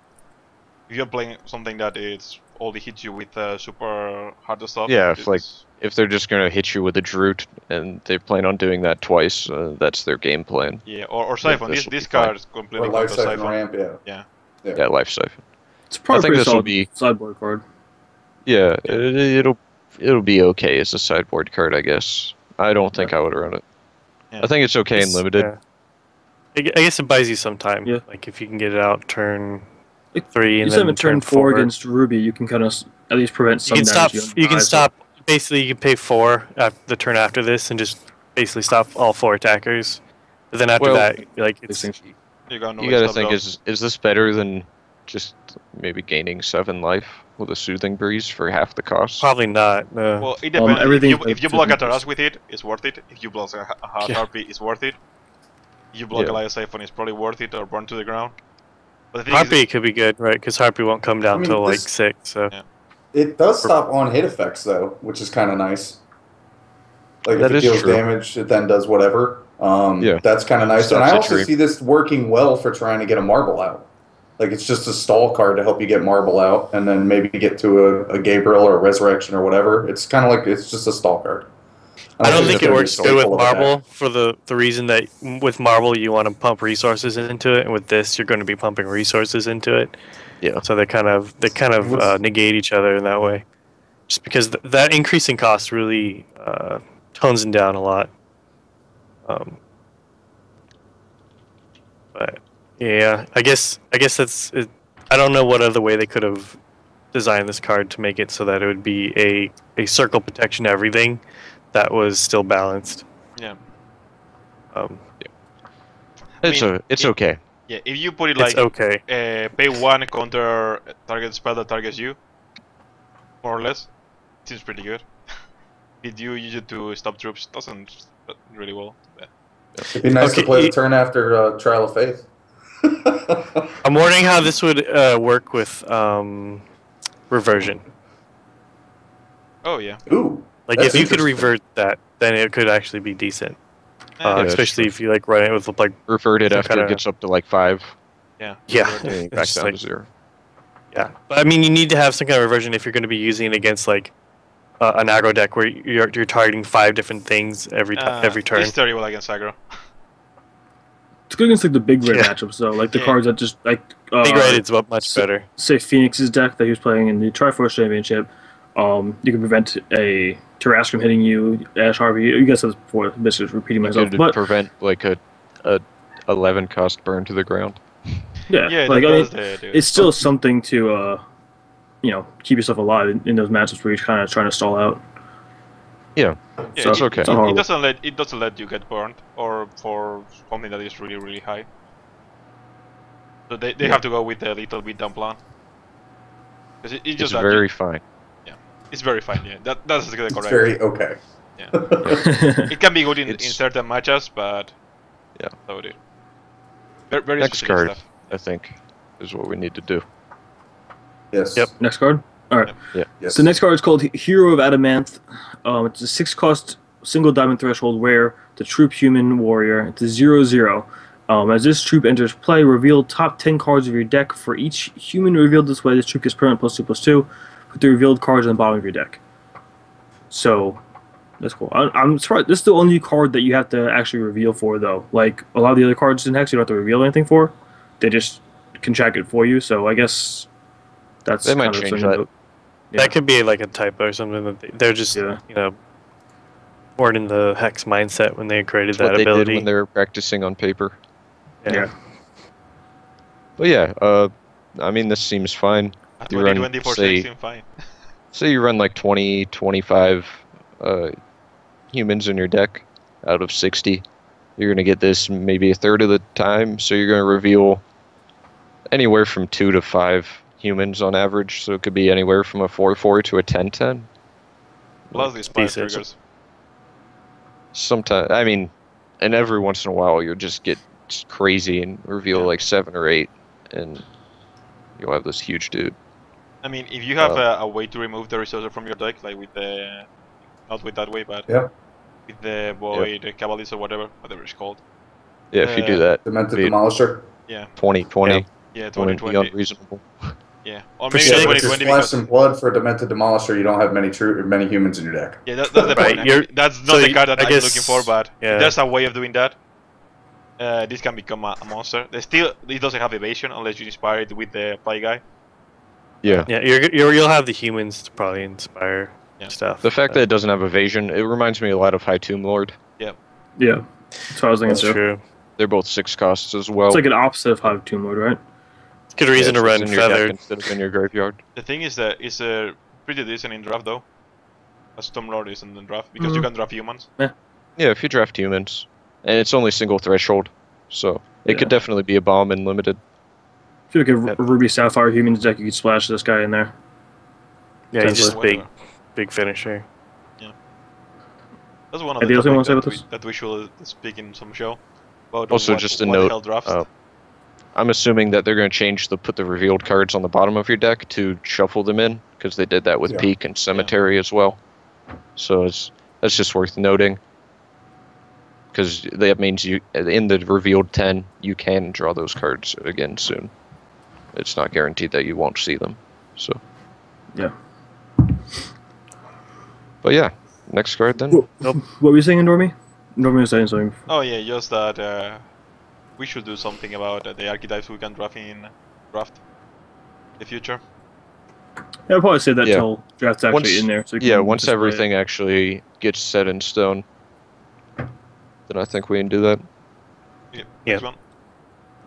If you're playing something that it's only hits you with super hard stuff, Yeah, if, it's- If they're just going to hit you with a Droot and they plan on doing that twice, that's their game plan. yeah, or Siphon. this This will be this fine. card is completely Or Life contra Siphon Siphon. Ramp, yeah. Yeah, Life Siphon. It's probably I think pretty this will solid be- sideboard card. Yeah, it'll be okay as a sideboard card, I guess. I don't think I would run it. Yeah. I think it's okay in limited. Yeah. I guess it buys you some time. Yeah. Like if you can get it out turn Like, 3 You and set then him at turn 4 against Ruby. You can kind of at least prevent some You can stop. damage. You can stop. Basically, you can pay 4 the turn after this, and just basically stop all 4 attackers. But then after Well, that, like it's You got no You gotta stop think, down. is this better than just maybe gaining 7 life with a Soothing Breeze for half the cost? probably not. No. Well, it depends. everything If you block a to- Taras with it, it's worth it. If you block a hard Yeah. Harpy, it's worth it. If you block Yeah. a Lion Siphon, it's probably worth it, or burn to the ground. But the thing Harpy could be good, right? Because Harpy won't come down I mean, till like this- 6. So Yeah. It does stop on hit effects though, which is kind of nice. Like That if it is deals true. damage, it then does whatever. Yeah. That's kind of nice. And Stops I a also tree. see this working well for trying to get a marble out. Like it's just a stall card to help you get marble out, and then maybe get to a Gabriel or a resurrection or whatever. It's kind of like it's just a stall card. I don't think it it's works gonna be good with staple of the deck. Marble for the reason that with Marble you want to pump resources into it, and with this you're going to be pumping resources into it. Yeah. So they kind of What's- negate each other in that way, just because that increasing cost really tones them down a lot. But yeah, I guess that's it. I don't know what other way they could have designed this card to make it so that it would be a circle protection everything that was still balanced. Yeah. It's mean, okay. Yeah, if you put it It's like okay. pay 1 counter target spell that targets you, more or less, it seems pretty good. If you use it to stop troops, doesn't really well. Yeah. It'd be nice Okay, to play the you- turn after Trial of Faith. I'm wondering how this would work with reversion. Oh yeah. Ooh, Like That's if you could interesting. revert that, then it could actually be decent. Yeah, that's Especially true. if you like run it with like Revert it some after it kinda- gets up to like 5, Yeah. Yeah. and then It's back just down like- to 0. Yeah, but I mean, you need to have some kind of reversion if you're going to be using it against like an aggro deck where you're targeting 5 different things every turn. It's terrible against aggro. It's good against like the big red Yeah. matchups though, like the Yeah. cards that just like Big red is much so- better. say Phoenix's deck that he was playing in the Triforce Championship. You can prevent a Terrask from hitting you, Ash Harvey. You guys said this before, basically just repeating You myself. could But prevent like a 11 cost burn to the ground. yeah, Yeah, like, that I mean, does the it's still something to keep yourself alive in those matchups where you're kind of trying to stall out. yeah, so it's okay. it's not horrible. it doesn't let you get burned or for something that is really high. So they have to go with a little bit down plan. Because it's It's just that very fine. it's very fine. Yeah, that's the correct. It's very okay. Yeah. It can be good in It's- certain matches, but Yeah. so it is. Very Next specific card, stuff. I think, is what we need to do. Yes. Yep. Next card. All right. Yes. So the next card is called Hero of Adamanth. It's a 6-cost single diamond threshold rare. The troop human warrior. It's a 0/0. As this troop enters play, reveal top 10 cards of your deck. For each human revealed this way, this troop gets permanent +2/+2. Put the revealed cards on the bottom of your deck. So that's cool. I'm surprised. This is the only card that you have to actually reveal for, though. Like a lot of the other cards in Hex, you don't have to reveal anything for. They just can check it for you. So I guess that's They might kind of change something that. Yeah. That could be like a typo or something. That they're just Yeah. weren't in the Hex mindset when they created It's what that they ability. did when they were practicing on paper. Yeah. But yeah, I mean, this seems fine. At You run, 2020 for say- 16, fine. Say you run like 20, 25 humans in your deck out of 60. You're going to get this maybe a third of the time, so you're going to reveal anywhere from 2 to 5 humans on average, so it could be anywhere from a 4/4 to a 10/10. Plus the spire decent. triggers. Sometimes, I mean, and every once in a while you'll just get crazy and reveal Yeah. like 7 or 8, and you'll have this huge dude. I mean, if you have a way to remove the resources from your deck, like with the, not with that way, but Yep. with the void, the cabalist or whatever it's called. Yeah, if you do Uh, that, Demented Dude. Demolisher. 2020 Yeah, wouldn't be 2020. unreasonable. Yeah, or For maybe sure. With your 2020 Flesh because and Blood for Demented Demolisher, you don't have many humans in your deck. yeah, that's the Right, point. you're- That's so not the you- card that I I'm guess- looking for, but yeah. if there's a way of doing that, this can become a monster. It doesn't have evasion unless you inspire it with the play guy. Yeah. Yeah, you'll have the humans to probably inspire Yeah. stuff. The fact that it doesn't have evasion, it reminds me a lot of High Tomb Lord. Yeah. That's what I was thinking that's too. true. They're both 6 costs as well. It's like an opposite of Hive Tomb Lord, right? Good reason Yeah, to it's run in your deck feathered. instead of in your graveyard. The thing is that it's pretty decent in draft though. As Stormlord is in the draft because you Mhm. can draft humans. Yeah, if you draft humans, and it's only single threshold, so it could Yeah. definitely be a bomb in limited. If you look at Yep. Ruby Sapphire Humans deck, you could splash this guy in there. Yeah, he's just Potentially. big finisher. That's one of Anything the else you wanna topics say about that we should speak in some show. About Also, what, just a what note, the hell drafts. I'm assuming that they're going to change put the revealed cards on the bottom of your deck to shuffle them in, because they did that with Yeah. Peak and Cemetery as well. So that's just worth noting. Because that means you, in the revealed 10, you can draw those cards again soon. It's not guaranteed that you won't see them. So. Yeah. But yeah, next card then. What were you saying, Normie? Normie was saying something. Oh yeah, just that we should do something about the archetypes we can draft in the future. Yeah, I'll probably say that Yeah. till draft's actually Once- in there. So you Yeah, can once display it. everything actually gets set in stone, then I think we can do that. Yeah. Yeah. Next one.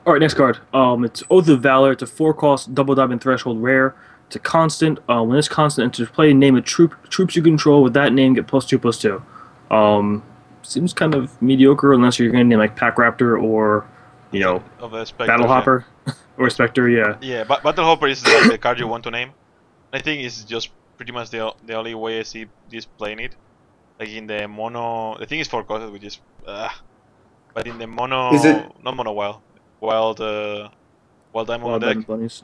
All right, next card. It's Oath of Valor. It's a 4-cost double diamond threshold rare. It's a constant. When this constant enters play, name a troops you control with that name get +2/+2. Seems kind of mediocre unless you're going to name like Pack Raptor or, Of the Spectre, Battle Hopper or Spectre. Yeah. Yeah, but Battle Hopper is like the card you want to name. I think it's just pretty much the only way I see this playing it. Like in the mono, the thing is 4 costs, which is, but in the mono, Is it- not mono wild diamond Wild deck. Diamond Bunnies.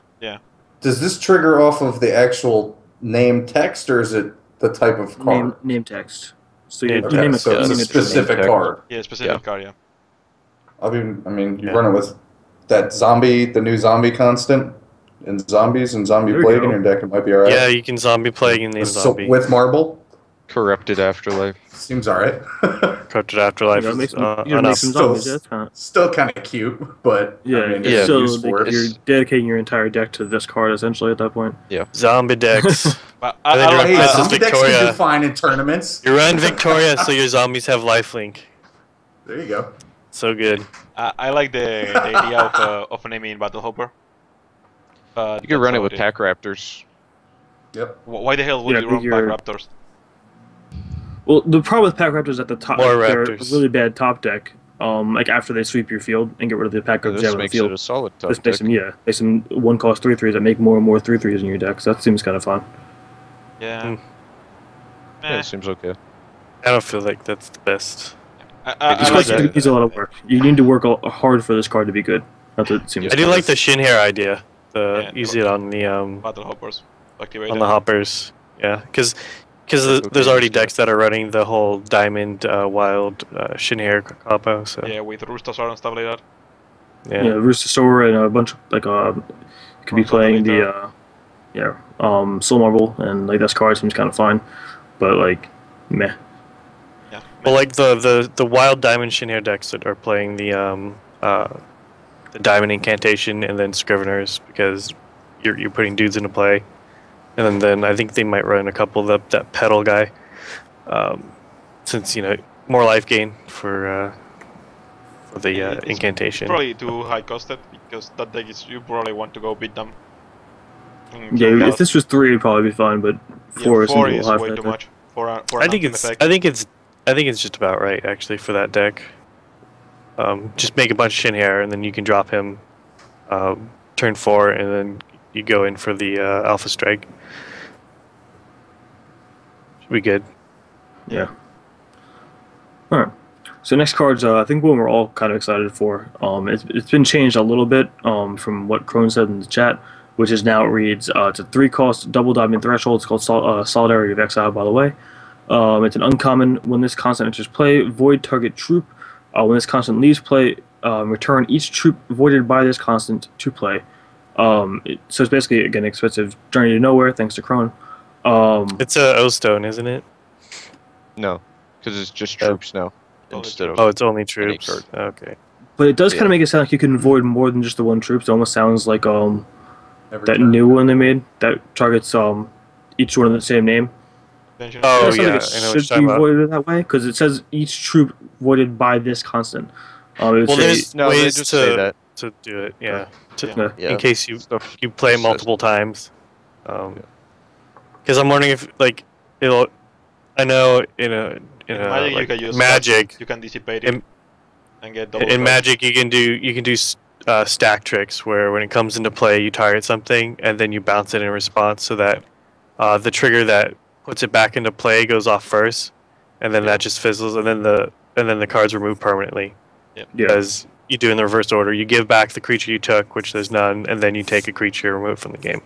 Does this trigger off of the actual name text, or is it the type of card? Name text. So Yeah, you Okay, name it. so it's a name it- specific text. card. Yeah, specific card. Yeah. I mean, you Yeah. run it with that zombie, the new zombie constant, and zombies and zombie There we plague go. in your deck. It might be alright. Yeah, you can zombie plague and name zombie. With marble, Corrupted Afterlife. seems alright. Corrupted Afterlife. You gotta make is, some, you gotta enough. make some Still- zombies. Yeah, that's kind of. Still kind of cute, but Yeah, I mean, it's it's yeah, used still for like, it. you're dedicating your entire deck to this card essentially at that point. Zombie decks. But I think I like you're Hey, Princess zombie decks can Victoria. do fine in tournaments. You run Victoria so your zombies have lifelink. There you go. So good. I like the idea of naming Battle Hopper. You could run it with Pack Raptors. Yep. Why the hell would Yeah, you run you're- Pack Raptors? Well, the problem with Pack Raptors at the top, More they're a Raptors. really bad top deck. Like after they sweep your field and get rid of the Pack Raptors This out of the makes it field. a solid top This makes deck. them, makes them 1-cost 3/3s that make more and more 3/3s in your deck. So that seems kind of fun. Yeah. Hmm. Yeah, Eh, it seems okay. I don't feel like that's the best. I This like card that. needs a lot of work. You need to work hard for this card to be good. Not that it seems. I do like the shin hair idea. Yeah, Use it on the Battle Hoppers. Activate on it. the hoppers. Yeah, because That's there's okay, already yeah. decks that are running the whole diamond wild shin hair combo. So Yeah, with Roostasar and stuff like that. Yeah, Rooster Sora and a bunch of like you could be playing Something the Soul Marble and like this card seems kind of fine, but like meh. Yeah. Well, like the wild diamond shin hair decks that are playing the diamond incantation and then Scriveners because you're putting dudes into play, and then I think they might run a couple of that pedal guy, since more life gain for the It's incantation. Probably too high costed because that deck is you probably want to go beat them. Yeah, if this was 3, it'd probably be fine, but 4 is a four little is high way for too that. much for I an think anthem it's effect. I think it's just about right actually for that deck. Just make a bunch of shin hair and then you can drop him turn 4 and then you go in for the alpha strike. Should be good. Yeah. All right. So next card's I think one we're all kind of excited for. It's been changed a little bit from what Crone said in the chat, which is now it reads it's a 3-cost double diamond threshold. It's called Solidarity of Exile, by the way. It's an uncommon. When this constant enters play, void target troop. When this constant leaves play, return each troop voided by this constant to play. So it's basically again expensive Journey to Nowhere thanks to Crone. It's a O-Stone, isn't it? No, because it's just Oh. troops now Oh, instead of. Oh, it's only troops. card. Okay. But it does kind Yeah. of make it sound like you can void more than just the one troop. It almost sounds like Every that turn. new one they made that targets each one of the same name. Attention. Oh, It sounds yeah, like I know it what you're should be talking about. voided that way because it says each troop voided by this constant. It would Well, say- there's No, they ways just say to that. do it. Yeah. Yeah. Yeah. In case you Stuff play says- multiple times. Because I'm wondering if like it'll. I know in In Magic you like, can use Magic. you can dissipate it In- and get double. In strike. Magic, you can do stack tricks where when it comes into play, you target something and then you bounce it in response, so that the trigger that puts it back into play goes off first, and then that just fizzles, and then the card's removed permanently. yeah. Because you do in the reverse order, you give back the creature you took, which there's none, and then you take a creature removed from the game.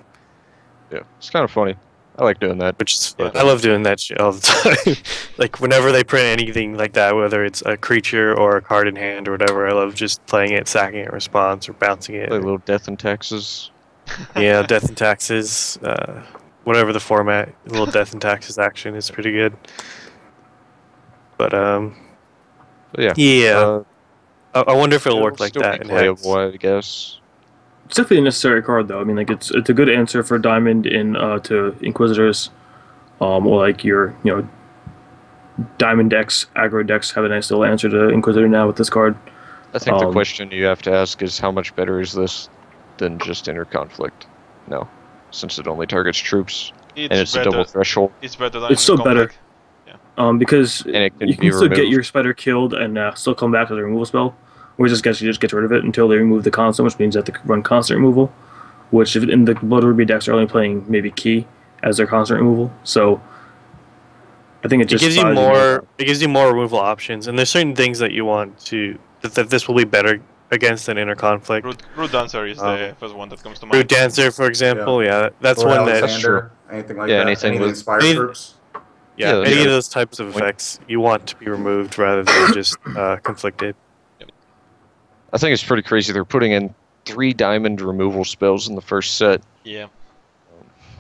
Yeah, it's kind of funny. I like doing that. Which is Yeah. I love doing that shit all the time. Like whenever they print anything like that, whether it's a creature or a card in hand or whatever, I love just playing it, sacking it in response, or bouncing it. Play a little Death and Taxes. Yeah, Death and Taxes, whatever the format, a little Death and Taxes action is pretty good. But But yeah. yeah, I wonder if it'll work It'll like still that be in Hex. playable, I guess. It's definitely a necessary card though. I mean, like it's a good answer for Diamond in to Inquisitors, or like your Diamond decks, aggro decks have a nice little answer to Inquisitor now with this card. I think the Um, question you have to ask is how much better is this than just Inner Conflict? No, since it only targets troops It's and it's better. a double threshold. It's better than It's still better. Conflict. Because And it can you be can still get removed. your spider killed and still come back with a removal spell. Or just guess you just get rid of it until they remove the constant, which means that they run constant removal. Which if in the Blood Ruby decks are only playing maybe Key as their constant removal. So I think it It just gives you buys more. It gives you more removal options, and there's certain things that you want to that this will be better against an Inner Conflict. Root Dancer is the first one that comes to mind. Root Dancer, for example, yeah, that's Or one that Alexander, anything like Yeah, that. anything Any of the with- Inspired any- troops. Yeah, Yeah, any yeah. of those types of effects you want to be removed rather than just conflicted. I think it's pretty crazy. They're putting in 3 diamond removal spells in the first set. Yeah.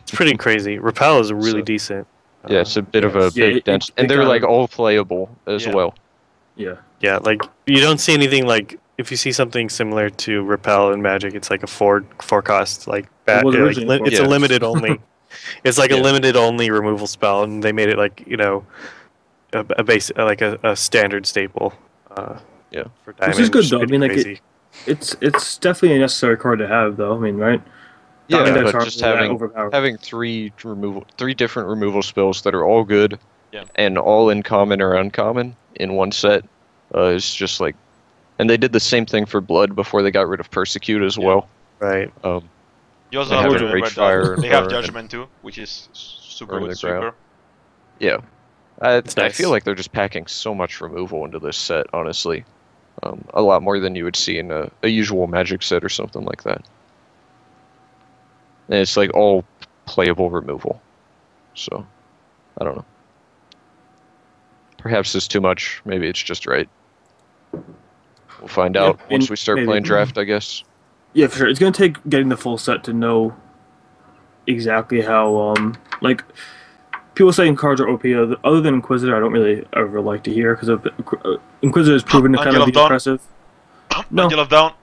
It's pretty crazy. Repel is really So- decent. Yeah, it's a bit of a yes. Yeah, big it- dent, it and they're kinda- like all playable as Yeah. well. Yeah. Yeah, like you don't see anything like if you see something similar to Repel in Magic, it's like a four cost like It was like, originally a 4 it's a cost. limited only. It's like a Yeah. limited only removal spell, and they made it like a base like a standard staple. Yeah. for Which is diamond, good, though. I pretty mean, like, crazy. It's definitely a necessary card to have, though. I mean, right? Yeah, Diamond decks but aren't just really that having overpowered. 3 different removal spells that are all good, Yeah. and all in common or uncommon in one set is just like, and they did the same thing for Blood before they got rid of Persecute as Yeah. well. Right. You also They have have to a remember Rage Fire that and they have Burn and- Judgment too, which is super Burn good the sweeper. ground. Yeah, I It's nice. feel like they're just packing so much removal into this set, honestly. A lot more than you would see in a usual Magic set or something like that. And it's like all playable removal. So, I don't know. Perhaps it's too much. Maybe it's just right. We'll find Yeah, out once and we start maybe. playing draft, I guess. Yeah, for sure. It's gonna take getting the full set to know exactly how like people saying cards are OP. Other than Inquisitor, I don't really ever like to hear because Inquisitor has proven to kind Angel of of be Dawn. impressive. No. Angel of Down.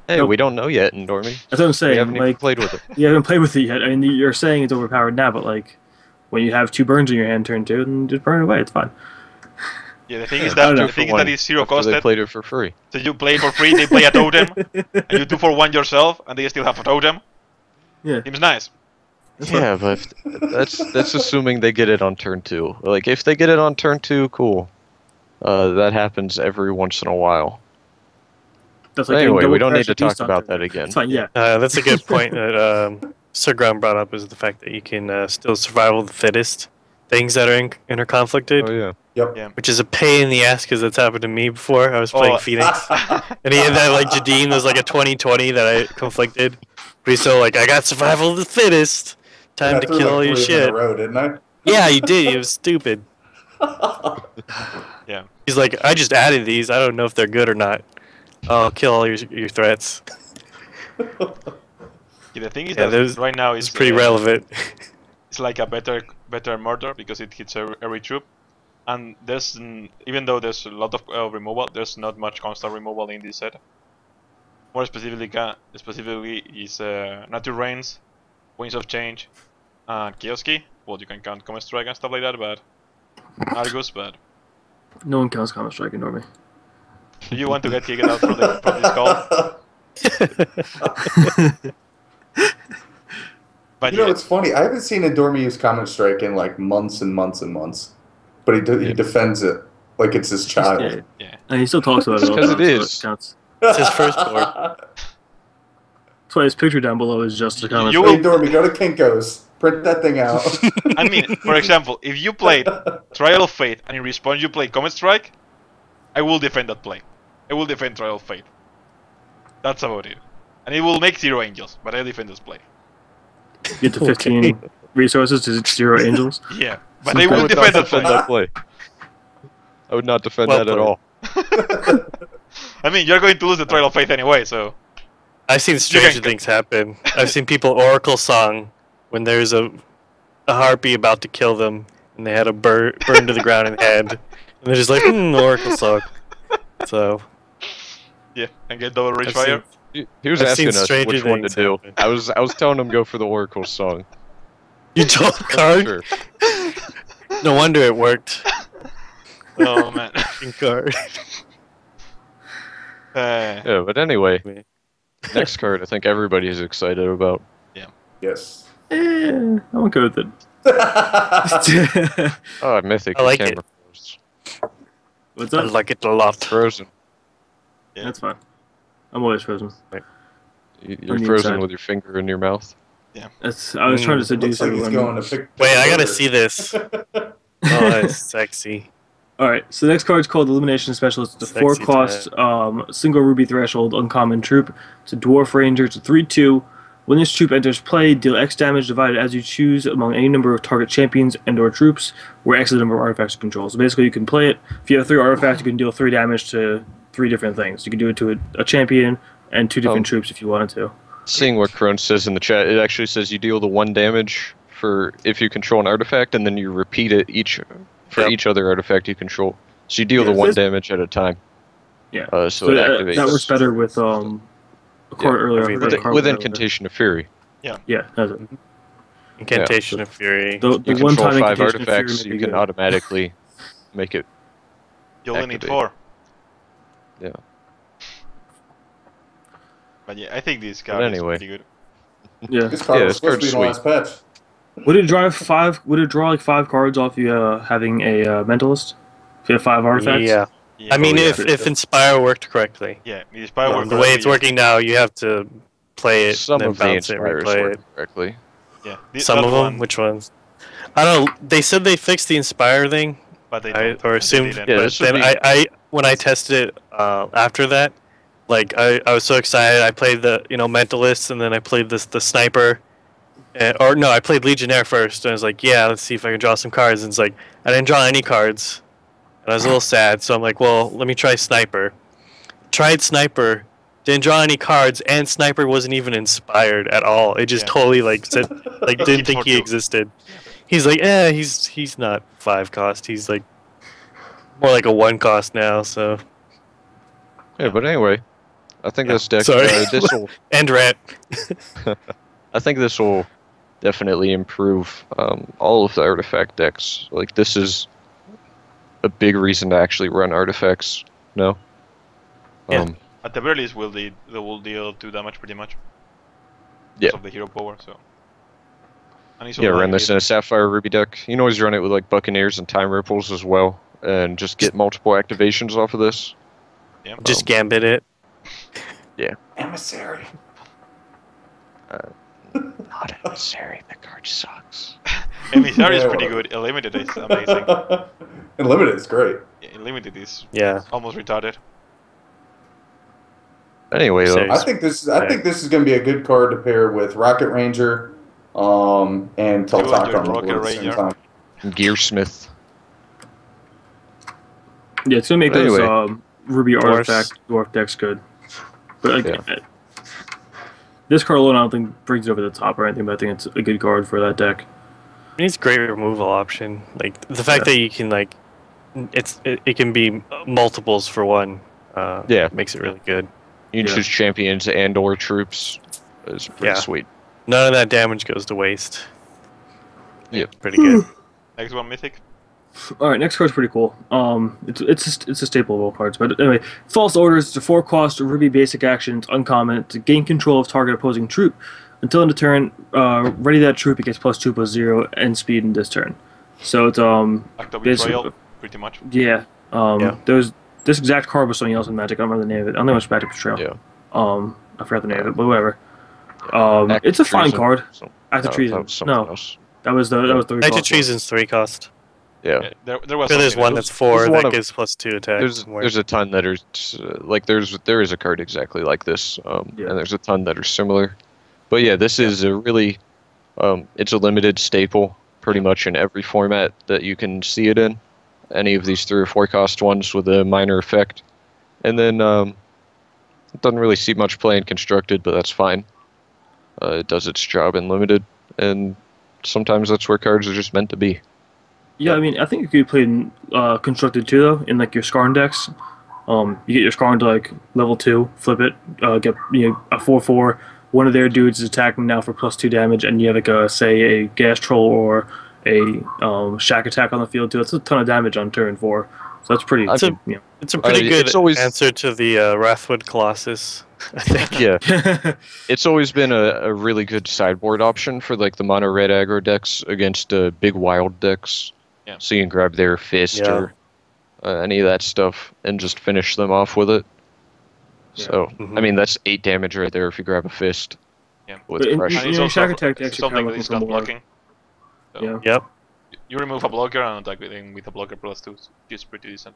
Hey, Nope. we don't know yet, Dormy. That's what I'm We saying. haven't even Like played with it. you haven't played with it yet. I mean, you're saying it's overpowered now, but like when you have 2 burns in your hand turn 2, then just burn it away. It's fine. Yeah, the thing is I that don't know. the thing is that it's zero After they costed. played it for free. So you play for free, they play a totem, and you 2 for 1 yourself, and they still have a totem. Yeah. Seems nice. That's fine. Yeah, but that's assuming they get it on turn 2. Like, if they get it on turn 2, cool. That happens every once in a while. That's But like anyway, getting we double don't need to crash at talk Beast about Hunter. that again. It's fine. Yeah. That's a good point that Sir Graham brought up, is the fact that you can still survival the fittest things that are interconflicted, Oh yeah. Yep. which is a pain in the ass because that's happened to me before. I was playing Oh. Phoenix, and he had that like Jadeem was like a 20/20 that I conflicted, but he's still like, I got survival of the fittest. Time I to threw kill all like your 3 of them in shit. a row, didn't I? Yeah, you did. It was stupid. Yeah. He's like, I just added these. I don't know if they're good or not. I'll kill all your threats. Yeah, the thing is Yeah, that those- right now It's it's pretty relevant. It's like a better murder because it hits every troop, and there's even though there's a lot of removal, there's not much constant removal in this set. More specifically is Nature Rains, Winds of Change, and Chaos Key. Well, you can count Common Strike and stuff like that, but Argus. But No one counts Counter Strike in Norway. do you want to get kicked out from this call? But You know, yeah, it's funny. I haven't seen Adormi use Common Strike in like months and months and months, but he defends it like it's his child. Yeah. yeah. And he still talks about it. It's all 'cause the it time, so is. counts. It's his first board. That's why his picture down below is just a Counter You Strike. Hey, Dormy, go to Kinko's. Print that thing out. I mean, for example, if you played Trial of Fate and in response you play Comet Strike, I will defend that play. I will defend Trial of Fate. That's about it. And it will make 0 angels, but I defend this play. Get to 15 resources to 0 angels. Yeah, but Okay. I will would defend not that play. defend that play. I would not defend Well that at played. all. I mean, you're going to lose the Trial of Fate anyway, so... I've seen stranger can- things happen. I've seen people Oracle Song when there's a harpy about to kill them, and they had a burn to the ground in hand, and they're just like, Oracle Song. So Yeah, and get double Rage I've Fire. He was I've asking seen us stranger which one to things do. happen. I was telling him go for the Oracle song. you told card. Sure. No wonder it worked. Oh, man. Fucking card. Yeah, but anyway, next card I think everybody is excited about. Yes. I won't go with it. Oh, Mythic. I like your it. camera froze. What's I up? like it a lot. Frozen. Yeah. That's fine. I'm always frozen. You're On the frozen inside. with your finger in your mouth. That's. I was trying to Looks seduce like he's everyone. going to pick. Wait, I gotta burger. see this. Oh, that's sexy. All right, so the next card is called Illumination Specialist. It's a Sexy 4-cost, single ruby threshold, uncommon troop. It's a dwarf ranger. It's a 3/2 When this troop enters play, deal X damage divided as you choose among any number of target champions and/or troops, where X is the number of artifacts you control. So basically, you can play it. If you have 3 artifacts, you can deal 3 damage to 3 different things. You can do it to a champion and 2 different troops if you wanted to. Seeing what Crone says in the chat, it actually says you deal the 1 damage for if you control an artifact, and then you repeat it each other artifact you control. So you deal the 1 damage at a time. Yeah. So it activates. That works better with a card earlier. With Incantation of Fury. Yeah, that's it. Incantation of Fury. The You one control time 5 Incantation of artifacts, Fury you can automatically make it. You only need activate. 4. Yeah. But yeah, I think this card anyway. is pretty good. Yeah. This card Yeah, was this supposed to be card's in the last patch. Would it draw 5? Would it draw like 5 cards off you having a mentalist? If you have 5 artifacts. Yeah. Yeah, I mean, yeah. if Inspire worked correctly. yeah, the Inspire works The way it's correctly, working now, you have to play it, Some then of the bounce it, Inspires replay work it. correctly. Yeah, Some that of them. one, Which ones? I don't know. They said they fixed the Inspire thing, but they I, don't. or They assumed. didn't. Yeah, But this would then be- I when I tested it after that, like I was so excited. I played the Mentalist, and then I played the Sniper. Or no, I played Legionnaire first, and I was like, yeah, let's see if I can draw some cards. And it's like I didn't draw any cards, and I was a little sad. So I'm like, well, let me try Sniper. Tried Sniper, didn't draw any cards, and Sniper wasn't even inspired at all. It just Yeah. totally like said like didn't Hit think for he 2. existed. He's like, he's not 5 cost. He's like more like a 1 cost now. So Yeah, but anyway, I think this deck. Sorry. This will. end rant. I think this will definitely improve all of the artifact decks. Like this is a big reason to actually run artifacts. No. Yeah. At the very least, they will deal 2 damage pretty much. Yeah. Because of the hero power, so. And it's Yeah, all run like this in a Sapphire Ruby deck. You can always run it with like Buccaneers and Time Ripples as well, and just get multiple activations off of this. Yeah. Just gambit it. Emissary. Not necessary. The card sucks. Emissary is Yeah, pretty whatever. good. Unlimited is amazing. And limited is great. Yeah, Unlimited is Yeah. almost retarded. Anyway, though, Serious. I think this is going to be a good card to pair with Rocket Ranger, and Teltaka on the Rocket board at the same Ranger. time. Gearsmith. Yeah, it's gonna make But those anyway. Ruby Dwarfs. artifact dwarf decks good. But like, Yeah. this card alone, I don't think brings it over the top or anything. But I think it's a good card for that deck. It's a great removal option. Like the fact that you can like, it can be multiples for 1. Yeah. Makes it really good. You can Yeah. choose champions and/or troops. It's pretty Yeah. sweet. None of that damage goes to waste. Yeah. Pretty good. Next one, Mythic. All right, next card's pretty cool. It's a staple of all cards. But anyway, False Orders. It's a 4-cost Ruby basic action. It's uncommon. To gain control of target opposing troop. Until end of turn, ready that troop. It gets +2/+0 and speed in this turn. So it's Act of basically- Betrayal, pretty much. yeah. Yeah. There's this exact card was something else in Magic. I don't remember the name of it. I don't know much Magic Betrayal. Yeah. I forgot the name of it, but whatever. Act It's of a fine Treason. card. So, Act of no, Treason. that was something No, else. that was the 3 Active cost. Treason's 3 cost. Yeah. Yeah, there was. There's something one else. that's 4 There's one that of- gives +2 attack. There's a ton that are like there is a card exactly like this, Yeah. and there's a ton that are similar. But yeah, this is a really it's a limited staple pretty much in every format that you can see it in. Any of these 3 or 4 cost ones with a minor effect, and then it doesn't really see much play in constructed, but that's fine. It does its job in limited, and sometimes that's where cards are just meant to be. Yeah, I mean, I think you could play in constructed too, though, in like your Skarn decks. You get your Skarn to like level 2, flip it, get a 4/4. One of their dudes is attacking now for +2 damage, and you have like a Gas Troll or a Shack attack on the field too. That's a ton of damage on turn 4. So that's pretty. It's a- It's a pretty good it's always- answer to the Wrathwood Colossus, I think. Yeah, it's always been a really good sideboard option for like the mono red aggro decks against big wild decks. Yeah. So you can grab their fist Yeah. or any of that stuff and just finish them off with it. Yeah. So Mhm. I mean that's 8 damage right there if you grab a fist. Yeah. With But in- crush. And You it's know, also Shack Attack it's actually something kinda that is looking not for more. blocking. So Yeah. Yep. you remove a blocker and attack with a blocker +2. It's pretty decent.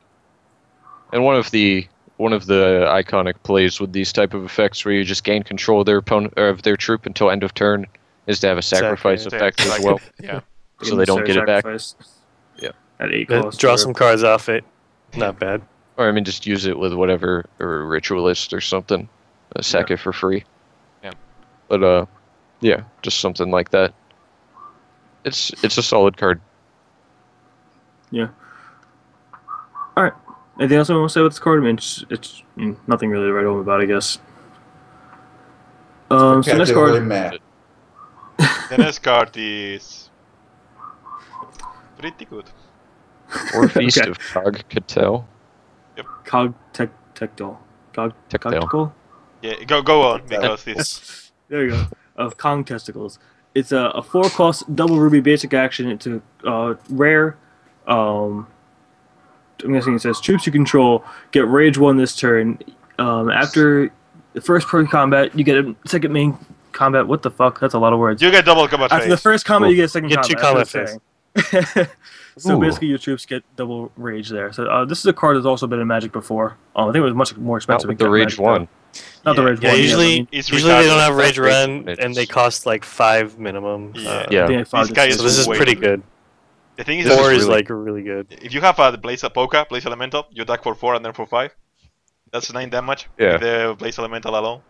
And one of the one of the iconic plays with these type of effects, where you just gain control of their opponent or of their troop until end of turn, is to have a sacrifice Exactly. effect as well, Yeah. so they don't get it back. Sacrifice Yeah. At 8 But cost. draw or- some cards off it. Not bad. Or I mean, just use it with whatever, or a ritualist or something. Sack it for free. Yeah. But yeah, just something like that. It's a solid card. Yeah. All right. Anything else I want to say about this card? I mean, it's nothing really to write home about, I guess. So next Objectively card. meh. The next card is pretty good. Or Feast Okay. of Cog Catel. Cog Tectile. Cog Tectile. Tactical? Yeah, go on because this. There you go. Of Kong Testicles. It's a 4-cost double ruby basic action. It's a rare. I'm guessing it says troops you control get rage 1 this turn. After the first pre-combat, you get a second main combat. What the fuck? That's a lot of words. You get double combat After the phase. first combat, you get a second You get two combat. combat That's what I'm saying. So Ooh. basically, your troops get double rage there. So this is a card that's also been in Magic before. I think it was much more Not expensive. with in the Rage Magic, though. 1. Not the Yeah. rage Yeah, one. usually, I mean, It's usually they don't retarded. have rage Rage run, units. and they cost like 5 minimum. Yeah. Yeah. I think I found This guy it. is So this is way pretty too good. The thing is, This 4 is is really- like really good. if you have a Blaze Apoca, Blaze Elemental, you attack for 4 and then for 5. That's 9 damage Yeah. with the Blaze Elemental alone.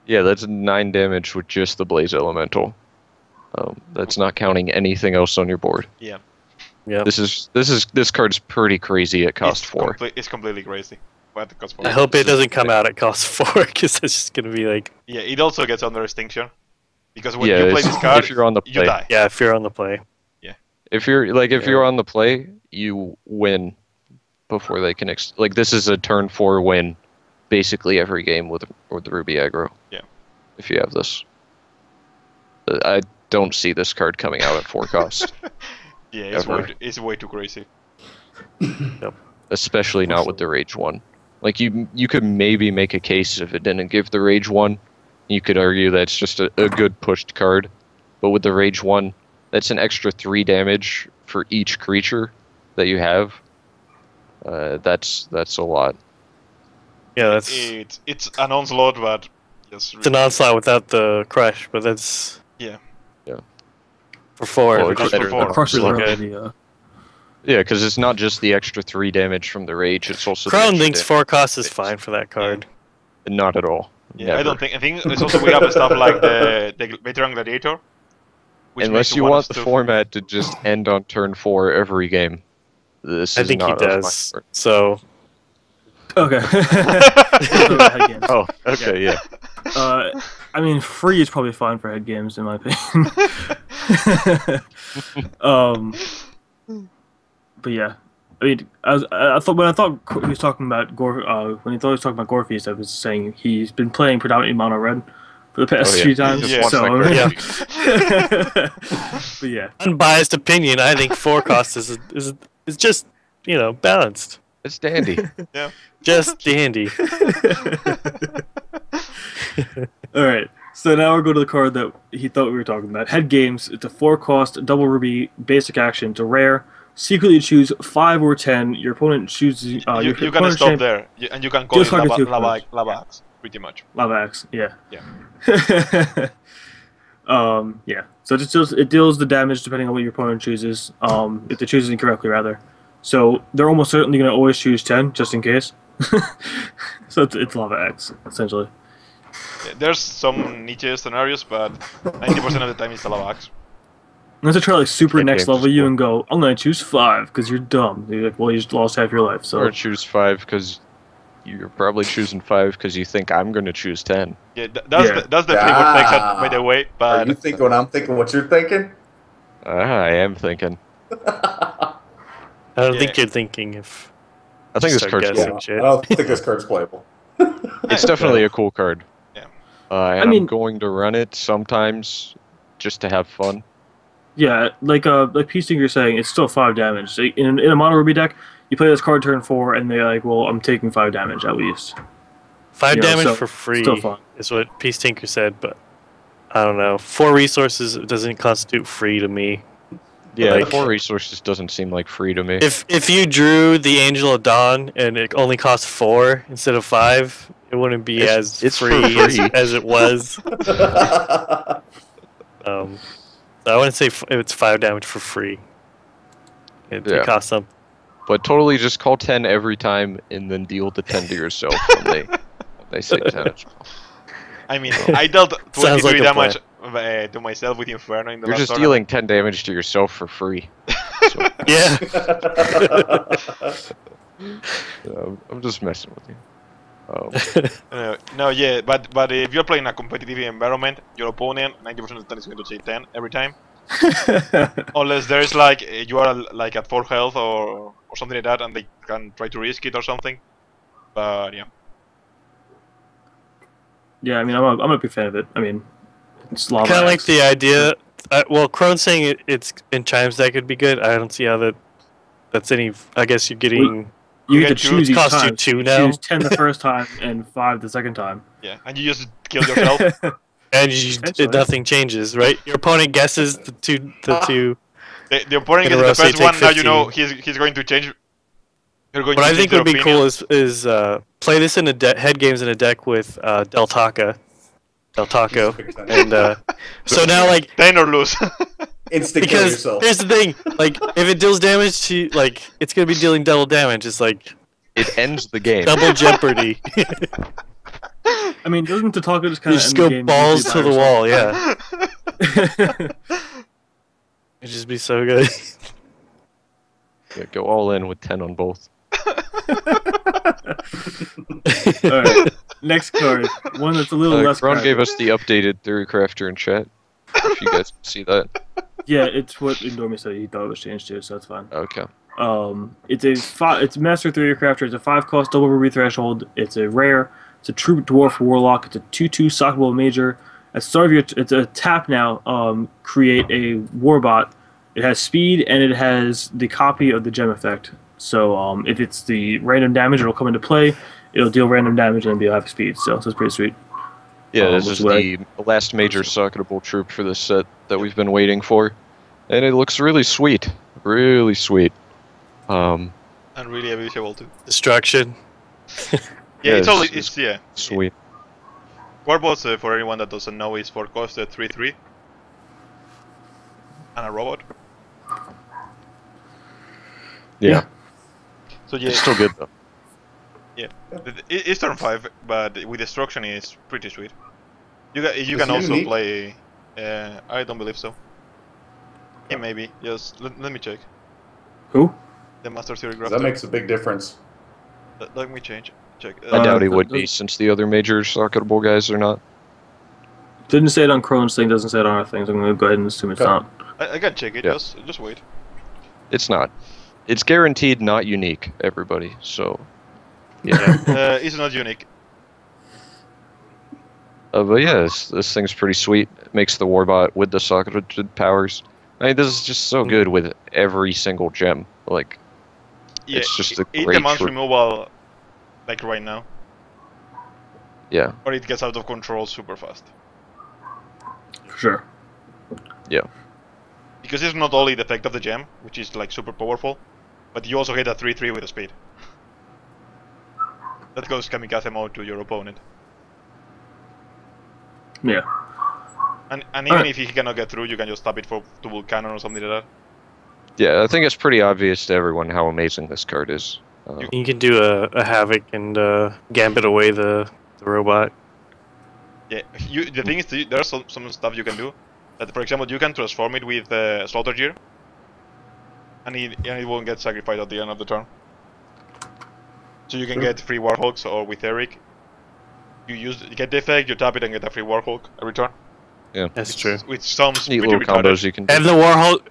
Yeah, that's 9 damage with just the Blaze Elemental. That's not counting anything else on your board. Yeah. Yeah. This card's pretty crazy at cost 4. It's completely crazy. But it costs 4. I hope it doesn't come out at cost 4 because it's just gonna be like, Yeah, it also gets under extinction. Because when Yeah, you play it's- this card, if you're on the you play. die. yeah, if you're on the play. If you're like if Yeah. you're on the play, you win before they can like this is a turn 4 win basically every game with the Ruby aggro. Yeah. If you have this. I don't see this card coming out at 4 cost. Yeah, Ever. it's way too crazy. Especially not with the Rage 1. Like you could maybe make a case if it didn't give the Rage 1. You could argue that's just a good pushed card. But with the Rage 1, that's an extra 3 damage for each creature that you have. That's a lot. Yeah, that's It's an onslaught, but just it's an onslaught without the crush, but that's Yeah. for 4. Well, which it's is better really than The Crush is good. really Yeah, because it's not just the extra 3 damage from the Rage, it's also the Crown extra Link's damage. 4 cost is fine for that card. Not at all. Yeah, I Never. don't think. I think it's also we have stuff like the Veteran Gladiator. Which Unless makes you one want of the two- format to just end on turn 4 every game. This I is think he not of my does. sort. So Okay. Head games. Oh, okay, yeah. I mean, free is probably fine for head games, in my opinion. But yeah, I mean, I thought he was talking about Gore, when he thought he was talking about Gore Feast, I was saying he's been playing predominantly mono red for the past Oh, yeah. few times. Yeah. So, Wants Yeah. but yeah, unbiased opinion, I think 4 cost is just, balanced. It's dandy. Just dandy. All right. So now we're going to the card that he thought we were talking about. Head Games. It's a 4-cost double ruby basic action. It's a rare. Secretly choose 5 or 10. Your opponent chooses. you Your can opponent stop champ- there, and you can call Just it target two lava cards. axe, pretty much. Lava Axe, yeah. Yeah. Yeah. So it deals the damage depending on what your opponent chooses. If they choose incorrectly, rather. So they're almost certainly going to always choose 10, just in case. So it's Lava Axe, essentially. Yeah, there's some niche scenarios, but 90% of the time it's the lava axe. Unless they try to, like, super Head next games level is you cool. and go, I'm going to choose 5 because you're dumb. You're like, well, you just lost half your life. So Or choose 5 because you're probably choosing 5 because you think I'm going to choose 10. Yeah, that's Yeah. that's the playbook method, by the way. Are But you thinking what I'm thinking? What you're thinking? I am thinking. I don't Yeah. think you're thinking if I think this start card's guessing cool. I shit. don't think this card's playable. It's definitely a cool card. Yeah. And I mean- I'm going to run it sometimes just to have fun. yeah, like Peace you're saying, it's still 5 damage. So in a mono ruby deck, you play this card turn 4, and they're like, well, I'm taking 5 damage at least. 5 You know, damage so for free still fun. is what Peace Tinker said, but I don't know. 4 resources doesn't constitute free to me. Yeah, Like- 4 resources doesn't seem like free to me. If you drew the Angel of Dawn and it only cost 4 instead of 5, it wouldn't be It's for free free. as it was. So I wouldn't say it's 5 damage for free. It Yeah. costs something. But totally just call 10 every time and then deal the 10 to yourself when they say 10 as well. I mean, I dealt Sounds 23 like a damage to myself with Inferno in the You're last just tournament. dealing 10 damage to yourself for free. So, Yeah. I'm just messing with you. No, yeah, but if you're playing a competitive environment, your opponent 90% of the time is going to say 10 every time, unless there's like you are like at 4 health or something like that, and they can try to risk it or something. But yeah, Yeah, I mean, I'm a big fan of it. I mean, it's lava. Kind of like axe. the idea. Well, Crone's saying it's in chimes that could be good. I don't see how that's any. I guess you're getting. You you get to can choose each cost you time. 2 You now. choose 10 the first time and 5 the second time. yeah, and you just kill yourself. And Essentially. nothing changes, right? Your opponent guesses the two. The opponent In a gets row, the so you first take one. Now you know 15. he's going to change. You're going What to I think change would be their cool opinion. is play this in head games in a deck with Del Taco, and so now like 10 or lose. Instant kill because yourself. here's the thing, like if it deals damage to like it's gonna be dealing double damage. It's like It ends the game. double jeopardy. I mean, doesn't Tatanka just kind You of just go balls to the wall, yeah. It'd just be so good. Yeah, go all in with 10 on both. Alright, next card. One that's a little less Ron crowded. gave us the updated Theory Crafter in chat. If you guys can see that. Yeah, it's what Indomi said. He thought it was changed too, so that's fine. Okay. It's Master Theory Crafter. It's a 5-cost double ruby threshold. It's a rare. It's a Troop Dwarf Warlock. It's a 2/2 Sockable Major. At start of your, it's a tap now. Create a Warbot. It has speed and it has the copy of the gem effect. So if it's the random damage, it'll come into play. It'll deal random damage and be a half speed. So it's pretty sweet. Yeah, this which is way? the last major socketable troop for this set that we've been waiting for. And it looks really sweet. Really sweet. And really abusable too. Destruction. Yeah, it's Yes, all it's- it's yeah. Sweet. Warbots, for anyone that doesn't know, is 4-cost 3/3, and a robot. Yeah. So yeah, It's still good though. it's turn 5, but with destruction is pretty sweet. You Is can it also unique? play. I don't believe so. Yeah, maybe. Just let me check. Who? The Master Theory Graph. That makes a big difference. Let me check. I doubt he th- would th- be, since the other major socketable guys are not. Didn't say it on Crone's thing. Doesn't say it on our thing. So I'm gonna go ahead and assume it's Okay. not. I can check it. Yeah. Just wait. It's not. It's guaranteed not unique, everybody. So, yeah. It's not unique. But yeah, this thing's pretty sweet. It makes the Warbot with the socketed powers. I mean, this is just so good with every single gem. Like, Yeah, It's just a it great demands troop. removal, like right now, yeah. or it gets out of control super fast. For sure. Because it's not only the effect of the gem, which is like super powerful, but you also get a 3/3 with a speed. That goes kamikaze mode to your opponent. Yeah. And even Alright. if he cannot get through, you can just tap it to Vulcanon or something like that. Yeah, I think it's pretty obvious to everyone how amazing this card is. You can do a Havoc and Gambit away the robot. Yeah, the thing is, there's some stuff you can do. That, for example, you can transform it with Slaughter Gear, and it won't get sacrificed at the end of the turn. So you can get free Warhawks, or with Eric, you get the effect, you tap it, and get a free Warhawk every turn. That's true. Which sounds Neat pretty little retarded. combos you can do. And the Warhawk,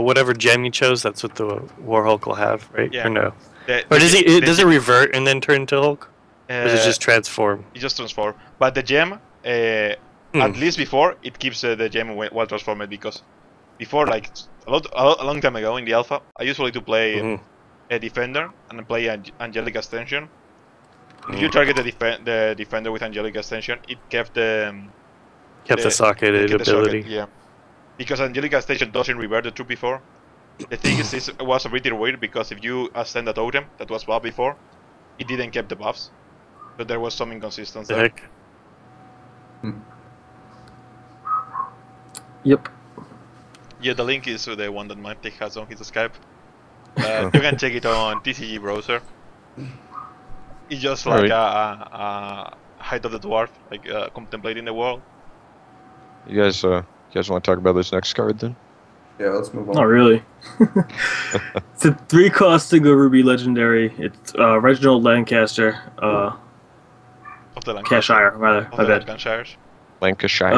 whatever gem you chose, that's what the Warhawk will have, right? Yeah. Or no? The Or does gem- it revert and then turn into Hulk? Or does it just transform? it just transform. But the gem, at least before, it keeps the gem well transformed, because before, like a long time ago in the alpha, I usually to play Mhm. a defender and play Angelic Ascension. If you target the defender with Angelic Ascension, it kept the Kept the socketed kept the ability. socket, yeah. because Angelica Station doesn't revert the troop before. The thing is, this was a bit weird because if you ascend a totem that was buffed before, it didn't keep the buffs. So there was some inconsistency The there. heck? Yep. Yeah, the link is the one that Mike has on his Skype. You can check it on TCG browser. It's just like a Height of the Dwarf, like contemplating the world. You guys want to talk about this next card then? Yeah, let's move on. Not really. It's a 3-cost single ruby legendary. It's Reginald Lancaster. Of the Cashire, rather. Of My the bad. Lancashires. Lancashire.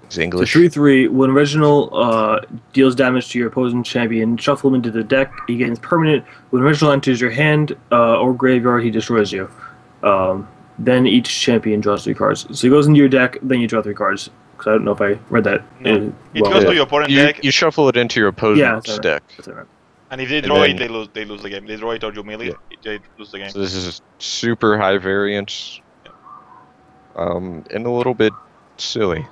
It's It's English. 3/3. When Reginald deals damage to your opposing champion, shuffle him into the deck. He gains permanent. When Reginald enters your hand or graveyard, he destroys you. Then each champion draws 3 cards. So he goes into your deck, then you draw 3 cards. Because I don't know if I read that. No. It well. goes to your opponent deck, You shuffle it into your opponent's Yeah, that's right. deck. That's right. and if they and draw then- it, they lose the game. They draw it or you melee, they lose the game. So this is super high variance. And a little bit silly.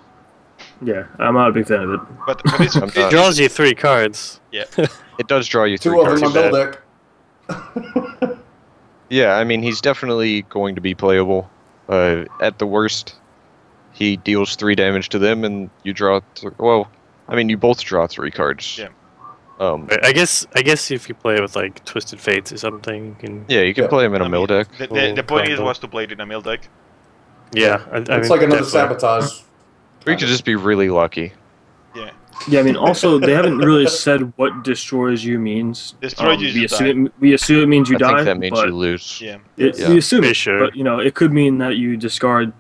Yeah, I'm not a big fan of it. But it's, I'm It not- draws you 3 cards. It does draw you 3 Two of cards. them on bad. build deck. Yeah, I mean, he's definitely going to be playable. At the worst, he deals 3 damage to them, and you draw. Well, I mean, you both draw 3 cards. Yeah. I guess if you play it with like Twisted Fates or something, you can. Yeah, you can Yeah. play him in a I mill mean, deck. The point is Combo. was to play it in a mill deck. Yeah, I It's mean, like another definitely. sabotage. Or you could just be really lucky. Yeah. Yeah, I mean, also, they haven't really said what destroys you means. Destroy you, we you assume we assume it means you I die, think that means but you lose. Yeah. Yeah. we assume Yeah, it. sure. But, it could mean that you discard,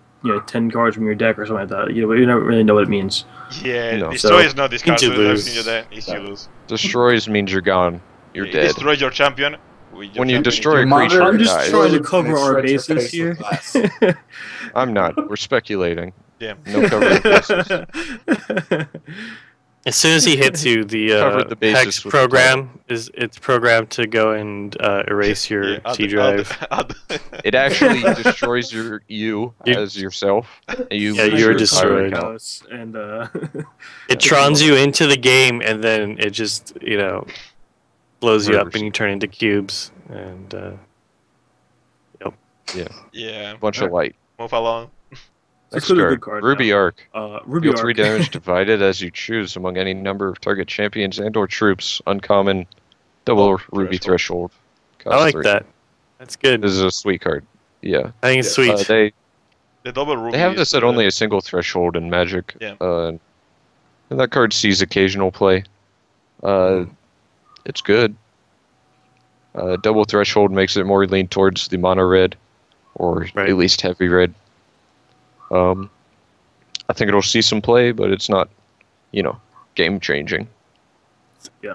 10 cards from your deck or something like that. But you don't really know what it means. Yeah, No. destroy So- is not discard, so you lose. everything you dead is you lose. Destroys means you're gone. You're It dead. destroys your champion. When you destroy a Your monitor creature, I'm it just dies. trying to And it cover our shreds your bases face with here. glass. I'm not. We're speculating. Yeah. No covering bases. As soon as he hits you, the Covered the bases hex with the program it's programmed to go and erase your Yeah, C drive. It actually destroys you You- as yourself. And you Yeah, lose you're your destroyed. pirate count. And It trons you into the game, and then it just blows you up, Murders and you turn into cubes. And Yeah. Bunch of light. Move along. It's Next a good card, card. Ruby Arc. Ruby Deal 3 Arc. damage divided as you choose among any number of target champions and/or troops. Uncommon, double Ruby threshold. I Cost like 3. that. That's good. This is a sweet card. Yeah. I think it's Yeah. sweet. The double ruby. They have is, this at only a single threshold in Magic. Yeah. And that card sees occasional play. It's good. Double threshold makes it more lean towards the mono red, or Right. at least heavy red. I think it'll see some play, but it's not, game changing.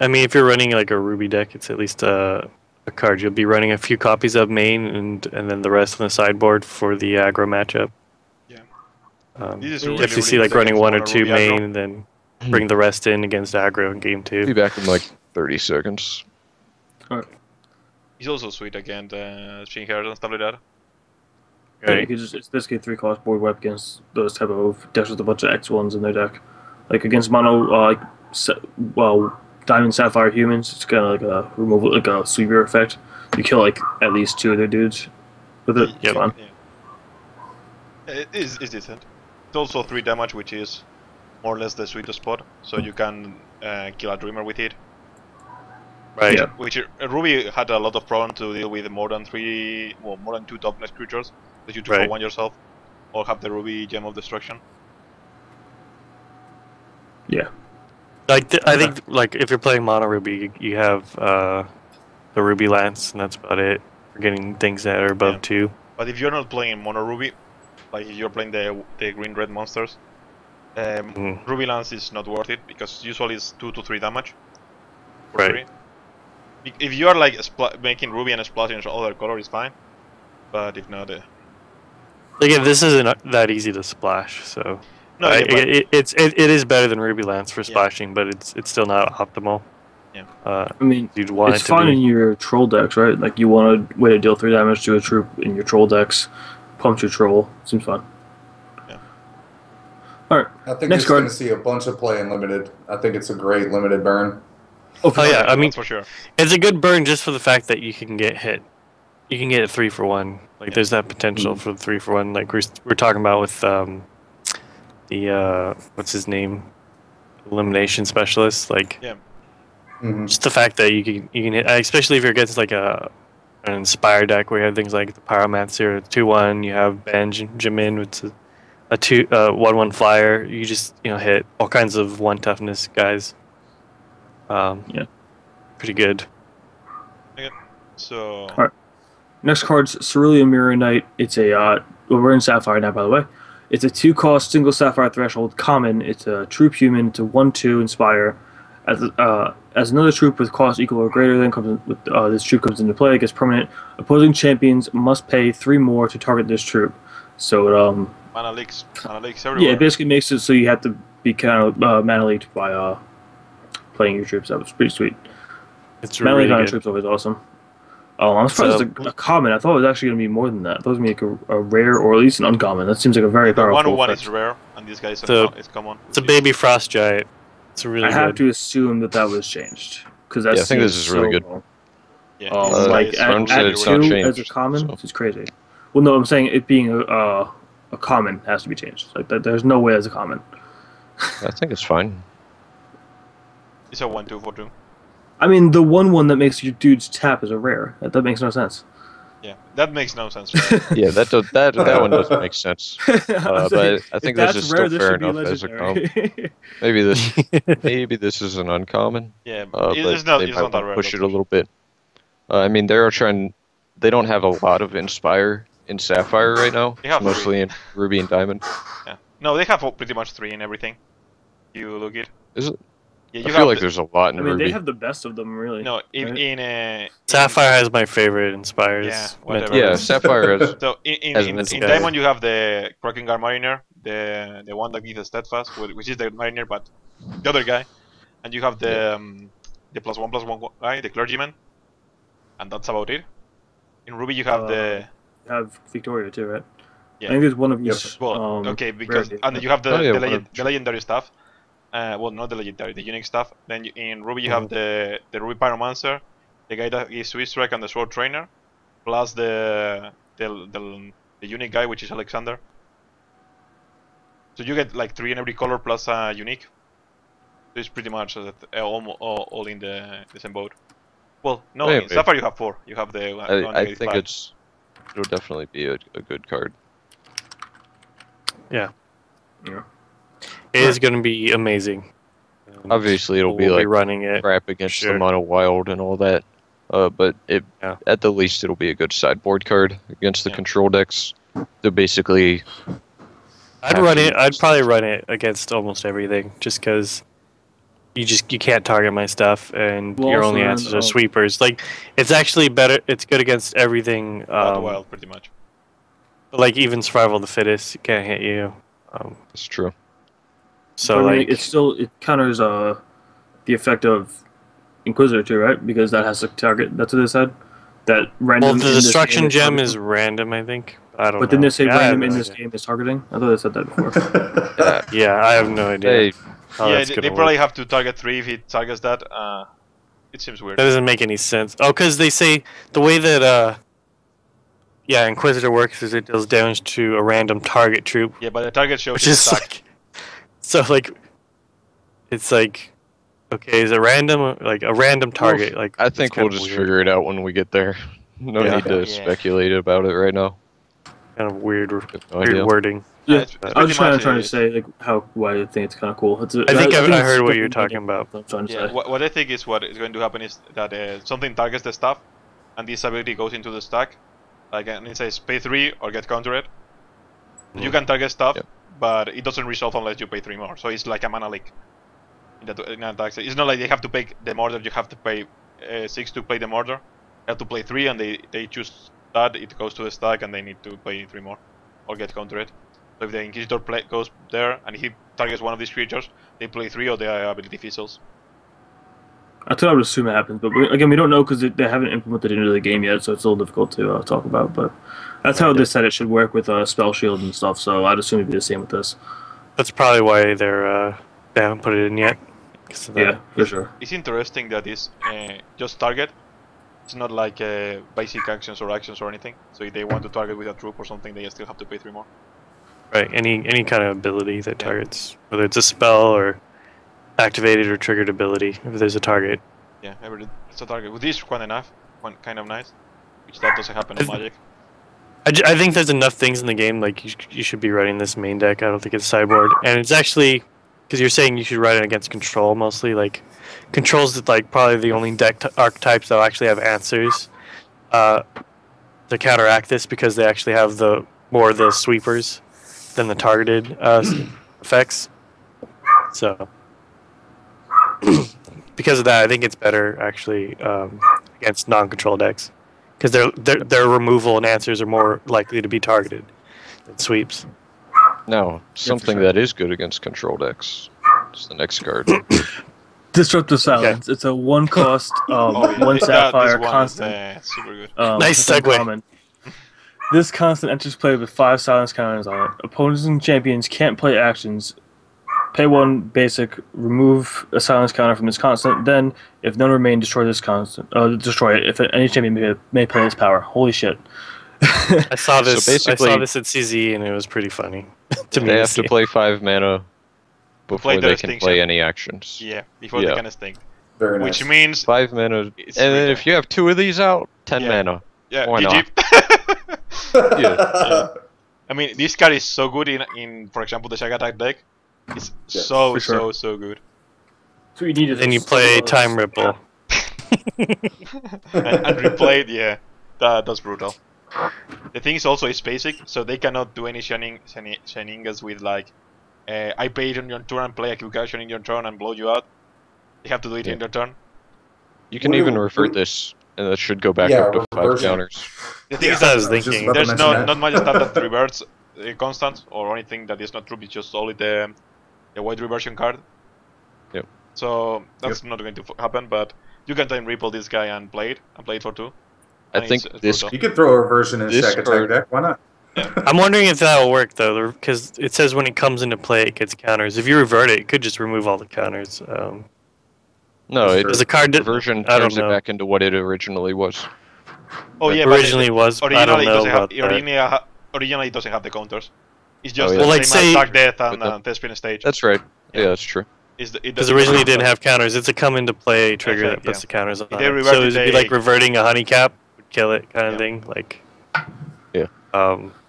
I mean, if you're running like a Ruby deck, it's at least a card. You'll be running a few copies of main, and then the rest on the sideboard for the aggro matchup. Yeah. Um, This is if really, you see really like running good 1 or against 2 mono Ruby main, aggro. and then bring the rest in against aggro in game Be 2. back in like 30 seconds. He's also sweet against Shin Herald and stuff like that. Yeah, Right. you could it's basically a 3-cost board wipe against those type of decks with a bunch of X1s in their deck. Like against mono, Diamond Sapphire humans, it's kind of like a removal, like a sweeper effect. You kill like at least 2 of their dudes with it. It's Yep. fun. Yeah. It's decent. It's also 3 damage, which is more or less the sweet spot. So you can kill a Dreamer with it. Right. Yeah. Which Ruby had a lot of problem to deal with more than 2 topless creatures that you draw Right. 1 yourself, or have the Ruby Gem of Destruction. Yeah. I think like if you're playing mono Ruby, you have the Ruby Lance, and that's about it for getting things that are above Yeah. 2. But if you're not playing Mono Ruby, like if you're playing the green red monsters, Ruby Lance is not worth it because usually it's 2 to 3 damage. for Right. free. If you are like making Ruby and splashing other color, is fine. But if not, Again, this isn't that easy to splash, so no, yeah, but- it is better than Ruby Lance for splashing, but it's still not optimal. Yeah. I mean, You'd want it's it to fine be. in your troll decks, right? Like you want a way to deal 3 damage to a troop in your troll decks, pump your troll. Seems fun. Yeah. Alright. I think Next you're going card. to see a bunch of play in limited. I think it's a great limited burn. Oh yeah, I mean, that's for sure. it's a good burn just for the fact that you can get hit. You can get a 3-for-1. Like there's that potential for 3-for-1. Like we're talking about with the what's his name, elimination specialist. Like Yeah. Mm-hmm. just the fact that you can hit, especially if you're against like an Inspire deck where you have things like the Pyromancer 2/1. You have Benjamin, which is a 1/1 flyer. You just hit all kinds of 1 toughness guys. Yeah. Pretty good. So Alright. Next card's Cerulean Mirror Knight. It's a well, we're in Sapphire now, by the way. It's a 2-cost single Sapphire threshold common. It's a troop human. It's a 1/2 Inspire. As another troop with cost equal or greater than comes with this troop comes into play, it gets permanent. Opposing champions must pay 3 more to target this troop. So mana leaks everywhere. yeah, it basically makes it so you have to be kind of mana leaked by playing your troops. That was pretty sweet. It's Mana really leak on a good. troop's always awesome. I'm surprised it's a common. I thought it was actually going to be more than that. I thought it was going to be a rare or at least an uncommon. That seems like a very The powerful 1/1 effect. is rare, and this guy is So- is common. It's a baby frost giant. It's really I have good. to assume that was changed because Yeah, I think this is really good. Yeah, Um, this guy like is at, Storm said at it's not 2 changed, as a common, so. it's crazy. Well, no, I'm saying it being a common has to be changed. Like that, there's no way as a common. I think it's fine. It's a 1/2 for 2. I mean, the 1/1 that makes your dudes tap is a rare. That makes no sense. Yeah, that makes no sense. Yeah, that one doesn't make sense. I'm But saying, I think if this that's is rare, still this fair should be enough as a legendary. Maybe this is an uncommon. Yeah, But it's not. they It's might not that want to rare. push that's it a little bit. I mean, they don't have a lot of Inspire in Sapphire right now. They have It's mostly in Ruby and Diamond. Yeah. No, they have pretty much 3 in everything. You look it. Is it? Yeah, I you feel have like the- there's a lot in I mean, Ruby. they have the best of them, really. no in right? in Sapphire has my favorite Inspires. Yeah, whatever. Yeah, Sapphire has. So As in an Inspire. Diamond you have the Krakengar Mariner, the one that gives a steadfast, which is the Mariner, but the other guy, and you have the +1/+1 guy, the Clergyman, and that's about it. In Ruby you have the You have Victoria too, right? Yeah. I think there's one of Yep. each. well, okay, because rarity. and then you have the Oh, yeah, the, one legend, of- the legendary stuff. Well, not the legendary, the unique stuff. Then in Ruby you have the Ruby Pyromancer, the guy that gives Swiss Strike and the Sword Trainer, plus the unique guy, which is Alexander. So you get like 3 in every color plus a unique. So it's pretty much all in the same boat. Well, no, Wait, in Sapphire you have 4. You have the one I negative think 5. it'll definitely be a good card. Yeah. Yeah. It is going to be amazing. Obviously, it'll be We'll like running it. crap against Sure. the mono wild and all that. But Yeah. at the least, it'll be a good sideboard card against the Yeah. control decks. So basically, I'd have run to it. I'd use- probably run it against almost everything, just because you can't target my stuff, and Well, your also only then, answers are sweepers. Like it's actually better. It's good against everything. Wild, pretty much. Like even survival of the fittest can't hit you. it's true. So But I mean, like it counters the effect of Inquisitor too, right? Because that has to target. That's what they said. That random. well, the in this destruction game gem targeting. is random. I think. I don't know. But didn't they say Yeah, I have random no in this idea. game is targeting? I thought they said that before. Yeah, I have no idea. They, how yeah, that's they gonna probably work. have to target 3 if he targets that. It seems weird. That doesn't make any sense. Oh, because they say the way that yeah, Inquisitor works is it deals damage to a random target troop, Yeah, but the target shows which his is attack. like, so like, it's like, okay, is it random? Like a random target? Like I it's think we'll kind of just weird. figure it out when we get there. No Yeah. need to Yeah. speculate about it right now. Kind of weird, I have no weird idea. wording. Yeah, it's I was pretty just trying much to is- say like why I think it's kind of cool. I think I it's heard what different you're than talking about. what I'm trying to Yeah, say. what I think is what is going to happen is that something targets the staff, and this ability goes into the stack. Like, and it says pay 3 or get countered. You can target stuff, Yep. but it doesn't resolve unless you pay 3 more. So it's like a mana leak. In attacks. It's not like they have to pay the murder, you have to pay 6 to play the murder. You have to play 3 and they choose that, it goes to the stack and they need to pay 3 more. Or get countered. So if the Inquisitor goes there and he targets one of these creatures, they play 3 or their ability fizzles. That's what I would assume it happens, but again, we don't know because they haven't implemented it into the game yet, so it's a little difficult to talk about. But that's how they said it should work with Spell Shield and stuff. So I'd assume it'd be the same with this. That's probably why they haven't put it in yet. 'Cause of that. Yeah, for sure. It's interesting that it's just target. It's not like basic actions or anything. So if they want to target with a troop or something, they still have to pay 3 more. Right. Any kind of ability that targets, whether it's a spell or activated or triggered ability, if there's a target. Yeah, it's a target. With this, kind of nice. Which that doesn't happen in Magic. I think there's enough things in the game like you should be running this main deck. I don't think it's sideboard, and it's actually because you're saying you should run it against control mostly. Like control's like probably the only deck archetypes that actually have answers to counteract this because they actually have the sweepers than the targeted effects. So because of that, I think it's better actually against non-control decks. Because their removal and answers are more likely to be targeted than sweeps. Now, something sure. that is good against control decks is the next card. Disruptive Silence. Okay. It's a 1 cost, Oh, yeah, 1 this sapphire one constant. is super good. Nice it's segue. uncommon. This constant enters play with 5 silence counters on it. Opponents and champions can't play actions. Pay 1 basic, remove a silence counter from this constant. Then, if none remain, destroy this constant. Destroy it. If any champion may play its power. Holy shit! I saw this. So I basically- saw this at CZ and it was pretty funny to me. They to have see. to play 5 mana before Play they the can extinction. play any actions. Yeah, before Yeah. they can extinct. Very nice. Which means 5 mana, It's and then really- if you have 2 of these out, 10 Yeah. mana. yeah, Why GG. Yeah. I mean, this card is so good in for example, the Saga Attack deck. It's Yeah, so for sure. so good. So you need Then you play Time Ripple. And replayed, yeah, that's brutal. The thing is also it's basic, so they cannot do any shenanigans with like, I pay it on your turn and play a quick action in your turn and blow you out. They have to do it in their turn. You can What even do- revert this, and that should go back Yeah, up to 5 reverse it. counters. The thing is I that was I was just thinking. about to there's mention that. not much stuff that reverts constant or anything that is not true. It's just only the white reversion card. Yep. So that's not going to happen. But you can time ripple this guy and play it for 2. I And think it's this brutal. You could throw a reversion in a This stack attack card- deck. Why not? I'm wondering if that will work though, because it says when it comes into play, it gets counters. If you revert it, it could just remove all the counters. no, it, Sure. Does the card reversion I don't turns it know. back into what it originally was. Oh yeah, but Originally was. I don't originally it know doesn't have about that. originally it doesn't have the counters. It's just Oh, yeah. the Well, like, same as say- Dark Death and With the- Thespin Stage. That's right. Yeah. Yeah, that's true. It Because doesn't originally it have didn't counters. have counters. It's a come into play trigger Okay, that puts yeah. the counters on If they it. revert So it, it'd be they- like reverting a honey cap, would kill it kind of Yeah. thing. Like, Yeah.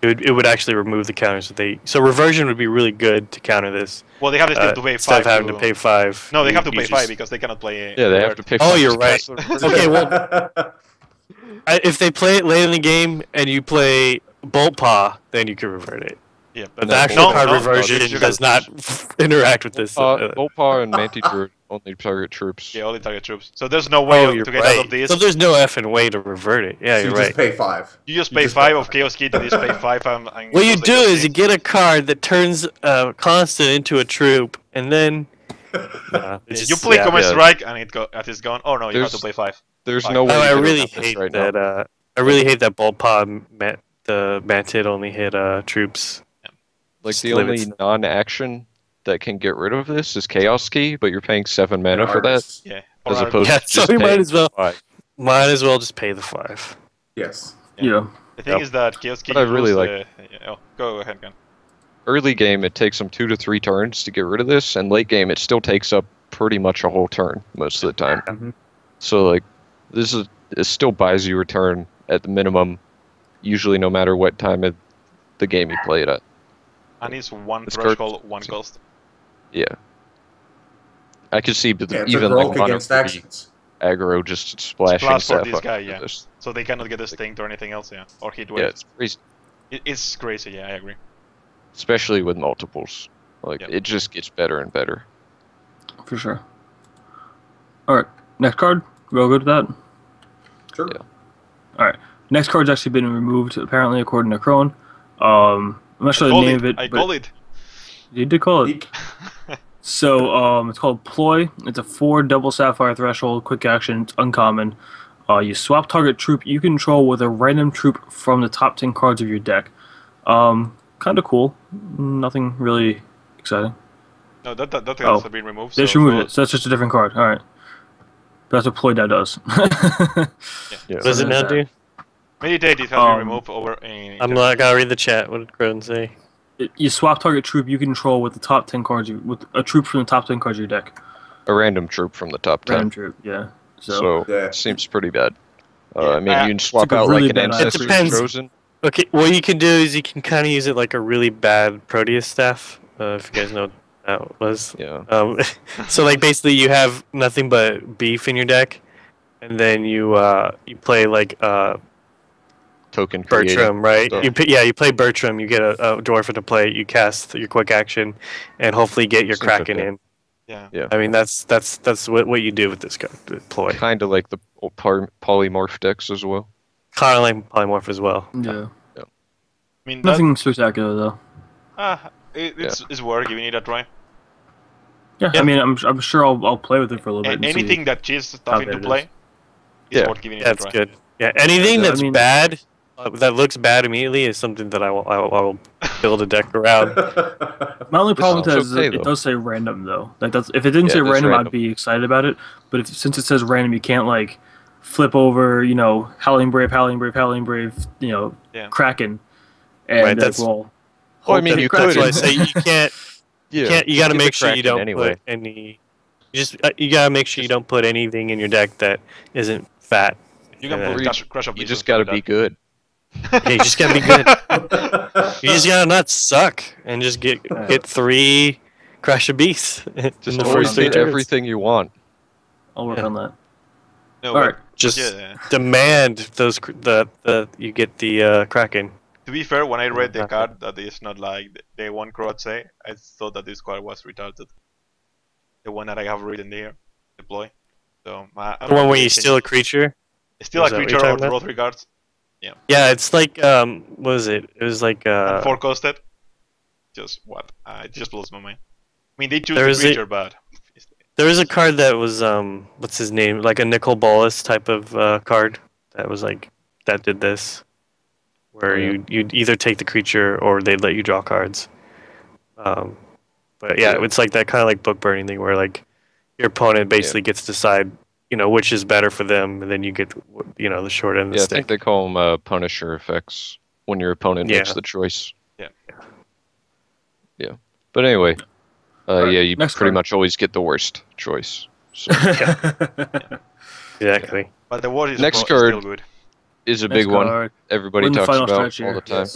it would actually remove the counters that they. So reversion would be really good to counter this. Well, they have still to pay Instead 5. of having to pay 5. No, they you- have to you pay just- 5 because they cannot play. Yeah, they have revert. to pay. Oh, 5 you're to right. cast the reversion. Okay, well, if they play it late in the game and you play Bolt Paw, then you can revert it. Yeah, But No, the actual Bolt card Paw- reversion you does can- not interact with this. Bolt Paw and Manti Druid only target troops. Yeah, only target troops. So there's no way Oh, to you're get out right. of this. So there's no effing way to revert it. Yeah, So you you're just right. pay 5. You just you pay just 5 pay of Chaos Key to this pay 5 and What you close the do Chaos is you Key. get a card that turns a constant into a troop, and then You play Command yeah. Strike and it's gone. Oh no, you have to There's- pay 5. There's Oh, no way. Oh, you I could really have this hate right now. that. I really hate that Bolt Paw the Mantid only hit troops. Like Just the limits only non-action that can get rid of this is Chaos Key, but you're paying 7 mana for that, Yeah. as Or opposed Yeah, to so just you might paying as well. 5. Might as well just pay the 5. Yes. Yeah. The thing Yep. is that Chaos Key But I really rules like- oh, go ahead, Gun. Early game, it takes them 2 to 3 turns to get rid of this, and late game, it still takes up pretty much a whole turn most of the time. Mhm. So like, it still buys you a turn at the minimum, usually no matter what time of the game you play it at. And it's 1 This card- threshold, 1 cost. Yeah. I could see Yeah, it's even a like grok mono against 3 actions. aggro just splashing Splash for this Sapphire guy, into yeah. this. So they cannot get extinct or anything else, yeah. Or hit Yeah, wave. it's crazy, It's crazy, yeah, I agree. especially with multiples. Like, Yep. it just gets better and better. For sure. Alright, next card. We'll go to that. Sure. Yeah. Alright. Next card's actually been removed, apparently, according to Crone. I'm not sure the name of it. I but called it. You did call it. Eek. So, it's called Ploy. It's a 4 double sapphire threshold, quick action. It's uncommon. You swap target troop you control with a random troop from the top 10 cards of your deck. Kind of cool. Nothing really exciting. No, that Oh, has been removed. They just so removed it, so that's just a different card. All right. That's what Ploy does. Yeah. What does it now do? Meditate, it has been removed over in. I'm not gonna read the chat. What did Croden say? You swap target troop you control with the top 10 cards, with a troop from the top 10 cards of your deck. A random troop from the top 10. Random troop, yeah. So, Yeah. it seems pretty bad. Yeah. I mean, you can swap a out really like an bad idea. Ancestry It depends. Chosen. Okay, what you can do is you can kind of use it like a really bad Proteus staff. If you guys know what that was. Yeah. So like basically you have nothing but beef in your deck, and then you play like Token creating. Bertram, right? stuff. You play Bertram. You get a Dwarf to play. You cast your quick action, and hopefully get your Seems Kraken okay. in. Yeah. I mean that's what you do with this card, with Ploy. Kind of like the old polymorph decks as well. Kind of like Polymorph as well. Yeah. I mean, Nothing spectacular, though. it's worth giving it a try. Yeah, Yeah. I mean, I'm sure I'll play with it for a little bit. and see. Anything that cheats stuff how into bad it play is Yeah. worth giving it a That's try. good. Yeah, anything Yeah, I that's mean- bad, that looks bad immediately, is something that I will build a deck around. My only problem with that sounds is okay, it though. does say random, though. Like if it didn't Yeah, say it is random, random. I'd be excited about it. But since it says random, you can't like flip over, Howling Brave, Yeah. Kraken, and Right, that's- well, Well, I hope mean, that you it could. That's why I cracks. say you can't. Yeah. You got to Get the make sure you Kraken don't anyway. put any. You gotta make sure you don't put anything in your deck that isn't fat. You can Yeah. put Crash of You Blizzard just gotta like be that. good. Yeah, you just gotta be good. You just gotta not suck and just get 3 Crash of Beasts in Just the always first 3 do turns. everything you want. I'll work Yeah. on that. No, All but right, Just yeah. demand those you get the Kraken. To be fair, when I read the card that is not like the one Croat say, I thought that this card was retarded. The one that I have written there, deploy. So The one where you steal a creature. steal a Is that what creature you're or talking draw 3 cards. Yeah, it's like what was it? It was like And 4 costed. Just what? It just blows my mind. I mean, they choose There the is a- creature, but there was a card that was what's his name? Like a Nicol Bolas type of card that was like that did this, where you'd either take the creature or they'd let you draw cards. But yeah, it's like that kind of like book burning thing where like your opponent basically gets to decide, which is better for them, and then you get, the short end of the Yeah, I stick. think they call them Punisher effects when your opponent makes Yeah. the choice. Yeah. Yeah. But anyway, Alright, yeah, you next pretty card. much always get the worst choice. So Exactly. the word is, Next is still card. good. is a Next big one. card. Everybody We're in the talks final about stretch all here. the time.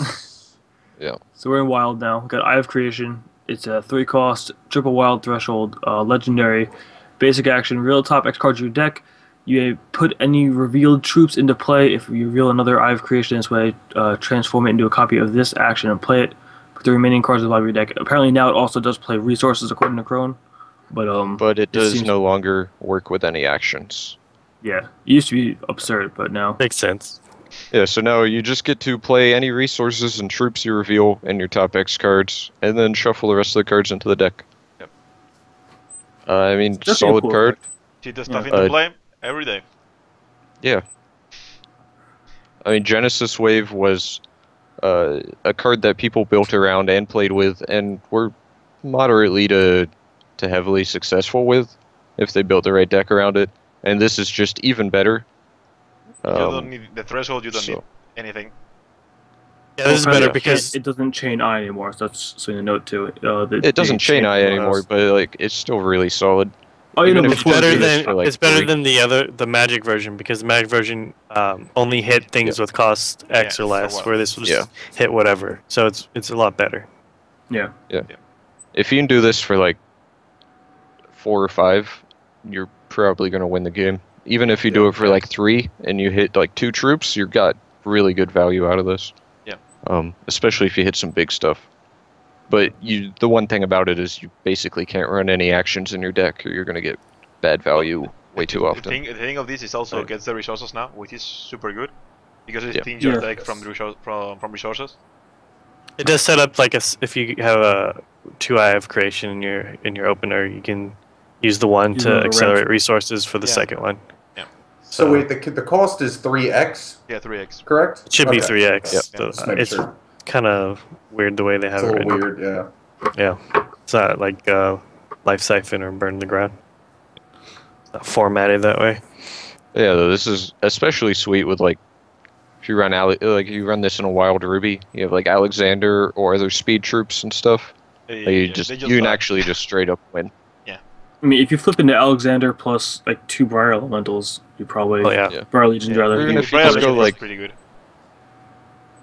Yes. So we're in Wild now. We've got Eye of Creation. It's a 3 cost, triple Wild threshold, legendary, basic action, reveal top X cards of your deck. You may put any revealed troops into play. If you reveal another Eye of Creation this way, transform it into a copy of this action and play it. Put the remaining cards of the bottom of your deck. Apparently now it also does play resources according to Crone. But But it does seems- no longer work with any actions. yeah, it used to be absurd, but now Makes sense. Yeah, so now you just get to play any resources and troops you reveal in your top X cards, and then shuffle the rest of the cards into the deck. Yep. I mean, Definitely a solid cool card. effect. Cheat the stuff Yeah. into play every day. Yeah. I mean, Genesis Wave was a card that people built around and played with, and were moderately to heavily successful with, if they built the right deck around it. And this is just even better. You don't need the threshold. You don't so- need anything. Yeah, this is Well, better yeah, because it doesn't chain eye anymore, so that's something to note too. It doesn't chain eye anymore, but like it's still really solid. Oh, you even know, if it's you before do better this than for, like, it's better 3. than the Magic version, because the Magic version only hit things with cost X Yeah, or so less, what? where this will just hit whatever. So it's a lot better. yeah. If you can do this for like 4 or 5, you're probably gonna win the game. Even if you do it for like 3 and you hit like 2 troops, you've got really good value out of this. Yeah. Especially if you hit some big stuff. But the one thing about it is you basically can't run any actions in your deck, or you're gonna get bad value way too often. The thing of this is also Right. gets the resources now, which is super good because it Yeah. thins your Yeah. deck from resources. It does set up like if you have a 2 Eye of Creation in your opener, you can use the one Use to another accelerate ramp. resources for the Yeah. second one. So wait, the cost is 3x, Yeah, 3x. correct? It should be Okay. 3x. Yep. so, Just making it's sure. kind of weird the way they It's have a it little written. weird, yeah. Yeah. It's not like Life Siphon or Burn the Ground. It's not formatted that way. Yeah, though, this is especially sweet with like if you run you run this in a Wild Ruby, you have like Alexander or other speed troops and stuff. Like, you can actually just straight up win. I mean, if you flip into Alexander plus like 2 Briar Elementals, you probably Briar Legion's rather. Even if you Briar just go Legion is like pretty good.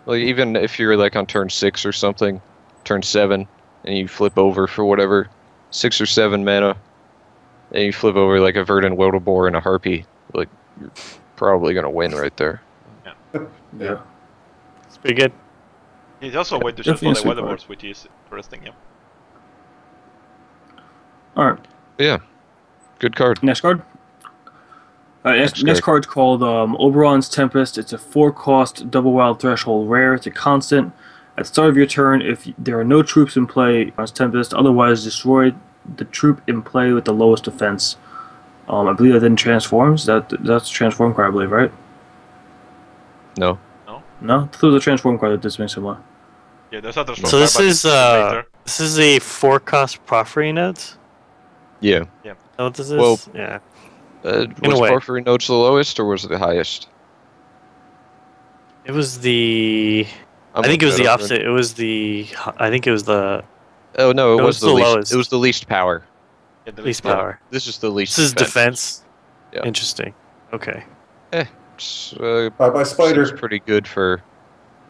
Like even if you're like on turn 6 or something, turn 7, and you flip over for whatever 6 or 7 mana, and you flip over like a Verdant Wildeboar and a Harpy, like you're probably gonna win right there. Yeah. It's pretty good. It's also a way to Definitely shuffle a the sweet weatherboards, which is interesting. Yeah. All right. Yeah, good card. Next card. Next card. card's called Oberon's Tempest. It's a 4-cost double wild threshold rare. It's a constant. At the start of your turn, if there are no troops in play, on Tempest, otherwise destroy the troop in play with the lowest defense. I believe that then transforms. That's a transform card, I believe, right? No. No, I thought it was a transform card that did something similar. Yeah, there's other So this is a 4-cost Porphyry Nodes? Yeah. Is that what this is? Well, yeah. Was a way. Porphyry Nodes the lowest or was it the highest? It was the... I think it was the opposite. It was the... I think it was the... Oh no, it was the least. lowest. It was the least power. Yeah, the Least Yeah. power. This is the least. This is defense? Yeah. Interesting. Okay. It's, Bye-bye, Spider. seems pretty good for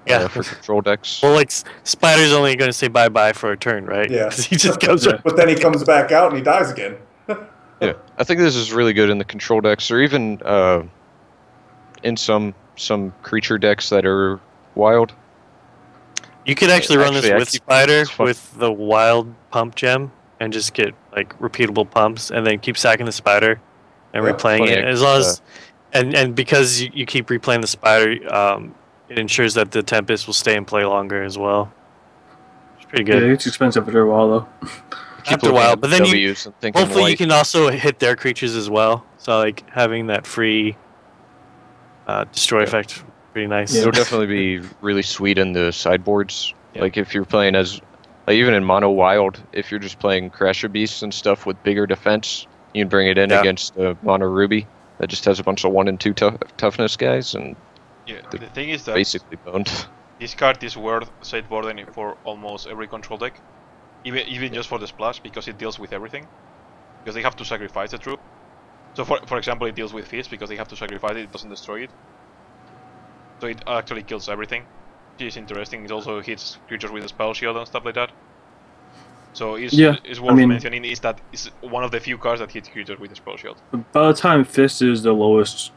for control decks. Well, like, Spider's only going to say bye-bye for a turn, right? Yeah. 'Cause he just goes... Yeah. But then he comes back out and he dies again. Yeah, I think this is really good in the control decks, or even in some creature decks that are wild. You could actually run this Actually, I with keep- Spider it's fun. with the wild pump gem and just get like repeatable pumps and then keep sacking the Spider and Yeah, replaying funny, it. As long as and because you keep replaying the Spider, it ensures that the Tempest will stay in play longer as well. It's pretty Yeah, good. it's expensive after a while though. Keep After a looking while, at but the then you W's and thinking hopefully you white. can also hit their creatures as well. So like having that free destroy effect, pretty nice. Yeah. It'll definitely be really sweet in the sideboards. Yeah. Like if you're playing as, like even in mono wild, if you're just playing Crasher Beasts and stuff with bigger defense, you can bring it in Yeah. against the mono Ruby that just has a bunch of 1 and 2 toughness guys and Yeah, the thing is that basically boned. this card is worth sideboarding for almost every control deck, even just for the splash, because it deals with everything. Because they have to sacrifice the troop. So for example, it deals with Fist because they have to sacrifice it; it doesn't destroy it. So it actually kills everything. Which is interesting. It also hits creatures with a spell shield and stuff like that. So it's worth mentioning is that it's one of the few cards that hits creatures with a spell shield. By the time Fist is the lowest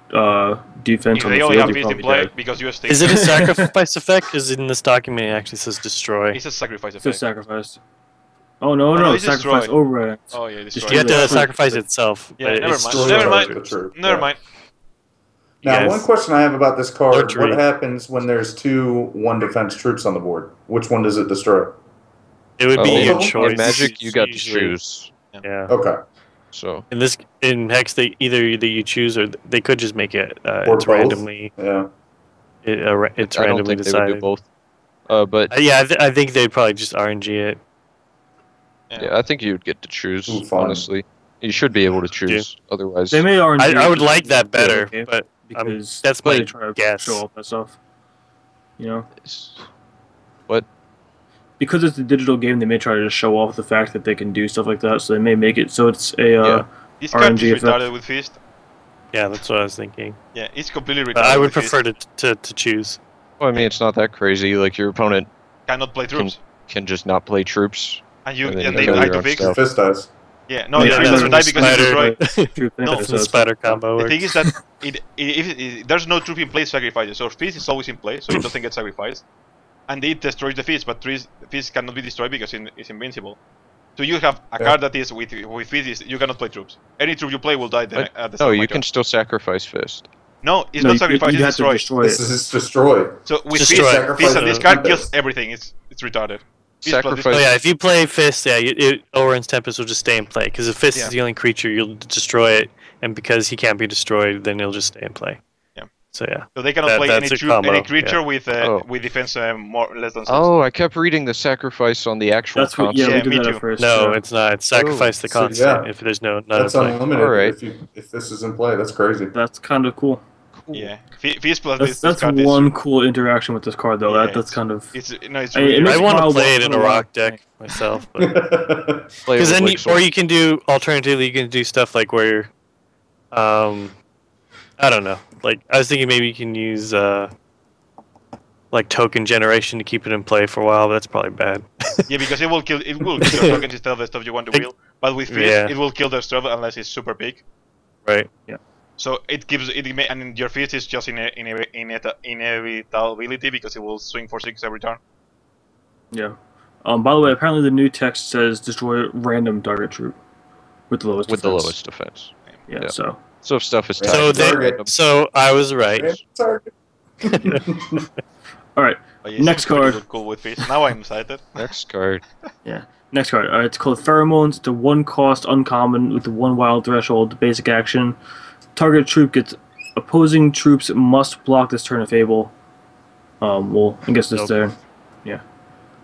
defense If on they the only field, have you're Fist in probably play, dead. because you have Is it a sacrifice effect? Because in this document it actually says destroy. It's a sacrifice Fist effect. sacrificed. Oh no, no, no, it's sacrifice destroy. override. Oh yeah, destroy. You have to Yeah. sacrifice itself. Yeah, but never it's mind. destroyed. Never mind. The troop. Never Yeah. mind. Now, Yes. one question I have about this card: Archery. what happens when there's 2 1-defense troops on the board? Which one does it destroy? It would be Oh, your in choice. In Magic, you got to usually. choose. Yeah. Okay. So In Hex, they either you choose or they could just make it. Or It's both. randomly. Yeah. It's I don't randomly think they would do decided. both. But Yeah, I think they'd probably just RNG it. yeah, I think you would get to choose. Ooh, fun. Honestly, you should be able to choose. Otherwise, They may RNG. I would like that better, okay, but because that's they my try to guess. show off that stuff. You know, it's- because it's a digital game, they may try to just show off the fact that they can do stuff like that. So they may make it so it's a Yeah. This card RNG is effect. retarded with Fist. yeah, that's what I was thinking. Yeah, it's completely retarded. But I would with Fist. prefer to choose. well, I mean, it's not that crazy. Like your opponent Cannot play troops, can just not play troops. and you and then and you they kill die your to own fix. stuff. Fist dies. Yeah, no, Yeah, it that's doesn't when die the because it's spider- destroyed. Troop No, If thing, the so spider combo The works. thing is that if there's no troop in play, sacrifices. So Fist is always in play, so it doesn't get sacrificed, and it destroys the Fist. But Fist cannot be destroyed because it's invincible. So you have a Yeah. card that is with Fist. You cannot play troops. Any troop you play will die What? at the No, start of you my can turn. still sacrifice Fist. No, it's No, not sacrifice. you It's have to destroy. destroy This it. is destroyed. So with Destroy. Fist on this card Tempest. kills everything. It's retarded. Fist plus Sacrifice- Oh yeah, if you play Fist, yeah, Oren's Tempest will just stay in play because if Fist Yeah. is the only creature, you'll destroy it, and because he can't be destroyed, then he'll just stay in play. Yeah. So yeah. So they cannot That- play that's any a combo, any creature Oh. with defense more less than 6. Oh, I kept reading the sacrifice on the actual That's what. console. Yeah, Yeah, we me did that too. at first. No, yeah. it's not. It's sacrifice the So, constant yeah. if there's none That's in play. unlimited Alright. if this is in play. That's crazy. That's kind of cool. Cool. Yeah, Feast plus That's this card one is. cool interaction with this card, though. Yeah, that's kind of. It's no, it's I mean, really. it makes I want to wild play one it in a for a while. rock deck myself, but Play it because with, then like, you, some- or you can do alternatively, you can do stuff like where you're, I don't know. Like I was thinking maybe you can use like token generation to keep it in play for a while, but that's probably bad. Yeah, because it will kill your tokens instead of the stuff you want to wheel. But with Feast, Yeah. it will kill their stuff unless it's super big. Right. So it gives and your Feast is just inevitability because it will swing for 6 every turn. Yeah. By the way, apparently the new text says destroy random target troop with the lowest. with the defense. lowest defense. Yeah. yeah. So. So if stuff is Yeah. So tied to then, random- so I was right. Target. All right. But yeah, it Next seems pretty card. Cool with Feast. Now I'm excited. next card. Next card. It's called Pheromones. It's a 1-cost uncommon with a 1 wild threshold. Basic action. Target troop gets opposing troops must block this turn of Fable. Well, I guess this Nope. turn. Yeah.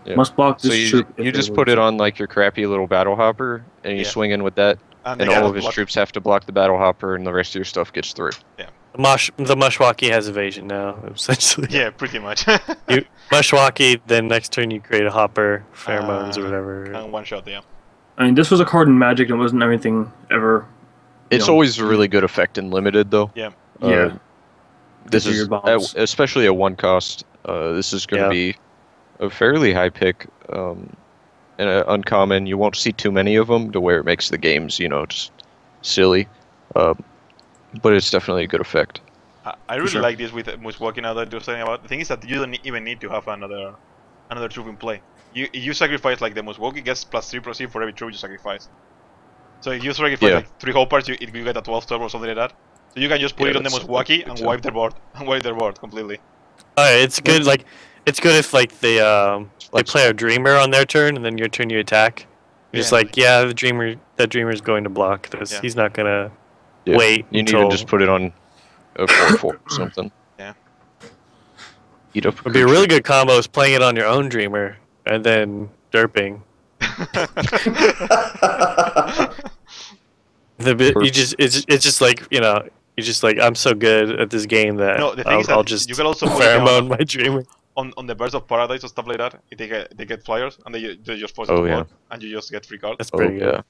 Yeah. Must block So this you, troop. if you they just would. put it on like your crappy little battle hopper, and you Yeah. swing in with that, they and all cannot of his block. troops have to block the battle hopper, and the rest of your stuff gets through. The Mushwaki has evasion now, essentially. Yeah, pretty much. Mushwaki, then next turn you create a hopper, pheromones or whatever. And one shot, yeah. I mean, this was a card in Magic, and it wasn't anything ever. It's know, always a really good effect in limited, though. Yeah. Yeah. This Get is your bombs. especially a 1-cost. This is going to Yeah. be a fairly high pick, and uncommon. You won't see too many of them to where it makes the games, just silly. But it's definitely a good effect. I really Sure. like this with Mushwaki now that you're saying about. The thing is that you don't even need to have another troop in play. You sacrifice like the Mushwaki gets +3/+3 for every troop you sacrifice. So if you sacrifice Yeah. like 3 hoppers, you get a 12 star or something like that. So you can just put Yeah, it on the that's Mushwaki good and too. wipe their board, completely. It's good. Like it's good if like they Like- play a dreamer on their turn, and then your turn you attack. You're just Yeah. like, yeah, that dreamer's going to block this. Yeah. He's not gonna Yeah. wait You until. can even just put it on a 4/4 or something. Yeah. Eat up. Would be a really good combo is playing it on your own dreamer and then derping. It's just like you're just like I'm so good at this game that No, the thing is that I'll just you can also put it pheromone my dreamer. on the Birds of Paradise or stuff like that. They get flyers and they just force it Oh, to yeah. block, and you just get free cards. That's Oh pretty good. yeah.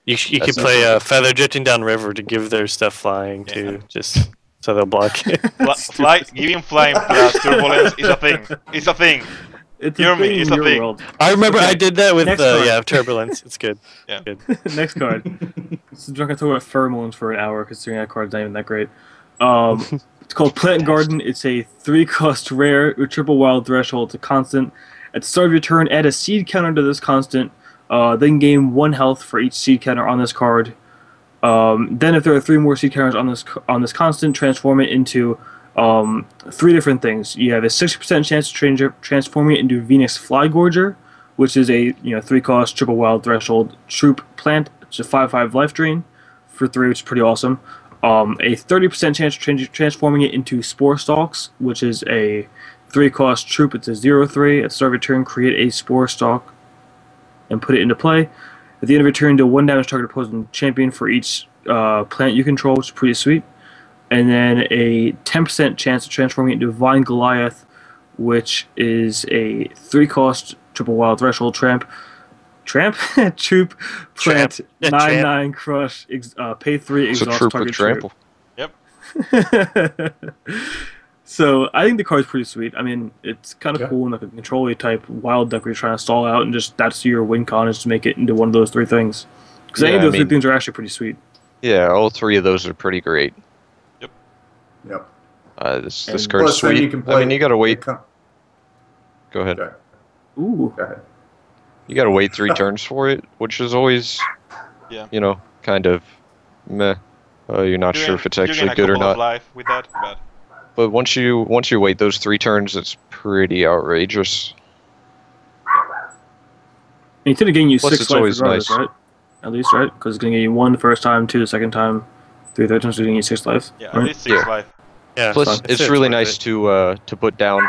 You That's could play Feather Drifting Down River to give their stuff flying Yeah. too, just so they'll block it. Giving flying plus turbulence is a thing. It's a thing. It's Hear a me, thing it's in a your thing. world. I remember Okay. I did that with Next card. Turbulence. It's good. Yeah. Good. Next card. So I'm not gonna talk about pheromones for an hour, considering that card's not even that great. It's called Plant Garden. It's a 3-cost rare with triple wild threshold. It's a constant. At the start of your turn, add a seed counter to this constant. Then gain 1 health for each seed counter on this card. Then, if there are 3 more seed counters on this constant, transform it into 3 different things. You have a 60% chance to transform it into Venus Flygorger, which is a 3-cost triple wild threshold troop plant. It's a 5/5 life drain for 3, which is pretty awesome. A 30% chance of transforming it into Spore Stalks, which is a 3-cost troop. It's a 0/3. At the start of your turn, create a Spore Stalk and put it into play. At the end of your turn, deal 1 damage target opposing champion for each plant you control, which is pretty sweet. And then a 10% chance of transforming it into Vine Goliath, which is a 3-cost triple wild threshold troop plant. Yeah, 9/9 crush. Pay 3 It's a exhaust troop target with trample. So I think the card's pretty sweet. I mean, it's kind of Yeah. cool in like a control type wild deck where you're trying to stall out and just that's your win con is to make it into one of those 3 things. Because I Yeah, think I those 3 mean- things are actually pretty sweet. Yeah, all 3 of those are pretty great. Yep. This And card's Plus, then sweet. you can play. I mean, you gotta wait. Go Go ahead. Ooh. ahead. You gotta wait 3 turns for it, which is always, Yeah. kind of meh. You're not You sure gain- if it's you actually gain a good or couple of not. life with that, but But once you wait those 3 turns, it's pretty outrageous. And it's going to gain you Plus, 6 it's life always regardless, nice. right? At least, right? Because it's going to gain you 1 the first time, 2 the second time, 3 the third time, so it's going to gain you 6 life. yeah, right? at least 6 Yeah. life. Yeah. Plus, I'd say it's really worth nice it. to put down.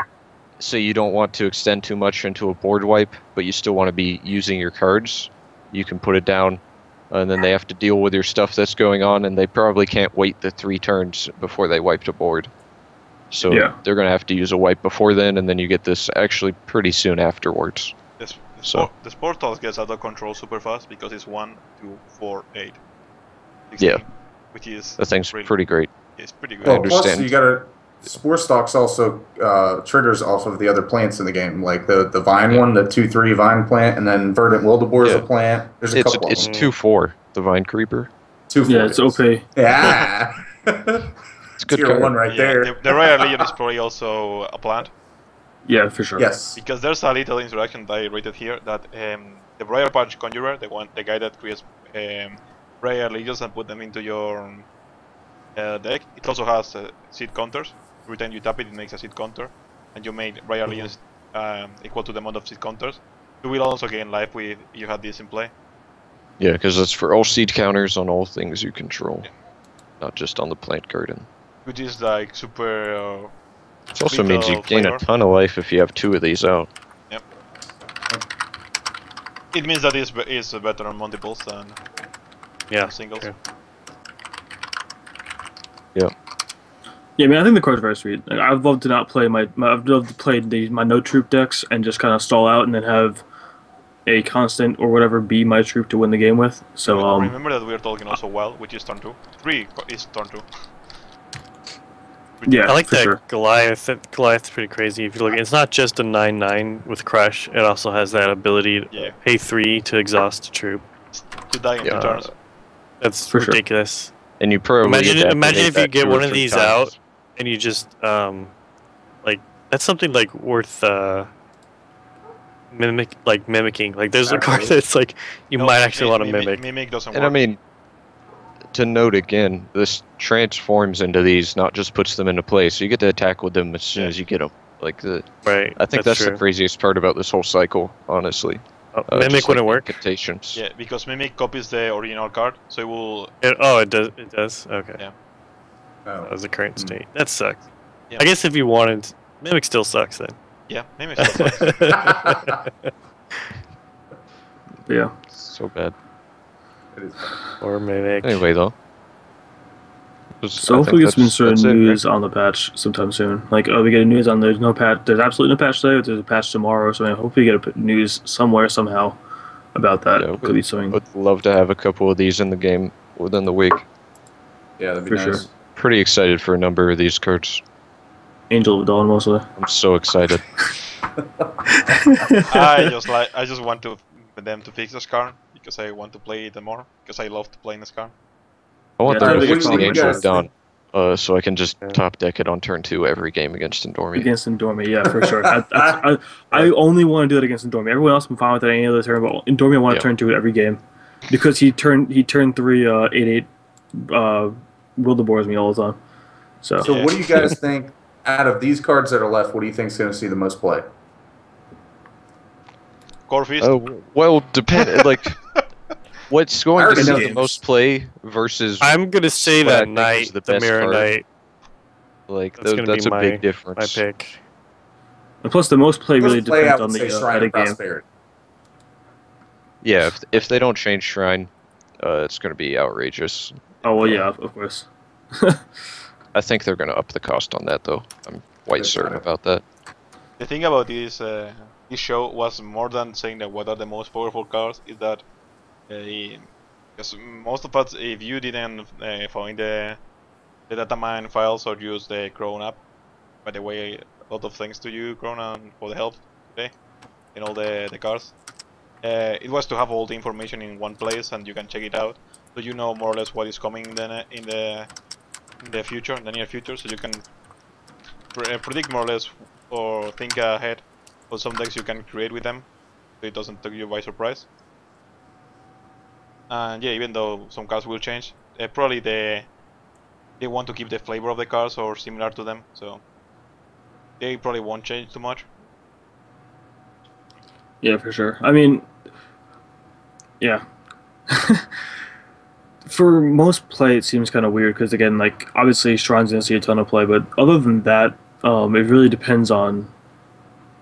Say you don't want to extend too much into a board wipe, but you still want to be using your cards. You can put it down, and then they have to deal with your stuff that's going on, and they probably can't wait the 3 turns before they wiped a board. So Yeah. they're gonna have to use a wipe before then, and then you get this actually pretty soon afterwards. The sport toss gets out of control super fast because it's 1, 2, 4, 8, 16, Yeah. which is That thing's really, pretty great. it's pretty good. Well, plus understand. you gotta. Spore Stalks also triggers off of the other plants in the game, like the vine one, the 2/3 vine plant, and then Verdant Wildeboar is a Yeah. plant. There's a couple It's of them. 2/4, the Vine Creeper. 2/4. Yeah, it's OP. Yeah. It's a good Tier card. 1 right Yeah, there. the Rare Legion is probably also a plant. Yeah, for sure. Yes. Because there's a little interaction that I rated here that the Briar Patch Conjurer, the guy that creates Briar Legions and put them into your deck, it also has seed counters. Every time you tap it, it makes a seed counter, and you make Briar Legions equal to the amount of seed counters. You will also gain life with you have this in play. Yeah, because that's for all seed counters on all things you control, not just on the plant garden. Which is like super. It also means you lethal gain flavor. a ton of life if you have 2 of these out. It means that it's better on multiples than Yeah. singles. True. Yeah, I mean, I think the card's very sweet. Like, I'd love to not play I'd love to play my no troop decks and just kind of stall out and then have a constant or whatever be my troop to win the game with. So Remember that we are talking also well, which is turn 2. 3 is turn 2. yeah, I like for that sure. Goliath. That Goliath's pretty crazy. If you look, it's not just a 9/9 with Crush. It also has that ability to Yeah. pay 3 to exhaust a troop. To die in 2 Yeah. turns. That's For sure. ridiculous. And you probably Imagine adaptivate if you that get 2 or one of 3 these times. out and you just like that's something like worth mimicking. Like there's a card that's like you No, might actually want to mimic. Mimic doesn't And work. I mean, to note again, this transforms into these, not just puts them into play. So you get to attack with them as soon as you get them. Like Right. I think that's true. the craziest part about this whole cycle, honestly. Mimic Just wouldn't like work. Incantations. Yeah, because Mimic copies the original card, so it will. It does. It does. Okay. Yeah. Oh. That was the current state. That sucks. Yeah. I guess if you wanted, Mimic still sucks then. Yeah, Mimic still sucks. But yeah. So bad. It is. Or Mimic. Anyway, though. So hopefully get some sort of news on the patch sometime soon. Like, we get a news on there's no patch. There's absolutely no patch today, but there's a patch tomorrow. So I hope we get a news somewhere somehow about that. Yeah, Could be something. Would love to have a couple of these in the game within the week. Yeah, that'd be For nice. sure. Pretty excited for a number of these cards. Angel of Dawn mostly. I'm so excited. I just want them to fix the Skarn because I want to play it more because I love to play in the Skarn. I want Yeah, them I to think fix what the do you Angel guys of Dawn, so I can just Yeah. top deck it on turn 2 every game against Endormi. Against Endormi, yeah, for sure. I only want to do it against Endormi. Everyone else I'm fine with it any other turn, but Endormi I want to Yeah. turn 2 it every game. Because he turned 3 8/8 Wildeboars me all the time. So So Yeah. what do you guys think out of these cards that are left? What do you think is going to see the most play? Core Feast. Oh, well, depend. Like, what's going to already see know the games. most play versus I'm gonna say what I that think is Knight, the the best Mirror card. Knight. like That's gonna that's be a big my difference. pick. and plus the most play really Most play, I depends would on say the Shrine meta of game. Prosperity. Yeah, if they don't change Shrine, it's going to be outrageous. Oh well, yeah, of course. I think they're going to up the cost on that, though. I'm quite Good certain card. Uh, about that. The thing about this show was more than saying that what are the most powerful cards is that because most of us, if you didn't find the data mine files or use the Chrome app, by the way, a lot of thanks to you, Chrome, and for the help today in all the cards. It was to have all the information in one place and you can check it out, so you know more or less what is coming in the future, in the near future, so you can predict more or less or think ahead of some decks you can create with them, so it doesn't take you by surprise. And yeah, even though some cards will change, probably they want to keep the flavor of the cards or similar to them, so they probably won't change too much. Yeah, for sure. I mean, yeah. for most play, it seems kind of weird because again, like obviously Shrine's gonna see a ton of play, but other than that, it really depends on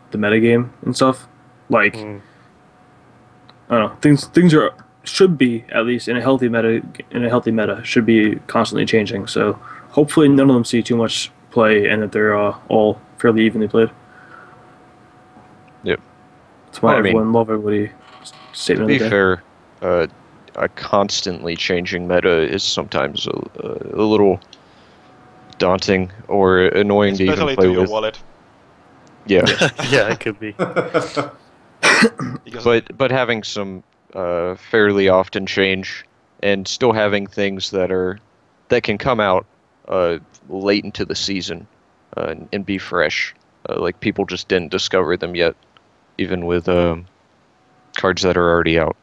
the metagame and stuff. Like I don't know, things should be at least in a healthy meta should be constantly changing. So hopefully none of them see too much play and that they're all fairly evenly played. Yep. That's why Well, I mean, everyone love everybody To statement be of the day. fair, a constantly changing meta is sometimes a little daunting or annoying to even Especially play to your with. wallet. Yeah, Yeah, it could be. Because but having some fairly often change and still having things that can come out late into the season and be fresh, like people just didn't discover them yet, even with cards that are already out.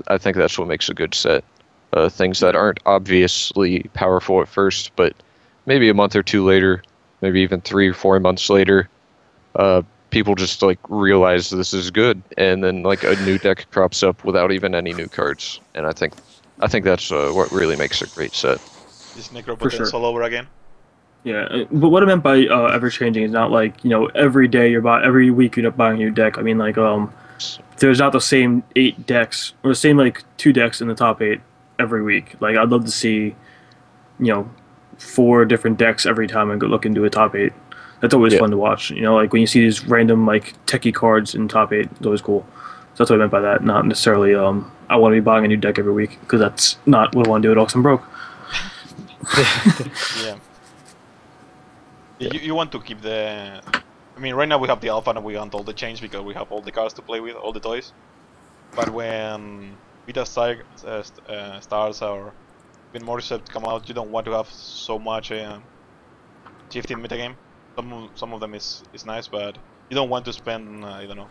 I think that's what makes a good set. Things that aren't obviously powerful at first, but maybe a month or two later, maybe even 3 or 4 months later, people just like realize this is good, and then like a new deck crops up without even any new cards. And I think that's what really makes a great set. this Necropotence sure. all over again. Yeah, but what I meant by ever changing is not like every day every week you're buying a new deck. I mean like there's not the same 8 decks or the same like 2 decks in the top 8 every week. Like I'd love to see 4 different decks every time I go look into a top 8. That's always Yeah. fun to watch. Like when you see these random like techie cards in top 8, it's always cool. So that's what I meant by that. Not necessarily I want to be buying a new deck every week because that's not what I want to do at all 'cause I'm broke. Yeah. You want to keep the. I mean, right now we have the alpha and we want all the change because we have all the cards to play with, all the toys. But when beta stars or even more set come out, you don't want to have so much shifting metagame. Some of them is nice, but you don't want to spend I don't know,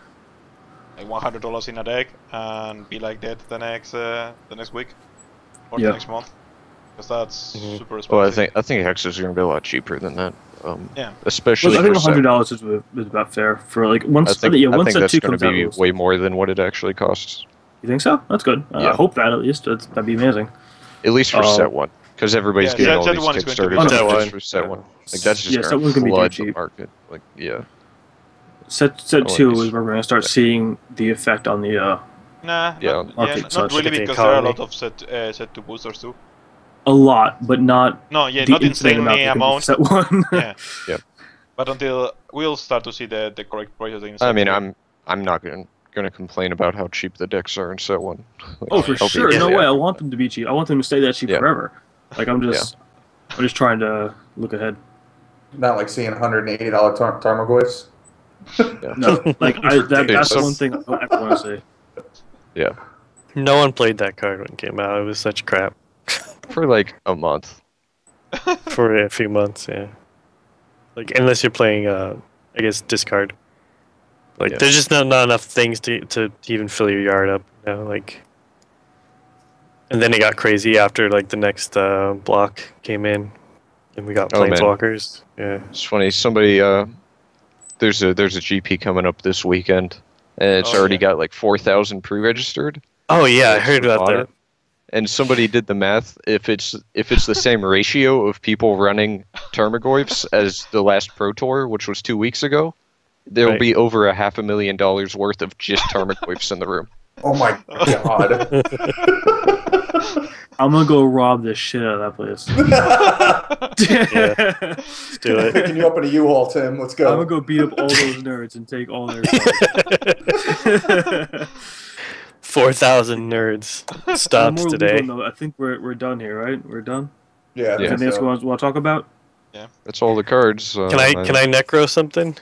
like $100 in a deck and be like that the next week or Yeah. the next month, because that's super expensive. Well, I think Hex is going to be a lot cheaper than that. Yeah. Especially I think for set. $100 is about fair for like once. I think once set that's 2 going to comes out. be we'll- way more than what it actually costs. You think so? That's good. I Yeah. hope that at least. That'd be amazing. At least for Oh. set 1, because everybody's Yeah, getting set- all set these 1 is going to be Kickstarter cheap. benefits Set for set 1. Like that's just Yeah, set going 1's to gonna be dirt flood the cheap. market. Like yeah. Set Oh, 2 nice. is where we're gonna start seeing the effect on the Nah, Yeah, market not such. really, Like the because there are a economy. lot of set 2 boosters too. a lot, but not No, yeah, the not infinite insanely that could be amount. set 1. Yeah. Yeah. But until we'll start to see the correct prices in I set mean, 2. I'm not going to complain about how cheap the decks are in set 1. Like, Oh, for I'll be sure. really No way. I happy. want them to be cheap. I want them to stay that cheap Yeah. forever. Like I'm just trying to look ahead. Not like seeing $180 Tarmogoyfs. No, like that's Dude, one thing I want to say. Yeah. No one played that card when it came out. It was such crap For like a month. for a few months. Yeah, like unless you're playing, I guess discard. Like Yeah. there's just not enough things to even fill your yard up. Like. And then it got crazy after like the next block came in, and we got Oh, man. planeswalkers. Yeah. It's funny. Somebody there's a GP coming up this weekend, and it's Oh, already yeah. got like 4,000 pre-registered. Oh yeah, I That's heard the about bought that. it. And somebody did the math. If it's the same ratio of people running Tarmogoyfs as the last Pro Tour, which was 2 weeks ago, there will Right. be over $500,000 worth of just Tarmogoyfs in the room. Oh my god. I'm gonna go rob the shit out of that place. Let's do it. Picking you up in a U-Haul, Tim. Let's I'm go. gonna go beat up all those nerds and take all their. 4,000 nerds stops More today. legal note, I think we're done here, right? We're done. Yeah. I Yeah. think Anything else so. we want to talk about? That's all the cards. Can I necro something?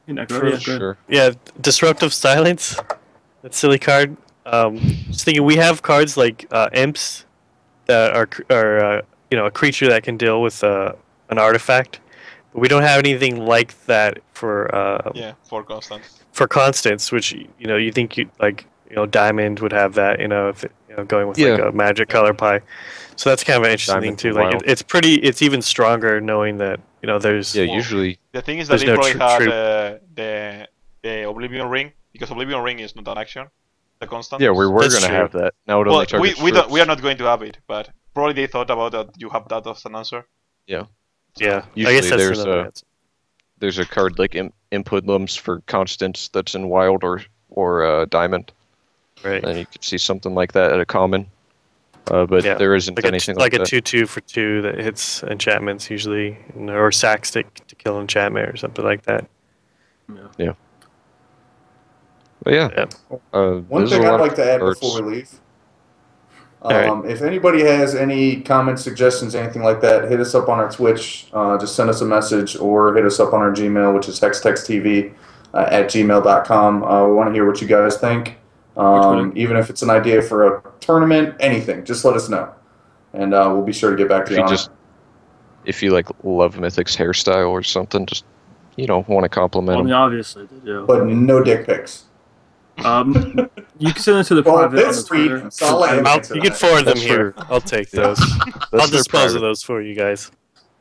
You're not For good. Yeah, good. Sure. Yeah, disruptive silence. That silly card. Just thinking, we have cards like imps that are a creature that can deal with an artifact, but we don't have anything like that for Yeah, for constant. for constants, which you think diamond would have that, if it, going with like Yeah. a magic color pie. So that's kind of an interesting Diamond thing too. and Like wild. it's even stronger knowing that there's Yeah, Well, usually. The thing is that There's they no probably had troop. the Oblivion Ring, because Oblivion Ring is not an action, the constant. Yeah, we were That's going to true. have that. Now it Well, only targets we troops. are not going to have it, but probably they thought about that. You have that as an answer. Yeah. Usually I guess that's there's another a- answer. There's a card like input lums for constants that's in wild or diamond, Right. and you could see something like that at a common. But Yeah, there isn't like anything like like a that. 2/2 for 2 that hits enchantments usually, or sack stick to kill enchantment or something like that. But yeah, Yeah. One there's a thing lot I'd of like to add cards. before we leave. Alright. If anybody has any comments, suggestions, anything like that, hit us up on our Twitch. Just send us a message or hit us up on our Gmail, which is hextextv at gmail.com. We want to hear what you guys think. Even if it's an idea for a tournament, anything, just let us know. And we'll be sure to get back to If you you on just if you like love Mythic's hairstyle or something, just want to compliment I mean, him. obviously they do. it. But no dick pics. You can send it to the Well, private on the this week, Twitter. so I'll let him answer You can that. forward them That's here. I'll take Yeah. those. I'll That's their dispose of private. those for you guys.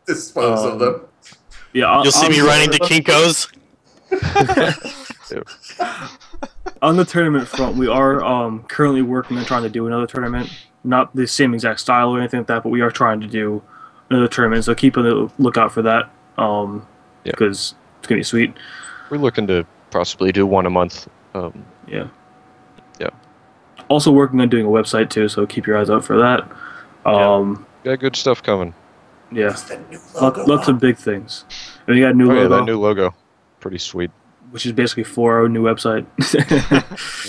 Dispose of them. Yeah, You'll see me running to Kinko's. On the tournament front, we are currently working on trying to do another tournament. Not the same exact style or anything like that, but we are trying to do another tournament. So keep a lookout for that. Yeah. Because it's gonna be sweet. We're looking to possibly do one a month. Yeah. Yeah. Also working on doing a website too, so keep your eyes out for that. Got good stuff coming. Yeah. It's the new logo. Lots of big things. And we got a new Oh yeah, logo, that new logo, pretty sweet. which is basically for our new website.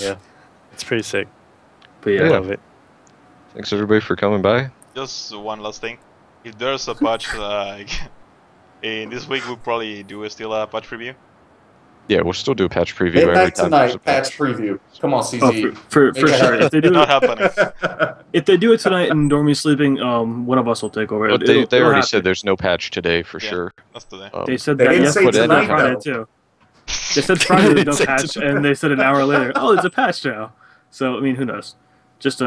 Yeah, it's pretty sick. But yeah. I Yeah. love it. Thanks everybody for coming by. Just one last thing. If there's a patch like in this week, we'll probably do still a patch review. Yeah, we'll still do a patch preview Midnight every time there's a tonight, patch preview. Come on, CZ. Oh, for Make it sure. happen. If they do Not it, happening. if they do it tonight and Dormy's sleeping, one of us will take over. But It'll they already happen. said there's no patch today for Yeah. sure. That's today. They said They that didn't say yesterday, tonight, Friday though. too. They said Friday there's no Say patch, tonight. and they said an hour later, oh, there's a patch now. So I mean, who knows? Just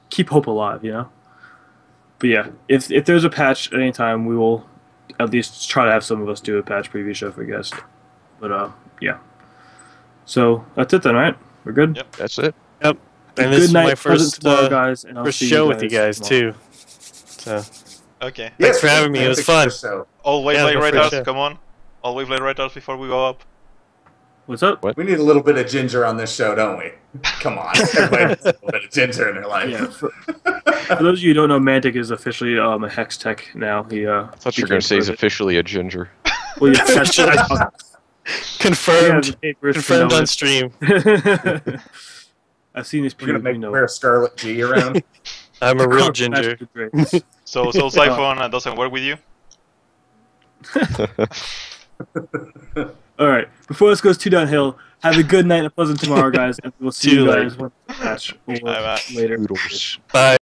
keep hope alive, you know. But yeah, if there's a patch at any time, we will at least try to have some of us do a patch preview show for guests. But yeah. So that's it then, right? We're good. Yep. That's it. And Good this is night, my pleasant first tomorrow, guys, and I'll first see show with you guys tomorrow. too. So Okay. Thanks for having me, it was fun. So, Always Yeah, like go for radars. sure. Come on. Always like radars before we go up. What's up? What? we need a little bit of ginger on this show, don't we? Come on. Everybody needs a little bit of ginger in their life. Yeah. For those of you who don't know, Mantic is officially a hex tech now. He I thought you were gonna say he's officially a ginger. Well, yeah, that's confirmed. yeah, Confirmed on stream. I've seen his We're gonna pubes. make wear a Scarlet G around. I'm a real ginger. So Siphon doesn't work with you. All right. Before this goes too downhill, have a good night and a pleasant tomorrow, guys, and we'll see See you you guys when the match or Bye-bye. later. Noodles. Bye.